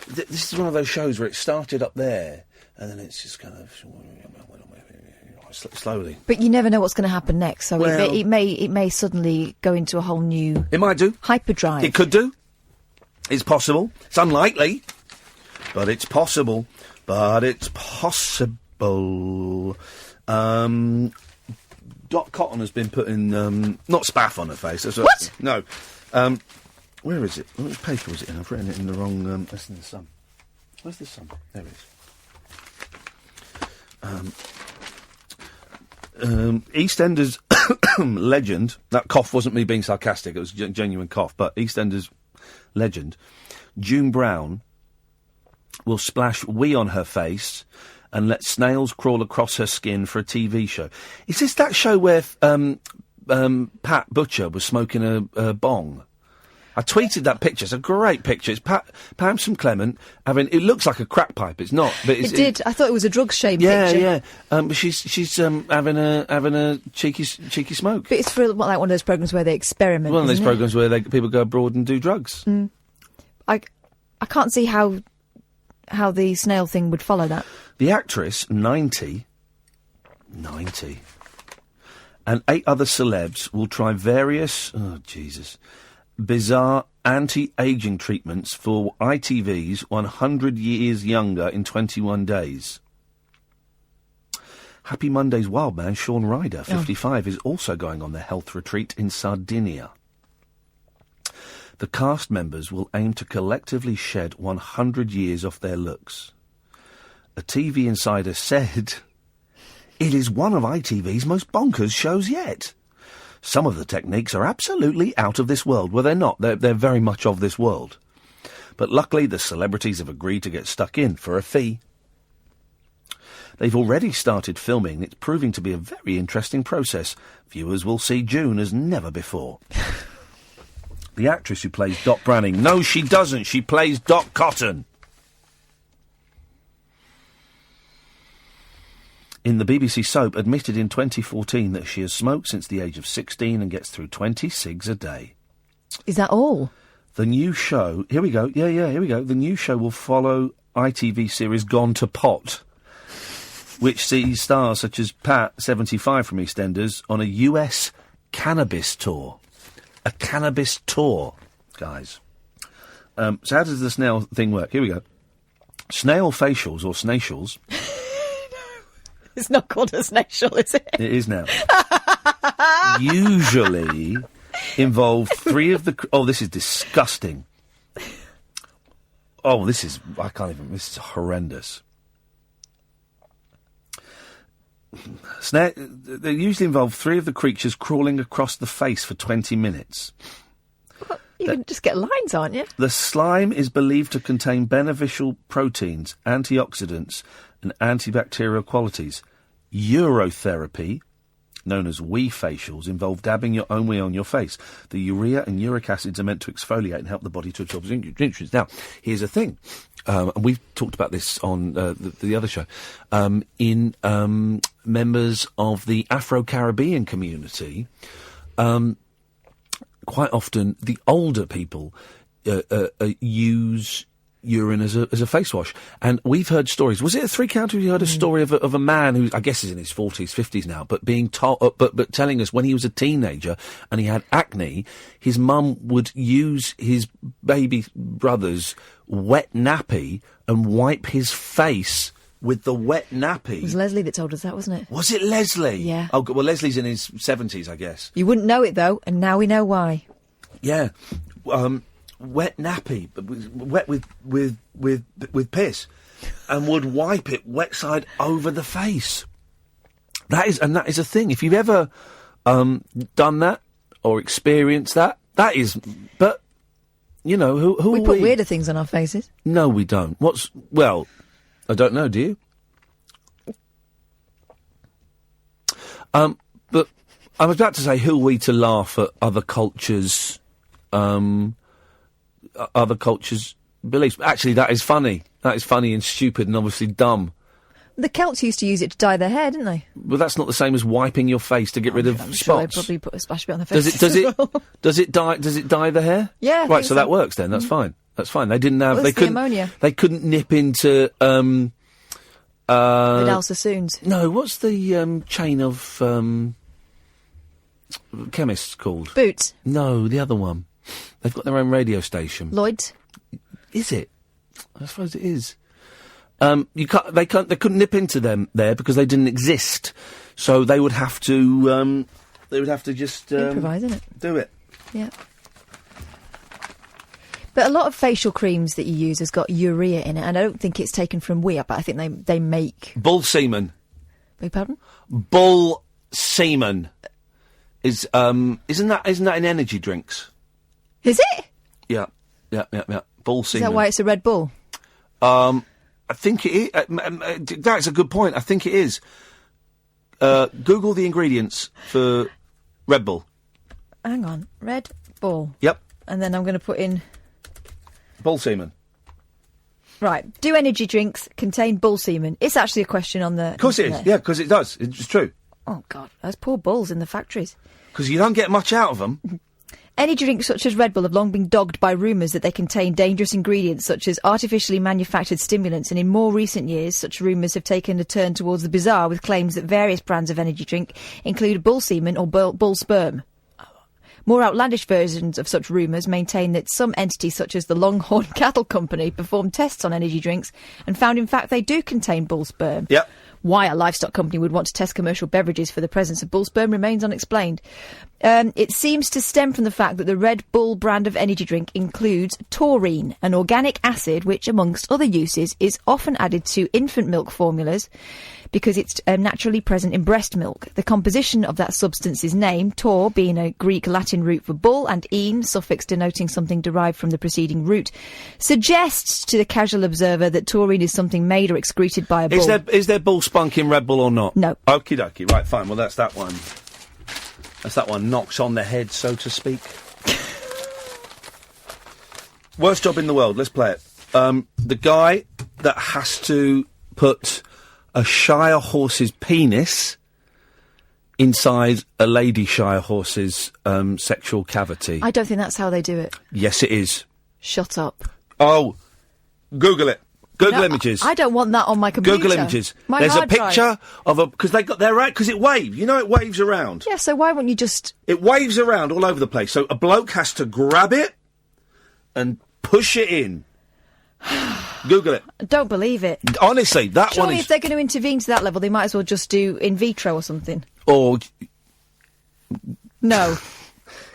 Speaker 5: This is one of those shows where it started up there and then it's just kind of slowly.
Speaker 9: But you never know what's going to happen next, so it may suddenly go into a whole new...
Speaker 5: It might do.
Speaker 9: Hyperdrive.
Speaker 5: It could do. It's possible. It's unlikely, but it's possible. Dot Cotton has been putting, not spaff on her face.
Speaker 9: What?
Speaker 5: No. Where is it? Which paper was it in? I've written it in the wrong... that's in the Sun. Where's the sun? There it is. EastEnders legend. That cough wasn't me being sarcastic. It was a genuine cough. But EastEnders legend, June Brown will splash wee on her face and let snails crawl across her skin for a TV show. Is this that show where Pat Butcher was smoking a bong? I tweeted that picture. It's a great picture. It's Pam Clement having. It looks like a crack pipe. It's not. But
Speaker 9: it did. I thought it was a drugs shame
Speaker 5: picture.
Speaker 9: Yeah.
Speaker 5: But she's having a cheeky smoke.
Speaker 9: But it's for like one of those programs where they experiment.
Speaker 5: One of those programs where people go abroad and do drugs.
Speaker 9: I can't see how the snail thing would follow that.
Speaker 5: The actress, 90, and 8 other celebs will try various. Oh Jesus. Bizarre anti-aging treatments for ITV's 100 Years Younger in 21 days. Happy Monday's wild man Sean Ryder, 55, is also going on their health retreat in Sardinia. The cast members will aim to collectively shed 100 years off their looks. A TV insider said, "It is one of ITV's most bonkers shows yet. Some of the techniques are absolutely out of this world." Well, they're not. They're very much of this world. But luckily, the celebrities have agreed to get stuck in for a fee. They've already started filming. It's proving to be a very interesting process. Viewers will see June as never before. The actress who plays Dot Branning. No, she doesn't. She plays Dot Cotton. In the BBC soap, admitted in 2014 that she has smoked since the age of 16 and gets through 20 cigs a day.
Speaker 9: Is that all?
Speaker 5: The new show... Here we go. Here we go. The new show will follow ITV series Gone to Pot, which sees stars such as Pat, 75 from EastEnders, on a US cannabis tour. A cannabis tour, guys. So how does the snail thing work? Here we go. Snail facials, or snatials...
Speaker 9: It's not called a snacial, is it?
Speaker 5: It is now. Usually involve 3 of the... Oh, this is disgusting. Oh, this is... I can't even... This is horrendous. They usually involve 3 of the creatures crawling across the face for 20 minutes.
Speaker 9: You can just get lines, aren't you?
Speaker 5: The slime is believed to contain beneficial proteins, antioxidants, and antibacterial qualities. Urotherapy, known as wee facials, involve dabbing your own wee on your face. The urea and uric acids are meant to exfoliate and help the body to absorb nutrients. Now, here's the thing, and we've talked about this on the other show. In members of the Afro-Caribbean community, quite often the older people use urine as a face wash. And we've heard stories. Was it a 3 Counties? We heard a story of a man who I guess is in his 40s, 50s now, but being told, but telling us when he was a teenager and he had acne, his mum would use his baby brother's wet nappy and wipe his face with the wet nappy.
Speaker 9: It was Leslie that told us that, wasn't it?
Speaker 5: Was it Leslie?
Speaker 9: Yeah.
Speaker 5: Oh, well, Leslie's in his 70s, I guess.
Speaker 9: You wouldn't know it, though, and now we know why.
Speaker 5: Yeah. Wet nappy, but wet with piss, and would wipe it wet side over the face. That is a thing. If you've ever done that or experienced that is. But you know who
Speaker 9: we put weirder things on our faces.
Speaker 5: No, we don't. Well, I don't know. Do you? But I was about to say, who are we to laugh at other cultures' beliefs? Actually, that is funny. That is funny and stupid and obviously dumb.
Speaker 9: The Celts used to use it to dye their hair, didn't they?
Speaker 5: Well, that's not the same as wiping your face to get rid of
Speaker 9: I'm
Speaker 5: spots.
Speaker 9: sure they probably put a splash bit on their face.
Speaker 5: Does it dye the hair?
Speaker 9: Yeah.
Speaker 5: Right, so that works then. That's fine. That's fine. They didn't have.
Speaker 9: Well,
Speaker 5: they couldn't.
Speaker 9: The ammonia.
Speaker 5: They couldn't nip into.
Speaker 9: Vidal Sassoon's.
Speaker 5: No, what's the chain of chemists called?
Speaker 9: Boots.
Speaker 5: No, the other one. They've got their own radio station.
Speaker 9: Lloyd's.
Speaker 5: Is it? I suppose it is. They couldn't nip into them there because they didn't exist. So they would have to. Just
Speaker 9: improvise, isn't it?
Speaker 5: Do it.
Speaker 9: Yeah. But a lot of facial creams that you use has got urea in it, and I don't think it's taken from weir, but I think they make...
Speaker 5: Bull semen.
Speaker 9: Beg your pardon?
Speaker 5: Bull semen is, isn't that in energy drinks?
Speaker 9: Is it?
Speaker 5: Yeah. Bull semen.
Speaker 9: Is that why it's a Red Bull?
Speaker 5: I think it is. That's a good point. I think it is. Google the ingredients for Red Bull.
Speaker 9: Hang on. Red Bull.
Speaker 5: Yep.
Speaker 9: And then I'm going to put in...
Speaker 5: Bull semen.
Speaker 9: Right. Do energy drinks contain bull semen? It's actually a question on the...
Speaker 5: Of course it is. Yeah, because it does. It's true.
Speaker 9: Oh, God. Those poor bulls in the factories.
Speaker 5: Because you don't get much out of them.
Speaker 9: Energy drinks such as Red Bull have long been dogged by rumours that they contain dangerous ingredients such as artificially manufactured stimulants, and in more recent years such rumours have taken a turn towards the bizarre with claims that various brands of energy drink include bull semen or bull sperm. More outlandish versions of such rumours maintain that some entities such as the Longhorn Cattle Company performed tests on energy drinks and found in fact they do contain bull sperm.
Speaker 5: Yep.
Speaker 9: Why a livestock company would want to test commercial beverages for the presence of bull sperm remains unexplained. It seems to stem from the fact that the Red Bull brand of energy drink includes taurine, an organic acid which, amongst other uses, is often added to infant milk formulas because it's naturally present in breast milk. The composition of that substance's name, taur, being a Greek-Latin root for bull, and -ine, suffix denoting something derived from the preceding root, suggests to the casual observer that taurine is something made or excreted by a bull.
Speaker 5: Is there bull spunk in Red Bull or not?
Speaker 9: No.
Speaker 5: Okie dokie. Right, fine. Well, that's that one. That's that one. Knocks on the head, so to speak. Worst job in the world. Let's play it. The guy that has to put a Shire horse's penis inside a lady Shire horse's sexual cavity.
Speaker 9: I don't think that's how they do it.
Speaker 5: Yes, it is.
Speaker 9: Shut up.
Speaker 5: Oh, Google it. Google images.
Speaker 9: I don't want that on my computer.
Speaker 5: Google images.
Speaker 9: My
Speaker 5: There's a
Speaker 9: hard drive.
Speaker 5: picture of a... Because they're right, because it waves. You know it waves around.
Speaker 9: Yeah, so why won't you just...
Speaker 5: It waves around all over the place. So a bloke has to grab it and push it in. Google it.
Speaker 9: I don't believe it.
Speaker 5: Honestly, that
Speaker 9: Surely
Speaker 5: one is...
Speaker 9: if they're going to intervene to that level, they might as well just do in vitro or something.
Speaker 5: Or...
Speaker 9: No.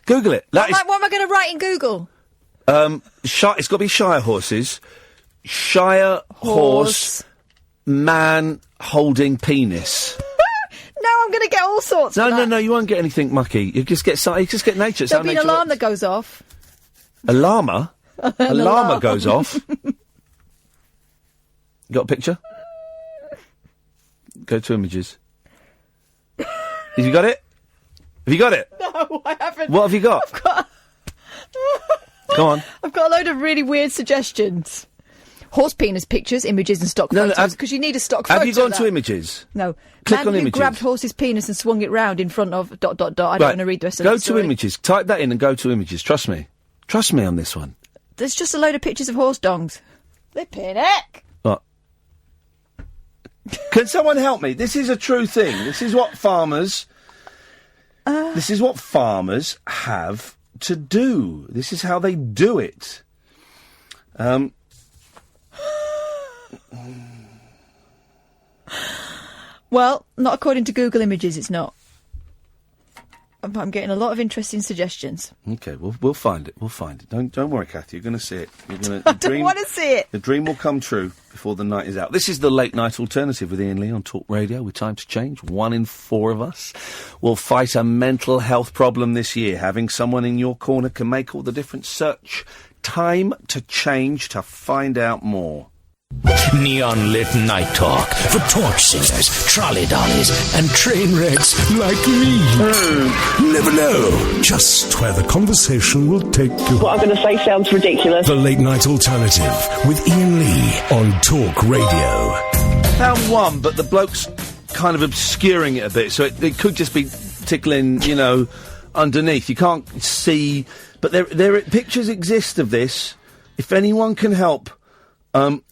Speaker 5: Google it.
Speaker 9: What am I going to write in Google?
Speaker 5: It's got to be Shire horses. Shire horse man holding penis.
Speaker 9: No, I'm going to get all sorts.
Speaker 5: No, you won't get anything mucky. You just get nature.
Speaker 9: There'll be an alarm that goes off.
Speaker 5: A llama? A llama goes off. Got a picture? Go to images. Have you got it? Have you got it?
Speaker 9: No, I haven't.
Speaker 5: What have you got? Go on.
Speaker 9: I've got a load of really weird suggestions. Horse penis pictures, images and stock photos, because you need a stock photo.
Speaker 5: Have you gone to images?
Speaker 9: No.
Speaker 5: Click
Speaker 9: Man
Speaker 5: on
Speaker 9: who
Speaker 5: images.
Speaker 9: grabbed horse's penis and swung it round in front of ... I don't want to read the rest of the story.
Speaker 5: Go to images. Type that in and go to images. Trust me. Trust me on this one.
Speaker 9: There's just a load of pictures of horse dongs. Flippin' heck!
Speaker 5: What? Can someone help me? This is a true thing. This is what farmers... This is what farmers have to do. This is how they do it.
Speaker 9: Well, not according to Google Images, it's not. I'm getting a lot of interesting suggestions.
Speaker 5: Okay, we'll find it. We'll find it. Don't worry, Kathy. You're going to see it. You're gonna,
Speaker 9: I don't want to see it.
Speaker 5: The dream will come true before the night is out. This is the Late Night Alternative with Iain Lee on Talk Radio. With time to change, 1 in 4 of us will fight a mental health problem this year. Having someone in your corner can make all the difference. Search Time to Change to find out more.
Speaker 1: Neon lit night talk for torch singers, trolley dollies, and train wrecks like me. You never know just where the conversation will take you.
Speaker 8: What I'm going to say sounds ridiculous.
Speaker 1: The Late Night Alternative with Iain Lee on Talk Radio.
Speaker 5: Found one, but the bloke's kind of obscuring it a bit, so it could just be tickling, underneath. You can't see, but there pictures exist of this. If anyone can help.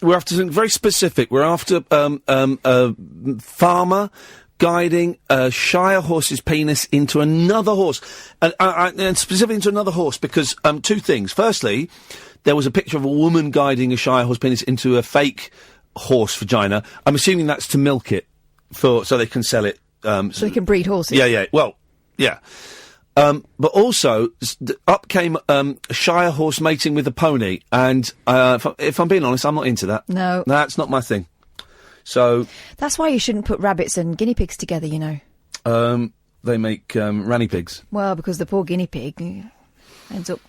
Speaker 5: We're after something very specific. We're after a farmer guiding a Shire horse's penis into another horse, and specifically into another horse because 2 things. Firstly, there was a picture of a woman guiding a Shire horse penis into a fake horse vagina. I'm assuming that's to milk it so they can sell it.
Speaker 9: So they can breed horses.
Speaker 5: Yeah. Well, yeah. But also, up came Shire horse mating with a pony, and if I'm being honest, I'm not into that.
Speaker 9: No.
Speaker 5: That's not my thing. So...
Speaker 9: That's why you shouldn't put rabbits and guinea pigs together, you know.
Speaker 5: They make ranny pigs.
Speaker 9: Well, because the poor guinea pig ends up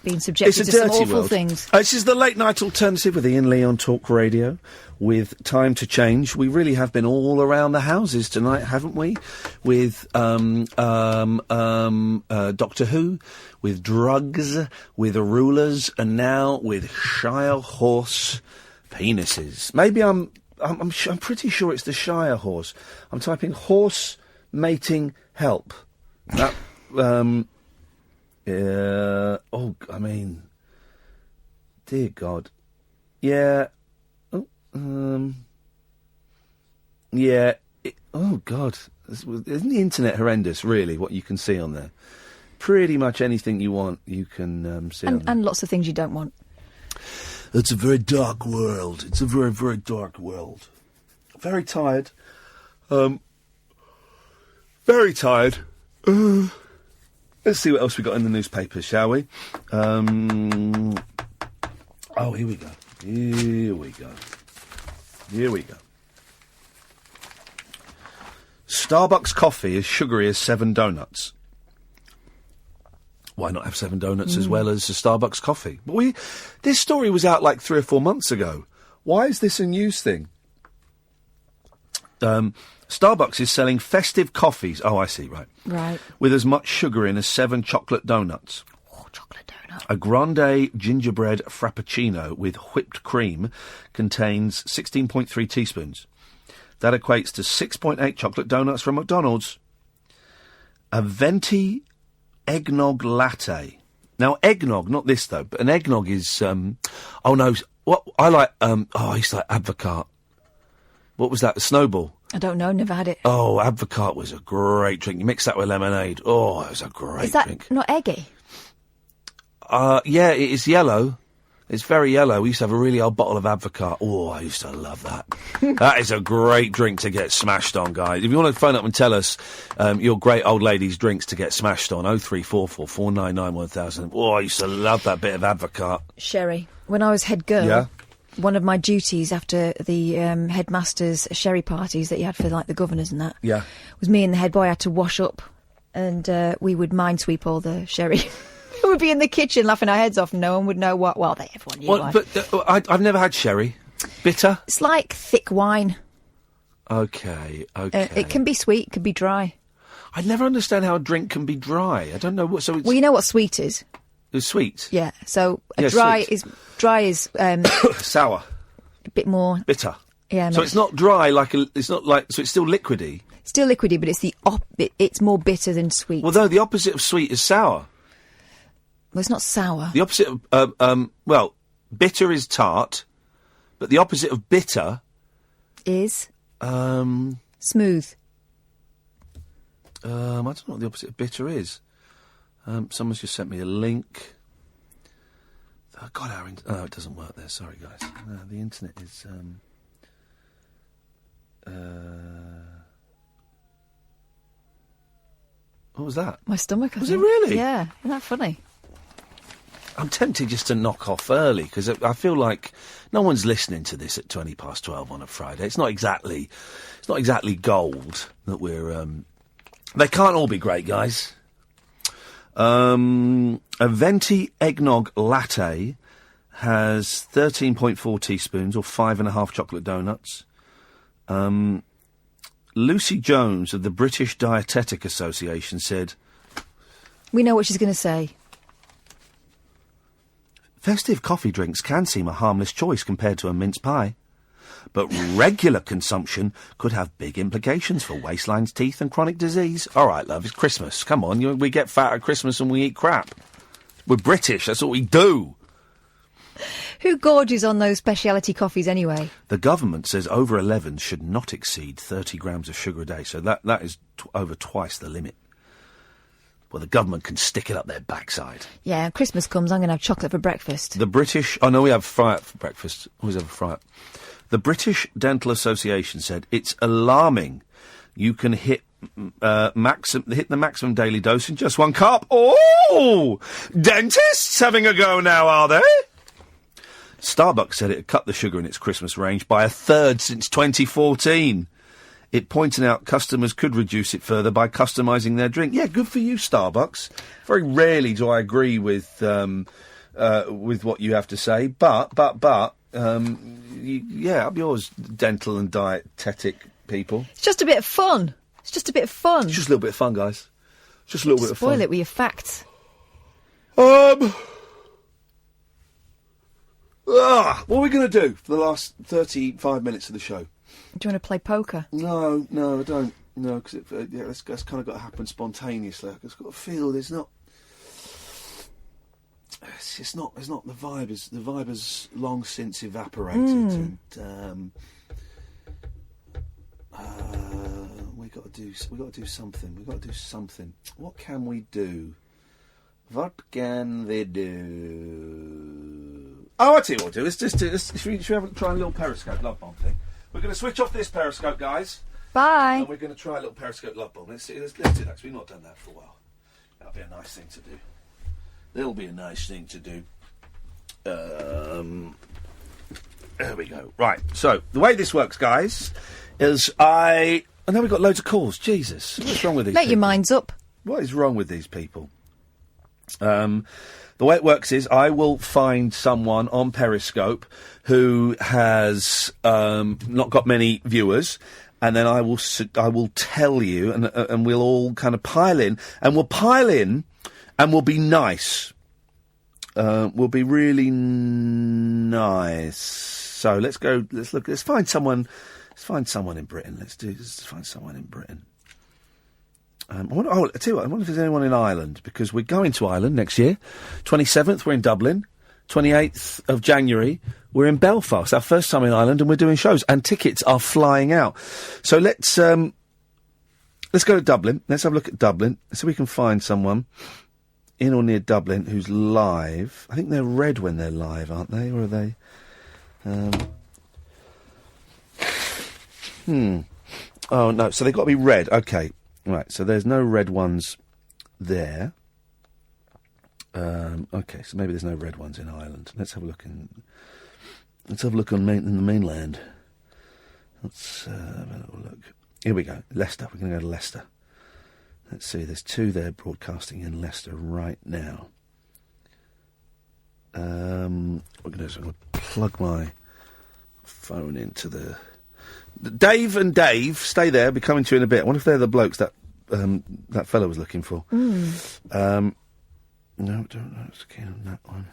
Speaker 9: being subjected to some awful things.
Speaker 5: This is the Late Night Alternative with Iain Lee on Talk Radio. With Time to Change, we really have been all around the houses tonight, haven't we? With Doctor Who, with drugs, with rulers, and now with Shire horse penises. Maybe I'm pretty sure it's the Shire horse. I'm typing horse mating help. That I mean, dear God, yeah. Yeah. Oh, God. Isn't the internet horrendous, really, what you can see on there? Pretty much anything you want, you can see on there.
Speaker 9: And lots of things you don't want.
Speaker 5: It's a very dark world. It's a very, very dark world. Very tired. Very tired. Let's see what else we got in the newspapers, shall we? Oh, here we go. Here we go. Here we go. Starbucks coffee is sugary as 7 donuts. Why not have 7 donuts as well as a Starbucks coffee? But this story was out like 3 or 4 months ago. Why is this a news thing? Starbucks is selling festive coffees. Oh, I see, right.
Speaker 9: Right.
Speaker 5: With as much sugar in as 7 chocolate donuts.
Speaker 9: Oh, chocolate donut.
Speaker 5: A grande gingerbread frappuccino with whipped cream contains 16.3 teaspoons. That equates to 6.8 chocolate donuts from McDonald's. A venti eggnog latte. Now, eggnog, not this though, but an eggnog is, oh no, what, I like, I used to like Advocaat. What was that, the Snowball?
Speaker 9: I don't know, never had it.
Speaker 5: Oh, Advocaat was a great drink. You mix that with lemonade. Oh, it was a great drink.
Speaker 9: Is that not eggy?
Speaker 5: Yeah, it is yellow. It's very yellow. We used to have a really old bottle of Advocaat. Oh, I used to love that. That is a great drink to get smashed on, guys. If you want to phone up and tell us your great old ladies' drinks to get smashed on, 0344 499 1000. Oh, I used to love that bit of Advocaat.
Speaker 9: Sherry. When I was head girl, one of my duties after the headmaster's sherry parties that you had for like the governors and that, was me and the head boy had to wash up, and we would minesweep all the sherry. We would be in the kitchen laughing our heads off and no one would know what... Well, everyone knew why.
Speaker 5: But I've never had sherry. Bitter?
Speaker 9: It's like thick wine.
Speaker 5: Okay.
Speaker 9: It can be sweet, it can be dry.
Speaker 5: I never understand how a drink can be dry. I don't know what... So it's...
Speaker 9: Well, you know what sweet is?
Speaker 5: It's sweet?
Speaker 9: Yeah, so dry is...
Speaker 5: sour.
Speaker 9: A bit more...
Speaker 5: Bitter.
Speaker 9: Yeah.
Speaker 5: So it's not dry it's not like... So it's still liquidy?
Speaker 9: Still liquidy, but it's it's more bitter than sweet.
Speaker 5: Well, no, the opposite of sweet is sour.
Speaker 9: Well, it's not sour.
Speaker 5: The opposite of, bitter is tart, but the opposite of bitter...
Speaker 9: Is? Smooth.
Speaker 5: I don't know what the opposite of bitter is. Someone's just sent me a link. Oh, God, it doesn't work there. Sorry, guys. No, the internet is... What was that?
Speaker 9: My stomach, I
Speaker 5: think.
Speaker 9: Was it
Speaker 5: really?
Speaker 9: Yeah. Isn't that funny?
Speaker 5: I'm tempted just to knock off early, because I feel like no one's listening to this at 12:20 on a Friday. It's not exactly gold that we're... They can't all be great, guys. A venti eggnog latte has 13.4 teaspoons, or 5.5 chocolate donuts. Lucy Jones of the British Dietetic Association said...
Speaker 9: We know what she's going to say.
Speaker 5: Festive coffee drinks can seem a harmless choice compared to a mince pie. But regular consumption could have big implications for waistlines, teeth and chronic disease. All right, love, it's Christmas. Come on, we get fat at Christmas and we eat crap. We're British, that's what we do.
Speaker 9: Who gorges on those speciality coffees anyway?
Speaker 5: The government says over 11s should not exceed 30 grams of sugar a day, so that is over twice the limit. Well, the government can stick it up their backside.
Speaker 9: Yeah, Christmas comes, I'm going to have chocolate for breakfast.
Speaker 5: The British... Oh, no, we have fry-up for breakfast. Always have a fry-up. The British Dental Association said it's alarming you can hit hit the maximum daily dose in just 1 cup. Oh! Dentists having a go now, are they? Starbucks said it had cut the sugar in its Christmas range by 1/3 since 2014. It pointed out customers could reduce it further by customising their drink. Yeah, good for you, Starbucks. Very rarely do I agree with what you have to say, but up yours, dental and dietetic people.
Speaker 9: It's just a bit of fun. It's just a
Speaker 5: little bit of fun, guys. Just a little bit of fun.
Speaker 9: Spoil it with your facts.
Speaker 5: What are we going to do for the last 35 minutes of the show?
Speaker 9: Do you want to play poker?
Speaker 5: No, I don't. No, because that's kind of got to happen spontaneously. I've just got to feel there's not. It's not the vibe. The vibe has long since evaporated, and we got to do something. We got to do something. What can we do? What can they do? Oh, I tell you what we'll do. Should we try a little Periscope love bomb thing? We're going to switch off this Periscope, guys.
Speaker 9: Bye.
Speaker 5: And we're going to try a little Periscope love bomb. Let's do that, because we've not done that for a while. That'll be a nice thing to do. There'll be a nice thing to do. There we go. Right, so the way this works, guys, is I know we've got loads of calls. Jesus, what's wrong with these people?
Speaker 9: Make your minds up.
Speaker 5: What is wrong with these people? The way it works is I will find someone on Periscope who has not got many viewers, and then I will tell you, and we'll all kind of pile in, and we'll pile in, and we'll be nice. We'll be really nice. So let's go. Let's find someone. Let's find someone in Britain. Let's find someone in Britain. I tell you what, I wonder if there's anyone in Ireland, because we're going to Ireland next year. 27th, we're in Dublin. 28th of January, we're in Belfast. Our first time in Ireland, and we're doing shows, and tickets are flying out. So let's go to Dublin. Let's have a look at Dublin, so we can find someone in or near Dublin who's live. I think they're red when they're live, aren't they? Or are they? Oh, no, so they've got to be red. Okay. Right, so there's no red ones there. Okay, so maybe there's no red ones in Ireland. Let's have a look in the mainland. Let's have a little look. Here we go. Leicester. We're going to go to Leicester. Let's see. There's 2 there broadcasting in Leicester right now. I'm going to plug my phone into the. Dave and Dave, stay there. I'll be coming to you in a bit. I wonder if they're the blokes that fellow was looking for. No, don't know. It's keen on that one.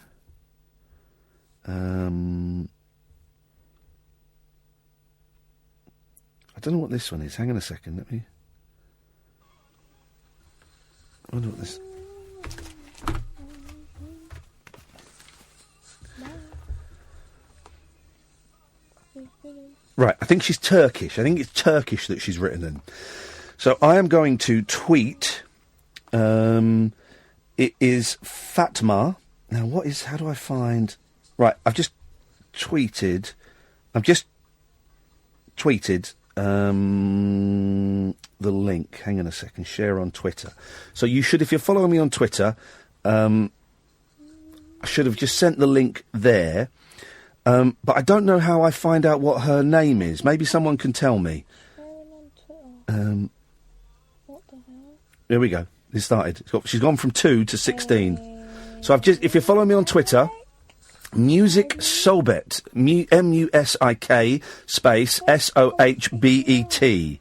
Speaker 5: I don't know what this one is. Hang on a second. Let me. I wonder what this. Right, I think she's Turkish. I think it's Turkish that she's written in. So I am going to tweet. It is Fatma. Now, how do I find... Right, I've just tweeted the link. Hang on a second. Share on Twitter. So you should, if you're following me on Twitter, I should have just sent the link there. But I don't know how I find out what her name is. Maybe someone can tell me. There we go. It started. She's gone from 2 to 16. So if you're following me on Twitter, Music Sohbet, MUSIK space SOHBET.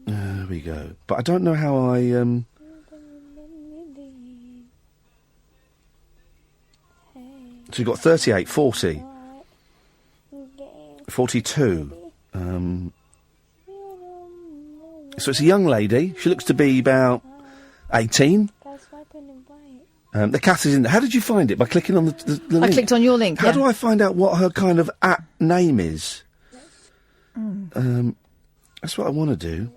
Speaker 5: There we go. But I don't know how I So you've got 38, 40, 42. So it's a young lady. She looks to be about 18. The cat is in there. How did you find it? By clicking on the link?
Speaker 9: I clicked on your link,
Speaker 5: How do I find out what her kind of name is? That's what I want to do.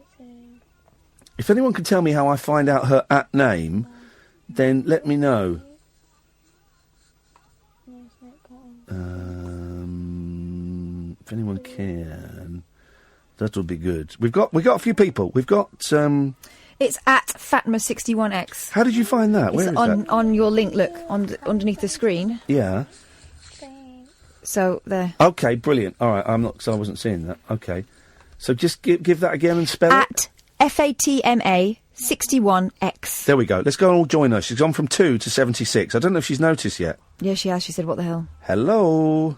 Speaker 5: If anyone can tell me how I find out her name, then let me know. If anyone can, That would be good. We've got a few people. We've got.
Speaker 9: It's at Fatma61X.
Speaker 5: How did you find that? Where is
Speaker 9: that?
Speaker 5: that?
Speaker 9: On your link. Look underneath the screen.
Speaker 5: Yeah.
Speaker 9: So there.
Speaker 5: Okay, brilliant. All right, I wasn't seeing that. Okay, so just give that again and spell it.
Speaker 9: At FATMA 61X.
Speaker 5: There we go. Let's go and all join her. She's gone from 2 to 76. I don't know if she's noticed yet.
Speaker 9: Yeah, she has. She said, "What the hell?"
Speaker 5: Hello.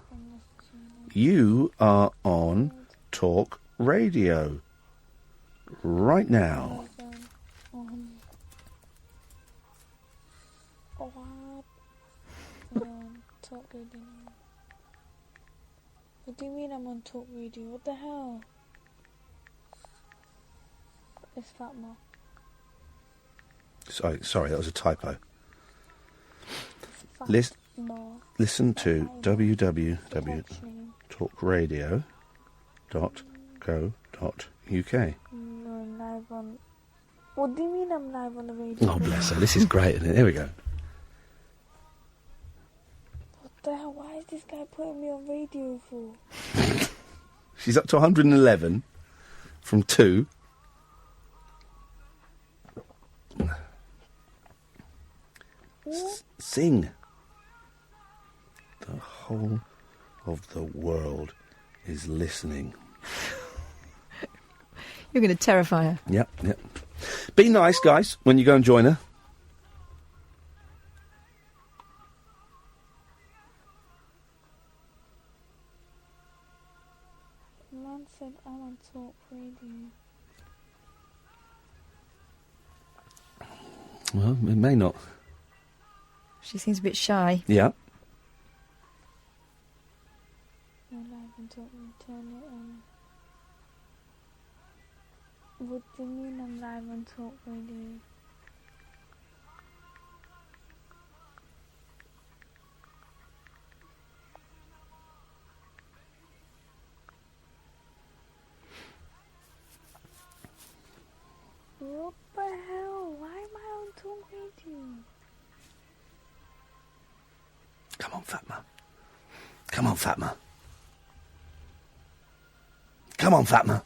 Speaker 5: You are on Talk Radio right now.
Speaker 8: Talk Radio. What do you mean I'm on Talk Radio? What the hell? It's Fatma.
Speaker 5: Sorry, that was a typo. Listen to www.talkradio.co.uk.
Speaker 8: I'm live on. What do you mean I'm live on the radio?
Speaker 5: Oh, bless her. This is great, isn't it? Here we go.
Speaker 8: What the hell? Why is this guy putting me on radio for?
Speaker 5: She's up to 111 from 2. Sing. The whole of the world is listening.
Speaker 9: You're going to terrify her.
Speaker 5: Yep. Be nice, guys, when you go and join her.
Speaker 8: Man said I'm on Talk Radio.
Speaker 5: Well, it may not.
Speaker 9: She seems a bit shy.
Speaker 5: Yeah.
Speaker 8: I'm live on Talk Radio. Turn it on. What do you mean I'm live on Talk Radio? What the hell? Why am I on Talk Radio?
Speaker 5: Come on, Fatma. Come on, Fatma. Come on, Fatma.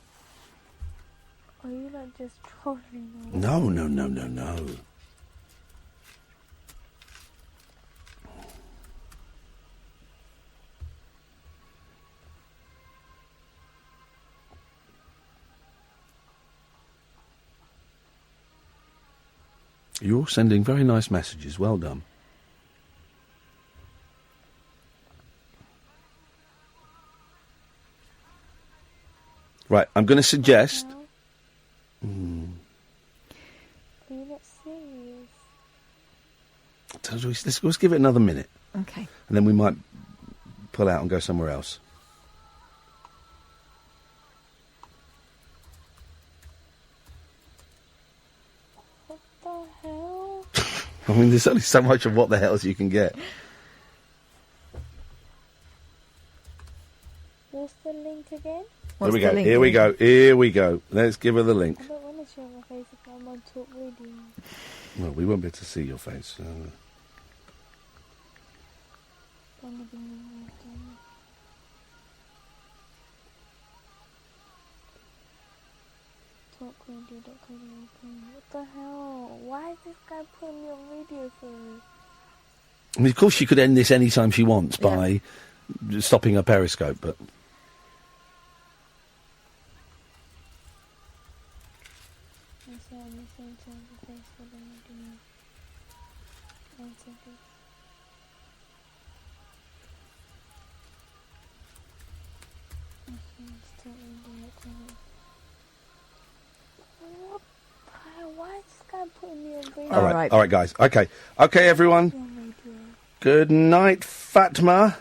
Speaker 8: Are you not just trolling?
Speaker 5: No. You're sending very nice messages. Well done. Right, I'm going to suggest...
Speaker 8: Are you not serious?
Speaker 5: Let's give it another minute.
Speaker 9: Okay.
Speaker 5: And then we might pull out and go somewhere else.
Speaker 8: What the hell?
Speaker 5: I mean, there's only so much of what the hells you can get.
Speaker 8: What's the link again?
Speaker 5: Here we go. Let's give her the link.
Speaker 8: I don't want to show my face if I'm on Talk Radio.
Speaker 5: Well, we won't be able to see your face.
Speaker 8: What the hell? Why is this guy putting me on radio for?
Speaker 5: I mean, of course, she could end this any time she wants by stopping her Periscope, but...
Speaker 8: Why is this guy putting me on radio?
Speaker 5: All right, guys. Okay, everyone. Good night, Fatma.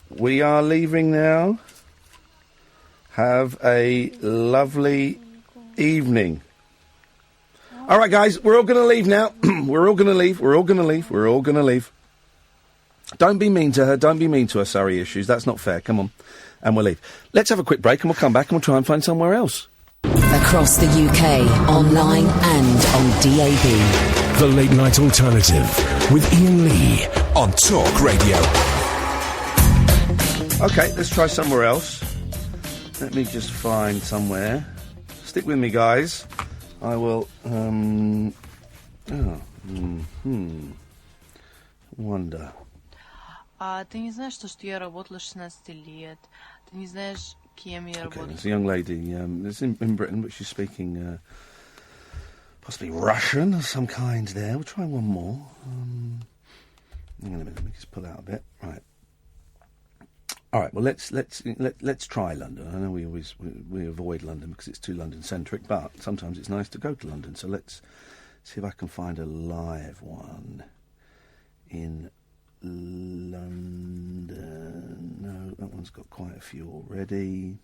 Speaker 5: We are leaving now. Have a lovely evening. All right, guys, we're all going to leave now. We're all going to leave. Don't be mean to her. Don't be mean to her, Surrey issues. That's not fair. Come on. And we'll leave. Let's have a quick break and we'll come back and we'll try and find somewhere else.
Speaker 2: Across the UK, online and on DAB.
Speaker 1: The Late Night Alternative with Iain Lee on Talk Radio.
Speaker 5: Okay, let's try somewhere else. Let me just find somewhere. Stick with me, guys. I will, wonder.
Speaker 6: Ты не знаешь, что я работала 16 лет. Ты не знаешь, кем я работала.
Speaker 5: There's a young lady, it's in Britain, but she's speaking, possibly Russian of some kind there. We'll try one more. Hang on a minute, let me just pull out a bit. Right. All right. Well, let's try London. I know we avoid London because it's too London-centric, but sometimes it's nice to go to London. So let's see if I can find a live one in London. No, that one's got quite a few already.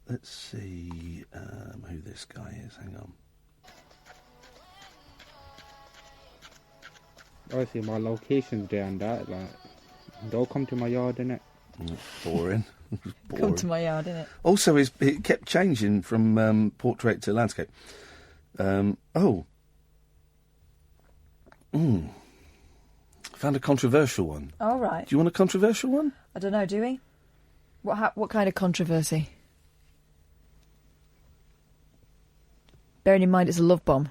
Speaker 5: Let's see who this guy is. Hang on.
Speaker 22: Obviously, my location's there and that. Like, don't come to my yard, innit?
Speaker 5: Boring.
Speaker 9: Come to my yard, innit?
Speaker 5: Also, it kept changing from portrait to landscape. Found a controversial one.
Speaker 9: All right.
Speaker 5: Do you want a controversial one?
Speaker 9: I don't know, do we? What kind of controversy? Bearing in mind it's a love bomb.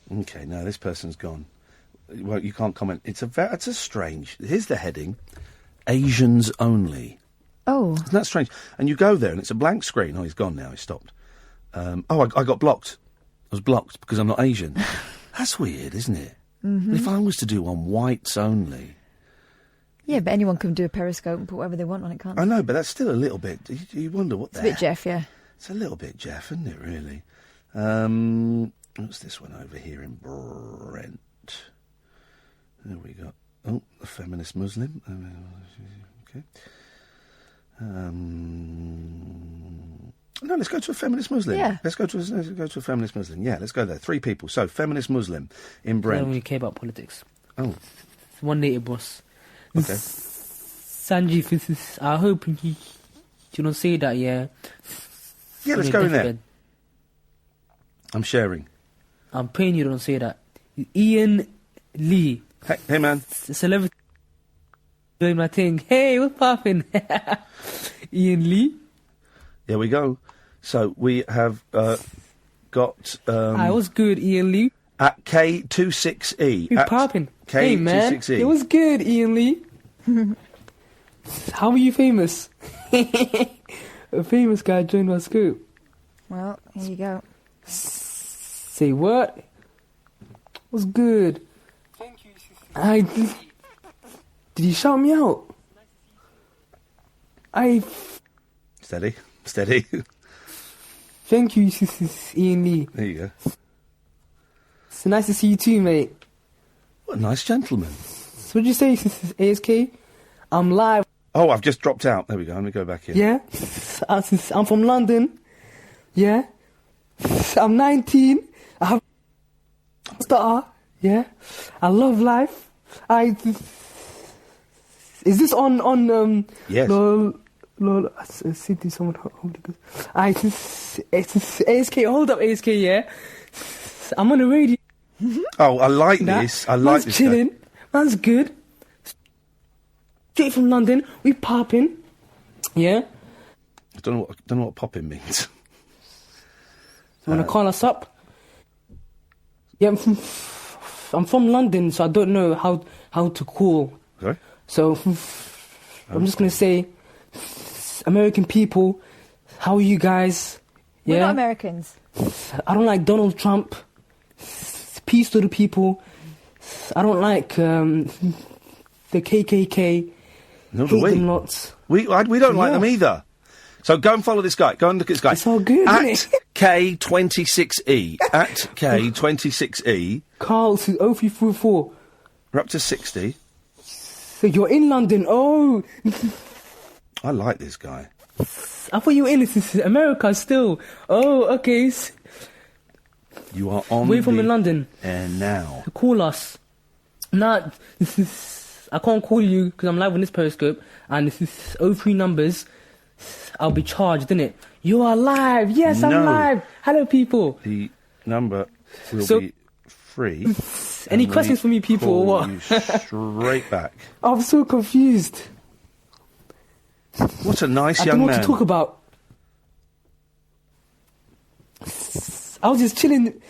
Speaker 5: Okay, no, this person's gone. Well, you can't comment. It's a strange... Here's the heading. Asians only.
Speaker 9: Oh.
Speaker 5: Isn't that strange? And you go there and it's a blank screen. Oh, he's gone now. He's stopped. I got blocked. I was blocked because I'm not Asian. That's weird, isn't it?
Speaker 9: Mm-hmm.
Speaker 5: If I was to do one whites only...
Speaker 9: Yeah, but anyone can do a Periscope and put whatever they want on it, can't they?
Speaker 5: I know, but that's still a little bit... You wonder what
Speaker 9: It's a bit Jeff, yeah.
Speaker 5: It's a little bit Jeff, isn't it, really? What's this one over here in Brent? There we go. Oh, a feminist Muslim. Okay. No, let's go to a feminist Muslim.
Speaker 9: Yeah.
Speaker 5: Let's go to a feminist Muslim. Yeah, let's go there. 3 people. So, feminist Muslim in Brent.
Speaker 23: I don't really care about politics.
Speaker 5: Oh.
Speaker 23: One native boss.
Speaker 5: Okay.
Speaker 23: Sanjeev, I hope you don't say that, yeah.
Speaker 5: Yeah, let's go in there. I'm sharing.
Speaker 23: I'm praying you don't say that. Iain Lee.
Speaker 5: Hey man.
Speaker 23: Celebrity. Doing my thing. Hey, what's poppin'? Iain Lee.
Speaker 5: There we go. So we have got...
Speaker 23: Hi, what's good, Iain Lee?
Speaker 5: At K26E.
Speaker 23: Who's poppin'?
Speaker 5: K26E.
Speaker 23: Hey, man. It was good, Iain Lee. How are you famous? A famous guy joined my scoop.
Speaker 9: Well, here you go.
Speaker 23: Say what? What's good? Thank you. Did you shout me out?
Speaker 5: Steady.
Speaker 23: Thank you, Iain Lee.
Speaker 5: There you go.
Speaker 23: It's nice to see you too, mate.
Speaker 5: What a nice gentleman.
Speaker 23: So what did you say, ASK? I'm live.
Speaker 5: Oh, I've just dropped out. There we go. Let me go back in.
Speaker 23: Yeah? I'm from London. Yeah? I'm 19. I have a star. Yeah? I love life. Is this on
Speaker 5: yes.
Speaker 23: Lol, I see this someone. Holy good. It's ASK. Hold up, ASK. Yeah. I'm on the radio.
Speaker 5: Oh, I like this. I like this.
Speaker 23: Chilling. Man's good. Straight from London. We popping. Yeah.
Speaker 5: I don't know what popping means.
Speaker 23: Wanna call us up? Yeah, I'm from London, so I don't know how to call.
Speaker 5: Sorry?
Speaker 23: So I'm just gonna say, American people, how are you guys?
Speaker 9: We're
Speaker 23: Yeah.
Speaker 9: not Americans.
Speaker 23: I don't like Donald Trump. Peace to the people. I don't like the KKK.
Speaker 5: No, do we?
Speaker 23: Them lots.
Speaker 5: We don't like them either. So go and follow this guy. Go and look at this guy.
Speaker 23: It's all good,
Speaker 5: At
Speaker 23: isn't it?
Speaker 5: K26E. At K26E.
Speaker 23: Carl, 0344.
Speaker 5: We're up to 60.
Speaker 23: So you're in London. Oh.
Speaker 5: I like this guy.
Speaker 23: I thought you were in America still. Oh, okay.
Speaker 5: You are on
Speaker 23: Where from in London?
Speaker 5: And now.
Speaker 23: Call us. Nah, I can't call you because I'm live on this Periscope and this is 03 numbers. I'll be charged, innit? You are live. Yes, I'm live. Hello, people.
Speaker 5: The number will be free.
Speaker 23: Any questions for me, people, or what?
Speaker 5: You straight back.
Speaker 23: I'm so confused.
Speaker 5: What a nice
Speaker 23: I
Speaker 5: young
Speaker 23: don't know
Speaker 5: man.
Speaker 23: what to talk about. I was just chilling.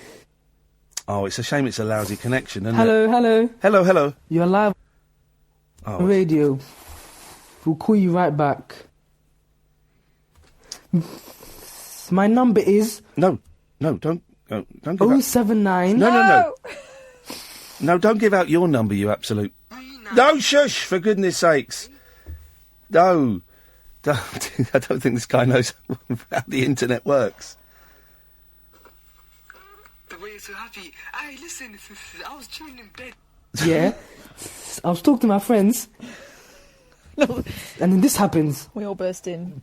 Speaker 5: Oh, it's a shame it's a lousy connection, isn't
Speaker 23: Hello, hello.
Speaker 5: Hello, hello.
Speaker 23: You're live
Speaker 5: Oh.
Speaker 23: on radio. We'll call you right back. My number is...
Speaker 5: No, don't give out...
Speaker 23: 079...
Speaker 5: No. No, don't give out your number, you absolute... No, shush, for goodness sakes. No. I don't think this guy knows how the internet works.
Speaker 3: The way you're so happy. Hey, listen, I was chilling in bed.
Speaker 23: Yeah. I was talking to my friends. And then this happens.
Speaker 9: We all burst in.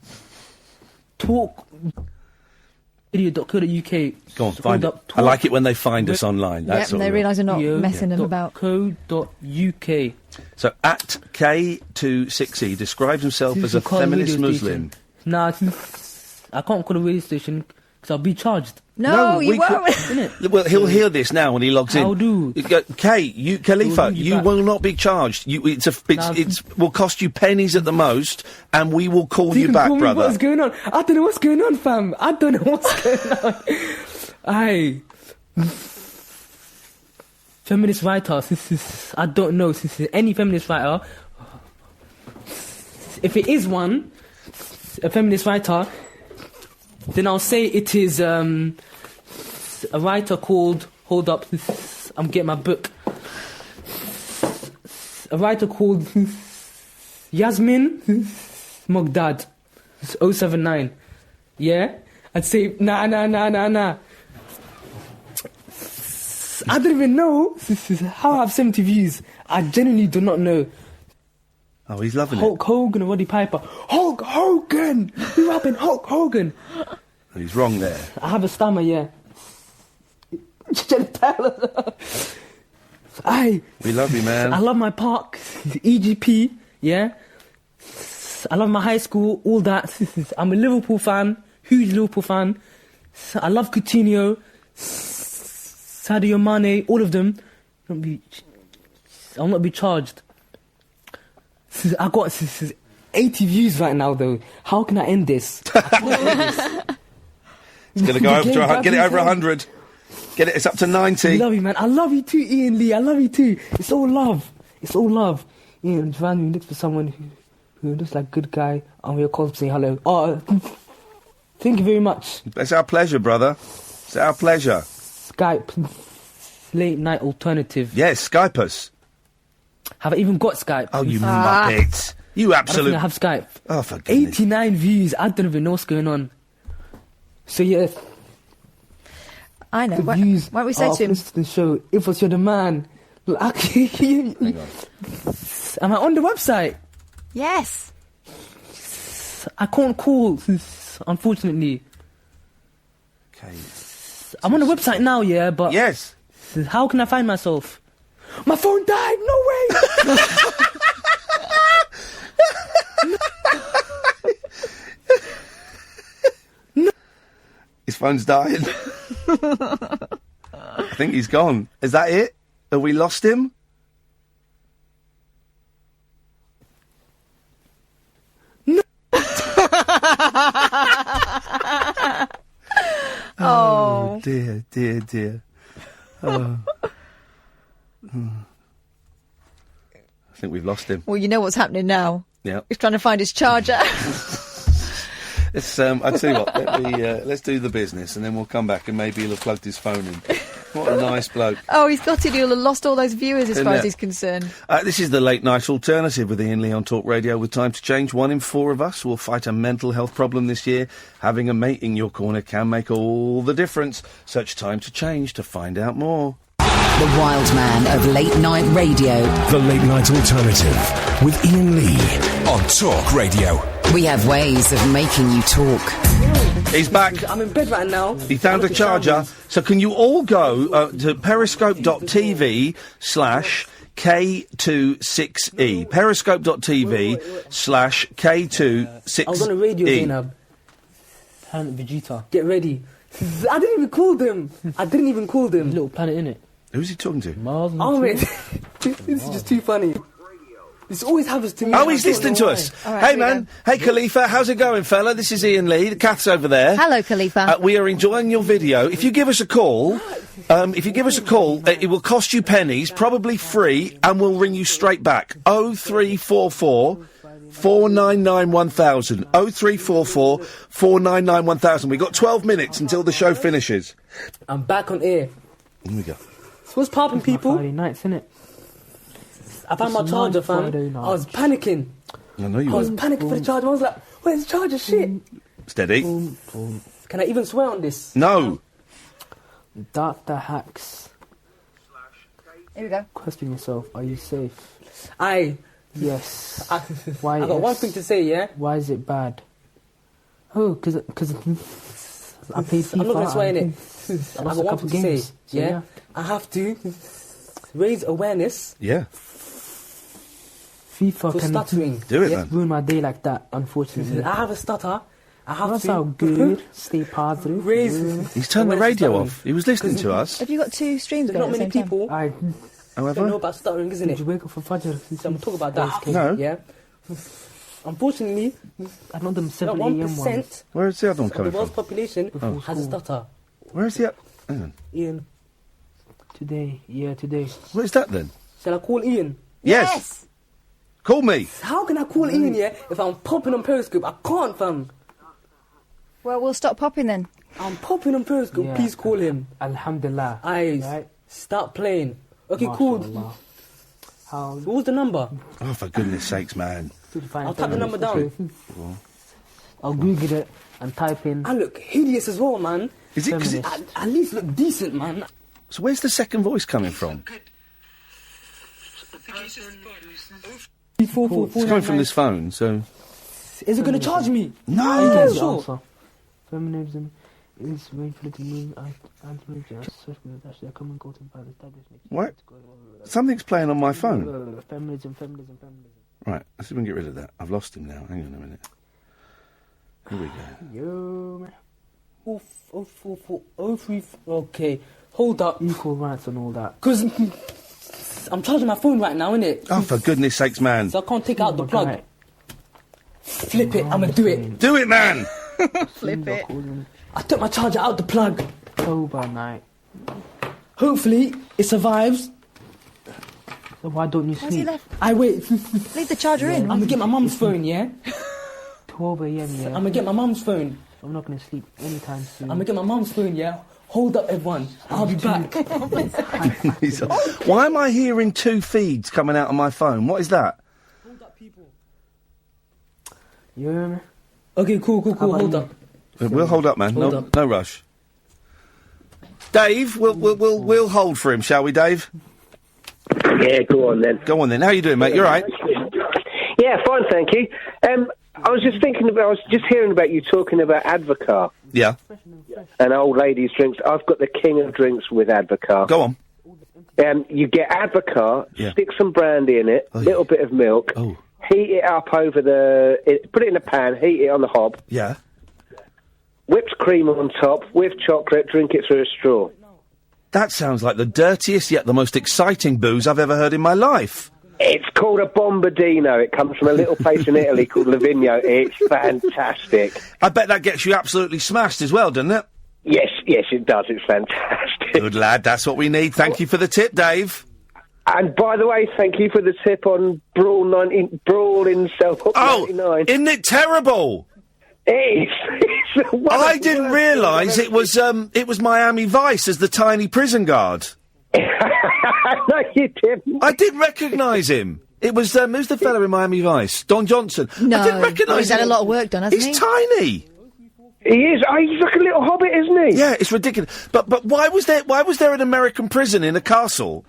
Speaker 23: Talkradio.co.uk.
Speaker 5: Go on, find it. I like it when they find us online. That's
Speaker 9: and they realise they're not messing them about.
Speaker 23: .co.uk.
Speaker 5: So, at K26E describes himself as a feminist Muslim.
Speaker 23: Nah, I can't call a radio station because I'll be charged.
Speaker 9: No, you won't.
Speaker 5: Well, he'll hear this now when he logs in.
Speaker 23: I'll do.
Speaker 5: Khalifa, you will not be charged. It will cost you pennies at the most, and we will call you back, brother.
Speaker 23: What's going on? I don't know what's going on, fam. I don't know what's going on. Aye. Feminist writer. I don't know. Any feminist writer. If it is one, a feminist writer, then I'll say it is a writer called... Hold up, I'm getting my book. A writer called Yasmin Mogdad. 079. Yeah? I'd say, nah. I don't even know how I have 70 views. I genuinely do not know.
Speaker 5: Oh, he's loving
Speaker 23: Hulk Hogan or Roddy Piper. Hulk Hogan! Who happened? Hulk Hogan!
Speaker 5: He's wrong there.
Speaker 23: I have a stammer, yeah. Aye.
Speaker 5: We love you, man.
Speaker 23: I love my park, EGP, yeah. I love my high school, all that. I'm a Liverpool fan, huge Liverpool fan. I love Coutinho, Sadio Mane, all of them. I'll not be charged. I got 80 views right now, though. How can I end this?
Speaker 5: It's going to go over to get it over 100. Get it. It's up to 90.
Speaker 23: I love you, man. I love you too, Iain Lee. I love you too. It's all love. It's all love. Iain, Van looks for someone who looks like a good guy. And we're cosplaying. Hello. Oh, thank you very much.
Speaker 5: It's our pleasure, brother. It's our pleasure.
Speaker 23: Skype. Late night alternative.
Speaker 5: Yes, Skype us.
Speaker 23: Have I even got Skype?
Speaker 5: Oh, you muppet. You absolute...
Speaker 23: I have Skype.
Speaker 5: Oh, for goodness.
Speaker 23: 89 views. I don't even know what's going on. So, yeah.
Speaker 9: I know.
Speaker 23: The views
Speaker 9: why don't we say to him?
Speaker 23: The show. If you're the man. Hang on. Am I on the website?
Speaker 9: Yes.
Speaker 23: I can't call, unfortunately.
Speaker 5: Okay.
Speaker 23: I'm on the website now, yeah, but...
Speaker 5: Yes.
Speaker 23: How can I find myself? My phone died! No way! No.
Speaker 5: His phone's dying. I think he's gone. Is that it? Have we lost him?
Speaker 23: No.
Speaker 9: Oh
Speaker 5: dear. Oh. I think we've lost him.
Speaker 9: Well, you know what's happening now.
Speaker 5: Yeah.
Speaker 9: He's trying to find his charger.
Speaker 5: Let's, I'll tell you what, let's do the business and then we'll come back and maybe he'll have plugged his phone in. What a nice bloke.
Speaker 9: Oh, he's got it. He'll have lost all those viewers as far as he's concerned.
Speaker 5: This is the Late Night Alternative with Iain Lee on Talk Radio with time to change. 1 in 4 of us will fight a mental health problem this year. Having a mate in your corner can make all the difference. Search Time to Change to find out more.
Speaker 2: The wild man of late night radio.
Speaker 1: The Late Night Alternative with Iain Lee on Talk Radio.
Speaker 2: We have ways of making you talk.
Speaker 5: He's back.
Speaker 23: I'm in bed right now.
Speaker 5: He found a charger. So can you all go to periscope.tv/K26E. Periscope.tv/K26E.
Speaker 23: I was on the radio, Zainab. Planet Vegeta. Get ready. I didn't even call them. Little planet, innit?
Speaker 5: Who's he talking to?
Speaker 23: Mars. Oh, man. This is just too funny. This always happens to me.
Speaker 5: Oh, he's listening to us. Hey, man. Hey, Khalifa. How's it going, fella? This is Iain Lee. Kath's over there.
Speaker 9: Hello, Khalifa.
Speaker 5: We are enjoying your video. If you give us a call, it will cost you pennies, probably free, and we'll ring you straight back. 0344 499 1000. 0344 499 1000. We've got 12 minutes until the show finishes.
Speaker 23: I'm back on air.
Speaker 5: Here we go.
Speaker 23: So what's popping, people?
Speaker 22: Friday nights, innit?
Speaker 23: I found my charger, fam. I was panicking.
Speaker 5: I know you
Speaker 23: I was panicking for the charger. I was like, where's the charger? Shit.
Speaker 5: Steady.
Speaker 23: Can I even swear on this?
Speaker 5: No.
Speaker 22: Dr. Hacks.
Speaker 9: Here we go.
Speaker 22: Question yourself, are you safe? Yes. Why?
Speaker 23: I got one thing to say, yeah?
Speaker 22: Why is it bad? Oh, because I played FIFA.
Speaker 23: I'm not going to swear in it.
Speaker 22: I
Speaker 23: I
Speaker 22: lost
Speaker 23: got
Speaker 22: a
Speaker 23: one
Speaker 22: couple
Speaker 23: thing to
Speaker 22: games.
Speaker 23: say,
Speaker 22: So,
Speaker 23: yeah? I have to raise awareness
Speaker 5: Yeah.
Speaker 22: FIFA
Speaker 23: for
Speaker 22: can
Speaker 23: stuttering.
Speaker 5: Do it, man.
Speaker 22: ruin my day like that, unfortunately.
Speaker 23: I have a stutter. I have
Speaker 22: That's
Speaker 23: to
Speaker 22: how good. Stay positive.
Speaker 23: raise.
Speaker 5: He's turned the radio off. He was listening to us.
Speaker 9: Have you got two streams
Speaker 23: There's
Speaker 9: going
Speaker 23: not
Speaker 9: at the
Speaker 23: many
Speaker 9: same time?
Speaker 23: people
Speaker 5: However,
Speaker 23: don't know about stuttering, isn't
Speaker 22: Did
Speaker 23: it?
Speaker 22: you wake up for Fajr?
Speaker 23: So I'm going to talk about that.
Speaker 5: No.
Speaker 23: Yeah? Unfortunately,
Speaker 22: I know them
Speaker 23: not
Speaker 22: 7 a.m.
Speaker 23: 1%
Speaker 22: ones.
Speaker 5: where's the other one
Speaker 23: of the
Speaker 5: coming
Speaker 23: world's
Speaker 5: from?
Speaker 23: population
Speaker 22: Oh.
Speaker 23: has a stutter.
Speaker 5: Where's the... Hang on.
Speaker 23: Ian,
Speaker 22: Today.
Speaker 5: Where's that then?
Speaker 23: shall I call Ian?
Speaker 5: Yes. Call me.
Speaker 23: How can I call Ian, yeah, if I'm popping on Periscope? I can't, fam.
Speaker 9: Well, we'll stop popping then.
Speaker 23: I'm popping on Periscope.
Speaker 22: Yeah.
Speaker 23: Please call him.
Speaker 22: Alhamdulillah.
Speaker 23: Right. Start playing. Okay, cool.
Speaker 22: Mashallah. How
Speaker 23: What was the number?
Speaker 5: Oh, for goodness sakes, man.
Speaker 22: did you find
Speaker 23: I'll type the number down.
Speaker 22: I'll Google it and type in.
Speaker 23: I look hideous as well, man.
Speaker 5: Is it... 'cause it-
Speaker 23: At least look decent, man.
Speaker 5: So where's the second voice coming from? It's coming from this phone, so...
Speaker 23: Is it going to charge me?
Speaker 5: No!
Speaker 23: Sure.
Speaker 22: Feminism is rainful to mean anti-religious, actually a common golden by the establishment.
Speaker 5: What? Something's playing on my phone.
Speaker 22: Feminism.
Speaker 5: Right, let's see if we can get rid of that. I've lost him now. Hang on a minute. Here we go.
Speaker 22: Yo, man.
Speaker 23: 03. Okay, hold up.
Speaker 22: Equal rights and all that.
Speaker 23: Because I'm charging my phone right now, innit?
Speaker 5: Oh, for goodness sakes, man.
Speaker 23: So I can't take out the plug. Flip it, I'm going to do it.
Speaker 5: Do it, man!
Speaker 9: Flip it.
Speaker 23: I took my charger out the plug.
Speaker 22: October night.
Speaker 23: Hopefully, it survives.
Speaker 22: So why don't you
Speaker 9: What's he
Speaker 22: sleep?
Speaker 9: left?
Speaker 23: I wait.
Speaker 9: Leave the charger in.
Speaker 23: I'm going to get my mum's phone, yeah?
Speaker 22: 12 a.m. Yeah.
Speaker 23: I'm going to get my mum's phone.
Speaker 22: I'm not gonna sleep anytime soon.
Speaker 23: I'm going to get my mum's phone, yeah? Hold up, everyone. I'll be back.
Speaker 5: Why am I hearing two feeds coming out of my phone? What is that?
Speaker 23: Hold up, people.
Speaker 22: You hear me?
Speaker 23: Okay, cool. Hold up.
Speaker 5: We'll hold up, man.
Speaker 23: Hold
Speaker 5: No,
Speaker 23: up.
Speaker 5: no rush. Dave, we'll hold for him, shall we, Dave?
Speaker 17: Yeah, go on then.
Speaker 5: Go on then. How you doing, mate? You all right?
Speaker 17: Yeah, fine, thank you. I was just hearing about you talking about Advocar
Speaker 5: Yeah.
Speaker 17: and old ladies' drinks. I've got the king of drinks with Advocar.
Speaker 5: Go on.
Speaker 17: You get Advocar,
Speaker 5: Yeah.
Speaker 17: stick some brandy in it, little bit of milk, heat it up over put it in a pan, heat it on the hob,
Speaker 5: Yeah.
Speaker 17: whipped cream on top, with chocolate, drink it through a straw.
Speaker 5: That sounds like the dirtiest yet the most exciting booze I've ever heard in my life.
Speaker 17: It's called a Bombardino. It comes from a little place in Italy called Livigno. It's fantastic.
Speaker 5: I bet that gets you absolutely smashed as well, doesn't it?
Speaker 17: Yes, it does. It's fantastic.
Speaker 5: Good lad, that's what we need. Thank you for the tip, Dave.
Speaker 17: And by the way, thank you for the tip on Brawl in Cell 99.
Speaker 5: Isn't it terrible?
Speaker 17: It is.
Speaker 5: I didn't realise it was Miami Vice as the tiny prison guard.
Speaker 17: No, you didn't.
Speaker 5: I didn't recognise him. It was who's the fellow in Miami Vice? Don Johnson.
Speaker 9: No,
Speaker 5: I didn't recognise
Speaker 9: he's
Speaker 5: him.
Speaker 9: had a lot of work done, hasn't he?
Speaker 5: He's tiny.
Speaker 17: He is. Oh, he's like a little hobbit, isn't he?
Speaker 5: Yeah, it's ridiculous. But why was there an American prison in a castle?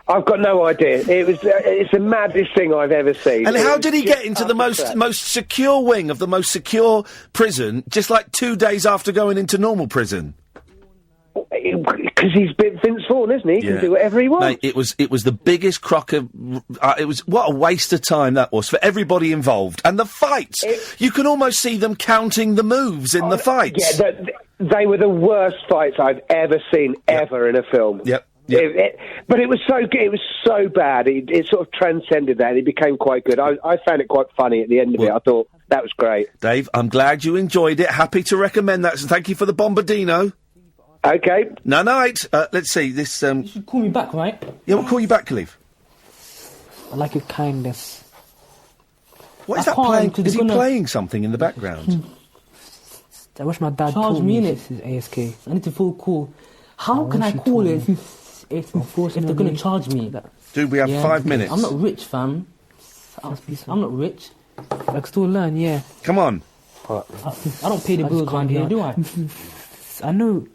Speaker 17: I've got no idea. It's the maddest thing I've ever seen.
Speaker 5: And how did he get into the most secure wing of the most secure prison just like 2 days after going into normal prison?
Speaker 17: Because he's Vince Vaughn, isn't he? He can do whatever he wants.
Speaker 5: Mate, it was the biggest crock of... it was... What a waste of time that was for everybody involved. And the fights! You can almost see them counting the moves in the fights.
Speaker 17: Yeah, they were the worst fights I've ever seen, ever in a film.
Speaker 5: Yep.
Speaker 17: But it was so good. It was so bad. It sort of transcended that. It became quite good. I found it quite funny at the end of it. I thought that was great.
Speaker 5: Dave, I'm glad you enjoyed it. Happy to recommend that. So thank you for the Bombardino.
Speaker 17: Okay.
Speaker 5: No, let's see. This.
Speaker 23: You should call me back, right?
Speaker 5: Yeah, we'll call you back, Khalif.
Speaker 22: I like your kindness.
Speaker 5: What is that playing? Is he playing something in the background?
Speaker 22: I wish my dad
Speaker 23: Charge
Speaker 22: told
Speaker 23: me
Speaker 22: me
Speaker 23: in
Speaker 22: this is ASK.
Speaker 23: I need to feel cool. How can I call it if they're going to charge me?
Speaker 5: Dude, we have 5 minutes.
Speaker 23: I'm not rich, fam. I'm not rich.
Speaker 22: I can still learn, yeah.
Speaker 5: Come on.
Speaker 23: I don't pay the bills around here, do I?
Speaker 22: I know.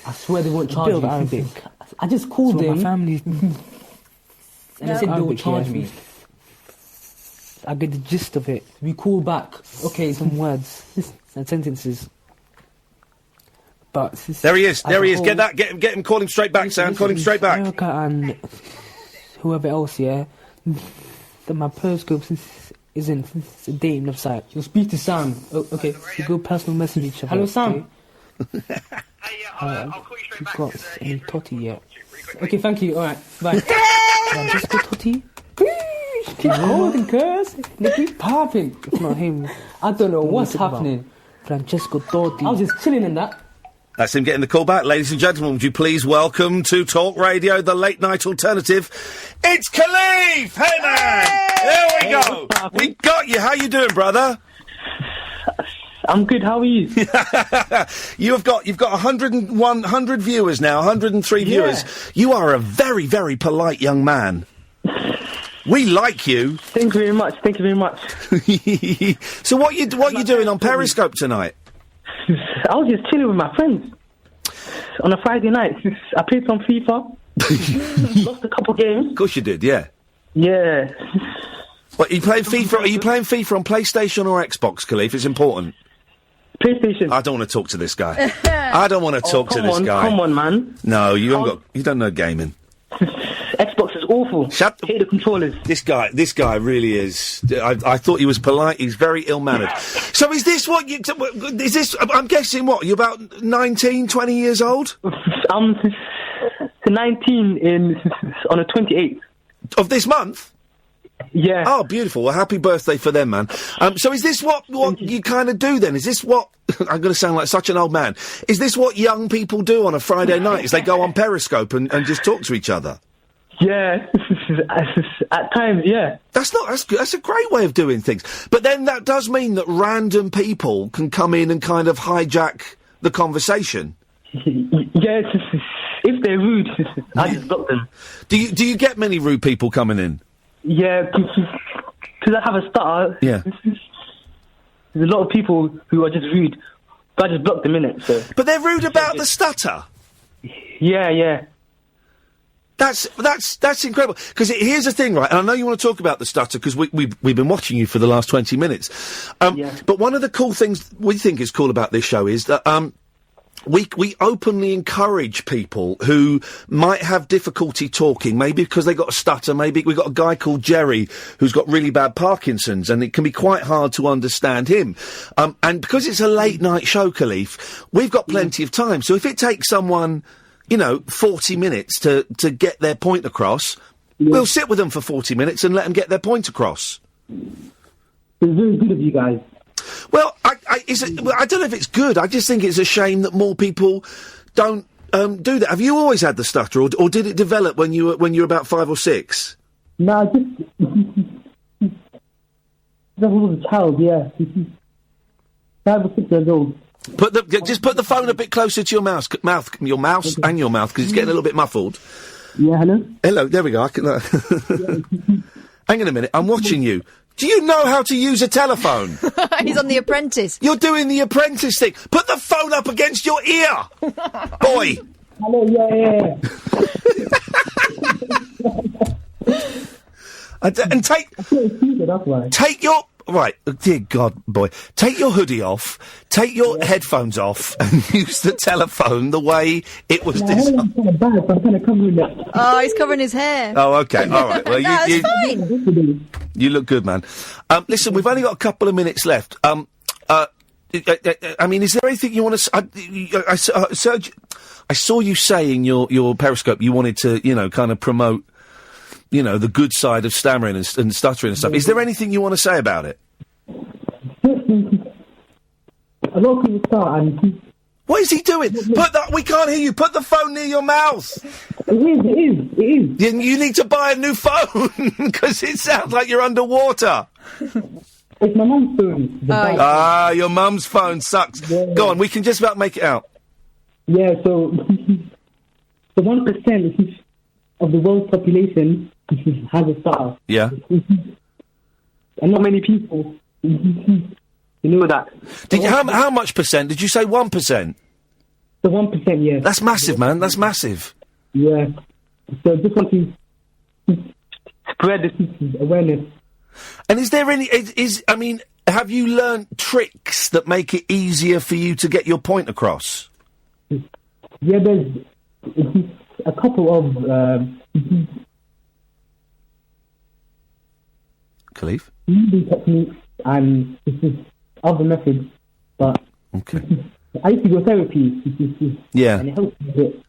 Speaker 23: I swear they won't charge
Speaker 22: Build
Speaker 23: me.
Speaker 22: Arabic.
Speaker 23: I just called them.
Speaker 22: My family.
Speaker 23: And they said they would charge me.
Speaker 22: I get the gist of it.
Speaker 23: We call back. Okay,
Speaker 22: some words and sentences. But
Speaker 5: there he is. There he is. Get him. Call him straight back, Sam. Call him straight back.
Speaker 22: America and whoever else, yeah. That my Periscope isn't a dating website.
Speaker 23: You'll speak to Sam. Oh, okay.
Speaker 22: You go personal message each other.
Speaker 23: Hello, Sam.
Speaker 22: I'll call you straight back. Got any totty yet?
Speaker 23: Okay, thank you. All right, bye.
Speaker 22: Francisco Totti?
Speaker 23: Keep calling, cuz. They keep popping.
Speaker 22: It's not him.
Speaker 23: I don't know what's happening.
Speaker 22: Francesco Totti.
Speaker 23: I was just chilling in that.
Speaker 5: That's him getting the call back. Ladies and gentlemen, would you please welcome to Talk Radio, the late night alternative, it's Khalif! Hey, man! There we go! We got you. How you doing, brother?
Speaker 21: I'm good, how are you?
Speaker 5: You've got 100 viewers now, 103 viewers. You are a very, very polite young man. We like you.
Speaker 21: Thank you very much,
Speaker 5: So what you doing on Periscope tonight?
Speaker 21: I was just chilling with my friends on a Friday night. I played some FIFA. Lost a couple games.
Speaker 5: Of course you did, yeah.
Speaker 21: Yeah.
Speaker 5: What, are you playing FIFA on PlayStation or Xbox, Khalif? It's important.
Speaker 21: PlayStation.
Speaker 5: I don't want to talk to this guy. I don't want to talk to this guy.
Speaker 21: Come on, man.
Speaker 5: No, you don't know gaming.
Speaker 21: Xbox is awful. Hate the controllers.
Speaker 5: This guy really is. I thought he was polite. He's very ill-mannered. So is this what you... Is this... I'm guessing what? You're about 19, 20 years old?
Speaker 21: I'm 19 on the 28th.
Speaker 5: Of this month?
Speaker 21: Yeah.
Speaker 5: Oh, beautiful. Well, happy birthday for them, man. So is this what you kind of do then? Is this what... I'm going to sound like such an old man. Is this what young people do on a Friday night? Is they go on Periscope and just talk to each other?
Speaker 21: Yeah, at times, yeah.
Speaker 5: That's good. That's a great way of doing things. But then that does mean that random people can come in and kind of hijack the conversation.
Speaker 21: Yeah, if they're rude, I just block them.
Speaker 5: Do you get many rude people coming in?
Speaker 21: Yeah, because I have a stutter.
Speaker 5: Yeah.
Speaker 21: There's a lot of people who are just rude, but I just block them, innit? So.
Speaker 5: But they're rude about the stutter?
Speaker 21: Yeah.
Speaker 5: That's incredible. Because here's the thing, right? And I know you want to talk about the stutter because we've been watching you for the last 20 minutes. But one of the cool things we think is cool about this show is that we openly encourage people who might have difficulty talking, maybe because they got a stutter. Maybe we've got a guy called Jerry who's got really bad Parkinson's, and it can be quite hard to understand him. And because it's a late night show, Khalif, we've got plenty of time. So if it takes someone, 40 minutes to get their point across, we'll sit with them for 40 minutes and let them get their point across.
Speaker 21: It's very good of you guys.
Speaker 5: Well, I don't know if it's good. I just think it's a shame that more people don't do that. Have you always had the stutter, or did it develop when you were about 5 or 6?
Speaker 21: No, I was a child. Yeah, 5 or 6 years old.
Speaker 5: Just put the phone a bit closer to your mouth, and your mouth, because it's getting a little bit muffled.
Speaker 21: Yeah, hello.
Speaker 5: Hello, there we go. Hang on a minute, I'm watching you. Do you know how to use a telephone?
Speaker 9: He's on The Apprentice.
Speaker 5: You're doing The Apprentice thing. Put the phone up against your ear, boy.
Speaker 21: Hello, yeah.
Speaker 5: And take your... Right, dear God, boy. Take your hoodie off, take your headphones off, and use the telephone the way it was designed.
Speaker 21: I'm kind of covering it.
Speaker 9: Oh, he's covering his hair.
Speaker 5: Oh, okay, all right. Well,
Speaker 9: it's fine.
Speaker 5: You look good, man. Listen, we've only got a couple of minutes left. I mean, is there anything you want to? I saw you say in your Periscope you wanted to, kind of promote, the good side of stammering and stuttering and stuff. Is there anything you want to say about it?
Speaker 21: A lot of people start and...
Speaker 5: What is he doing? We can't hear you. Put the phone near your mouth.
Speaker 21: It is.
Speaker 5: You need to buy a new phone because it sounds like you're underwater.
Speaker 21: It's my mum's phone.
Speaker 5: Your mum's phone sucks. Yeah. Go on, we can just about make it out.
Speaker 21: Yeah, so the 1% of the world's population has a star.
Speaker 5: Yeah.
Speaker 21: And not many people. You know that.
Speaker 5: How much percent? Did you say 1%?
Speaker 21: The 1%, yeah.
Speaker 5: That's massive, man. That's massive.
Speaker 21: Yeah. So just want to spread this awareness.
Speaker 5: And is there any... have you learned tricks that make it easier for you to get your point across?
Speaker 21: Yeah, there's a couple of...
Speaker 5: Khalif?
Speaker 21: Techniques and other methods, but
Speaker 5: okay.
Speaker 21: I used to go therapy.
Speaker 5: Yeah.
Speaker 21: And it helps me a bit.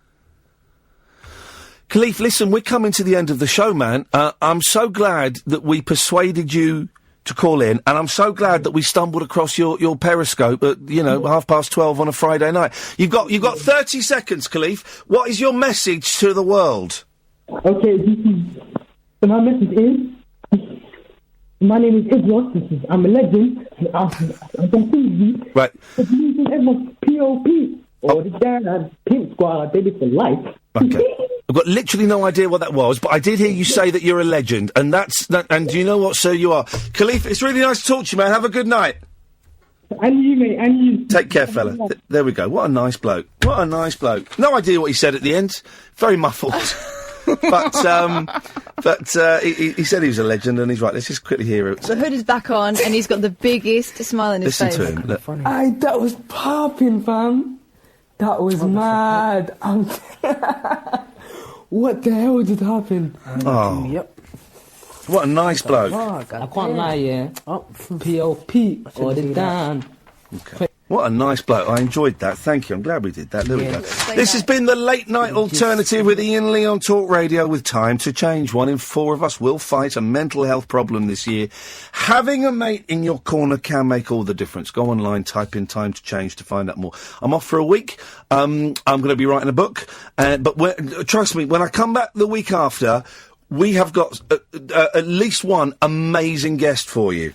Speaker 5: Khalif, listen, we're coming to the end of the show, man. I'm so glad that we persuaded you to call in, and I'm so glad that we stumbled across your Periscope at, 12:30 on a Friday night. You've got 30 seconds, Khalif. What is your message to the world?
Speaker 21: Okay, so my message is... My name is Idros. I'm a legend. I'm from TV.
Speaker 5: Right.
Speaker 21: Everyone's P.O.P. Or the Dan Pimp Squad. I did it for life.
Speaker 5: Okay. I've got literally no idea what that was, but I did hear you say that you're a legend, and and do you know what, sir, you are? Khalif, it's really nice to talk to you, man. Have a good night.
Speaker 21: And you, mate, and you.
Speaker 5: Take care, fella. There we go. What a nice bloke. What a nice bloke. No idea what he said at the end. Very muffled. But he said he was a legend, and he's right. Let's just quickly hear it.
Speaker 9: The hood is back on, and he's got the biggest smile on his face.
Speaker 5: Listen to him. Look.
Speaker 21: That was popping, fam. That was mad. What the hell just happened?
Speaker 5: Oh.
Speaker 21: Yep.
Speaker 5: What a nice bloke.
Speaker 21: I can't lie, yeah. P.O.P. or the Dan.
Speaker 5: Okay. What a nice bloke. I enjoyed that. Thank you. I'm glad we did that. There we go. This has been the Late Night Alternative with Iain Lee on Talk Radio with time to change. 1 in 4 of us will fight a mental health problem this year. Having a mate in your corner can make all the difference. Go online, type in time to change to find out more. I'm off for a week. I'm going to be writing a book. But trust me, when I come back the week after, we have got at least one amazing guest for you.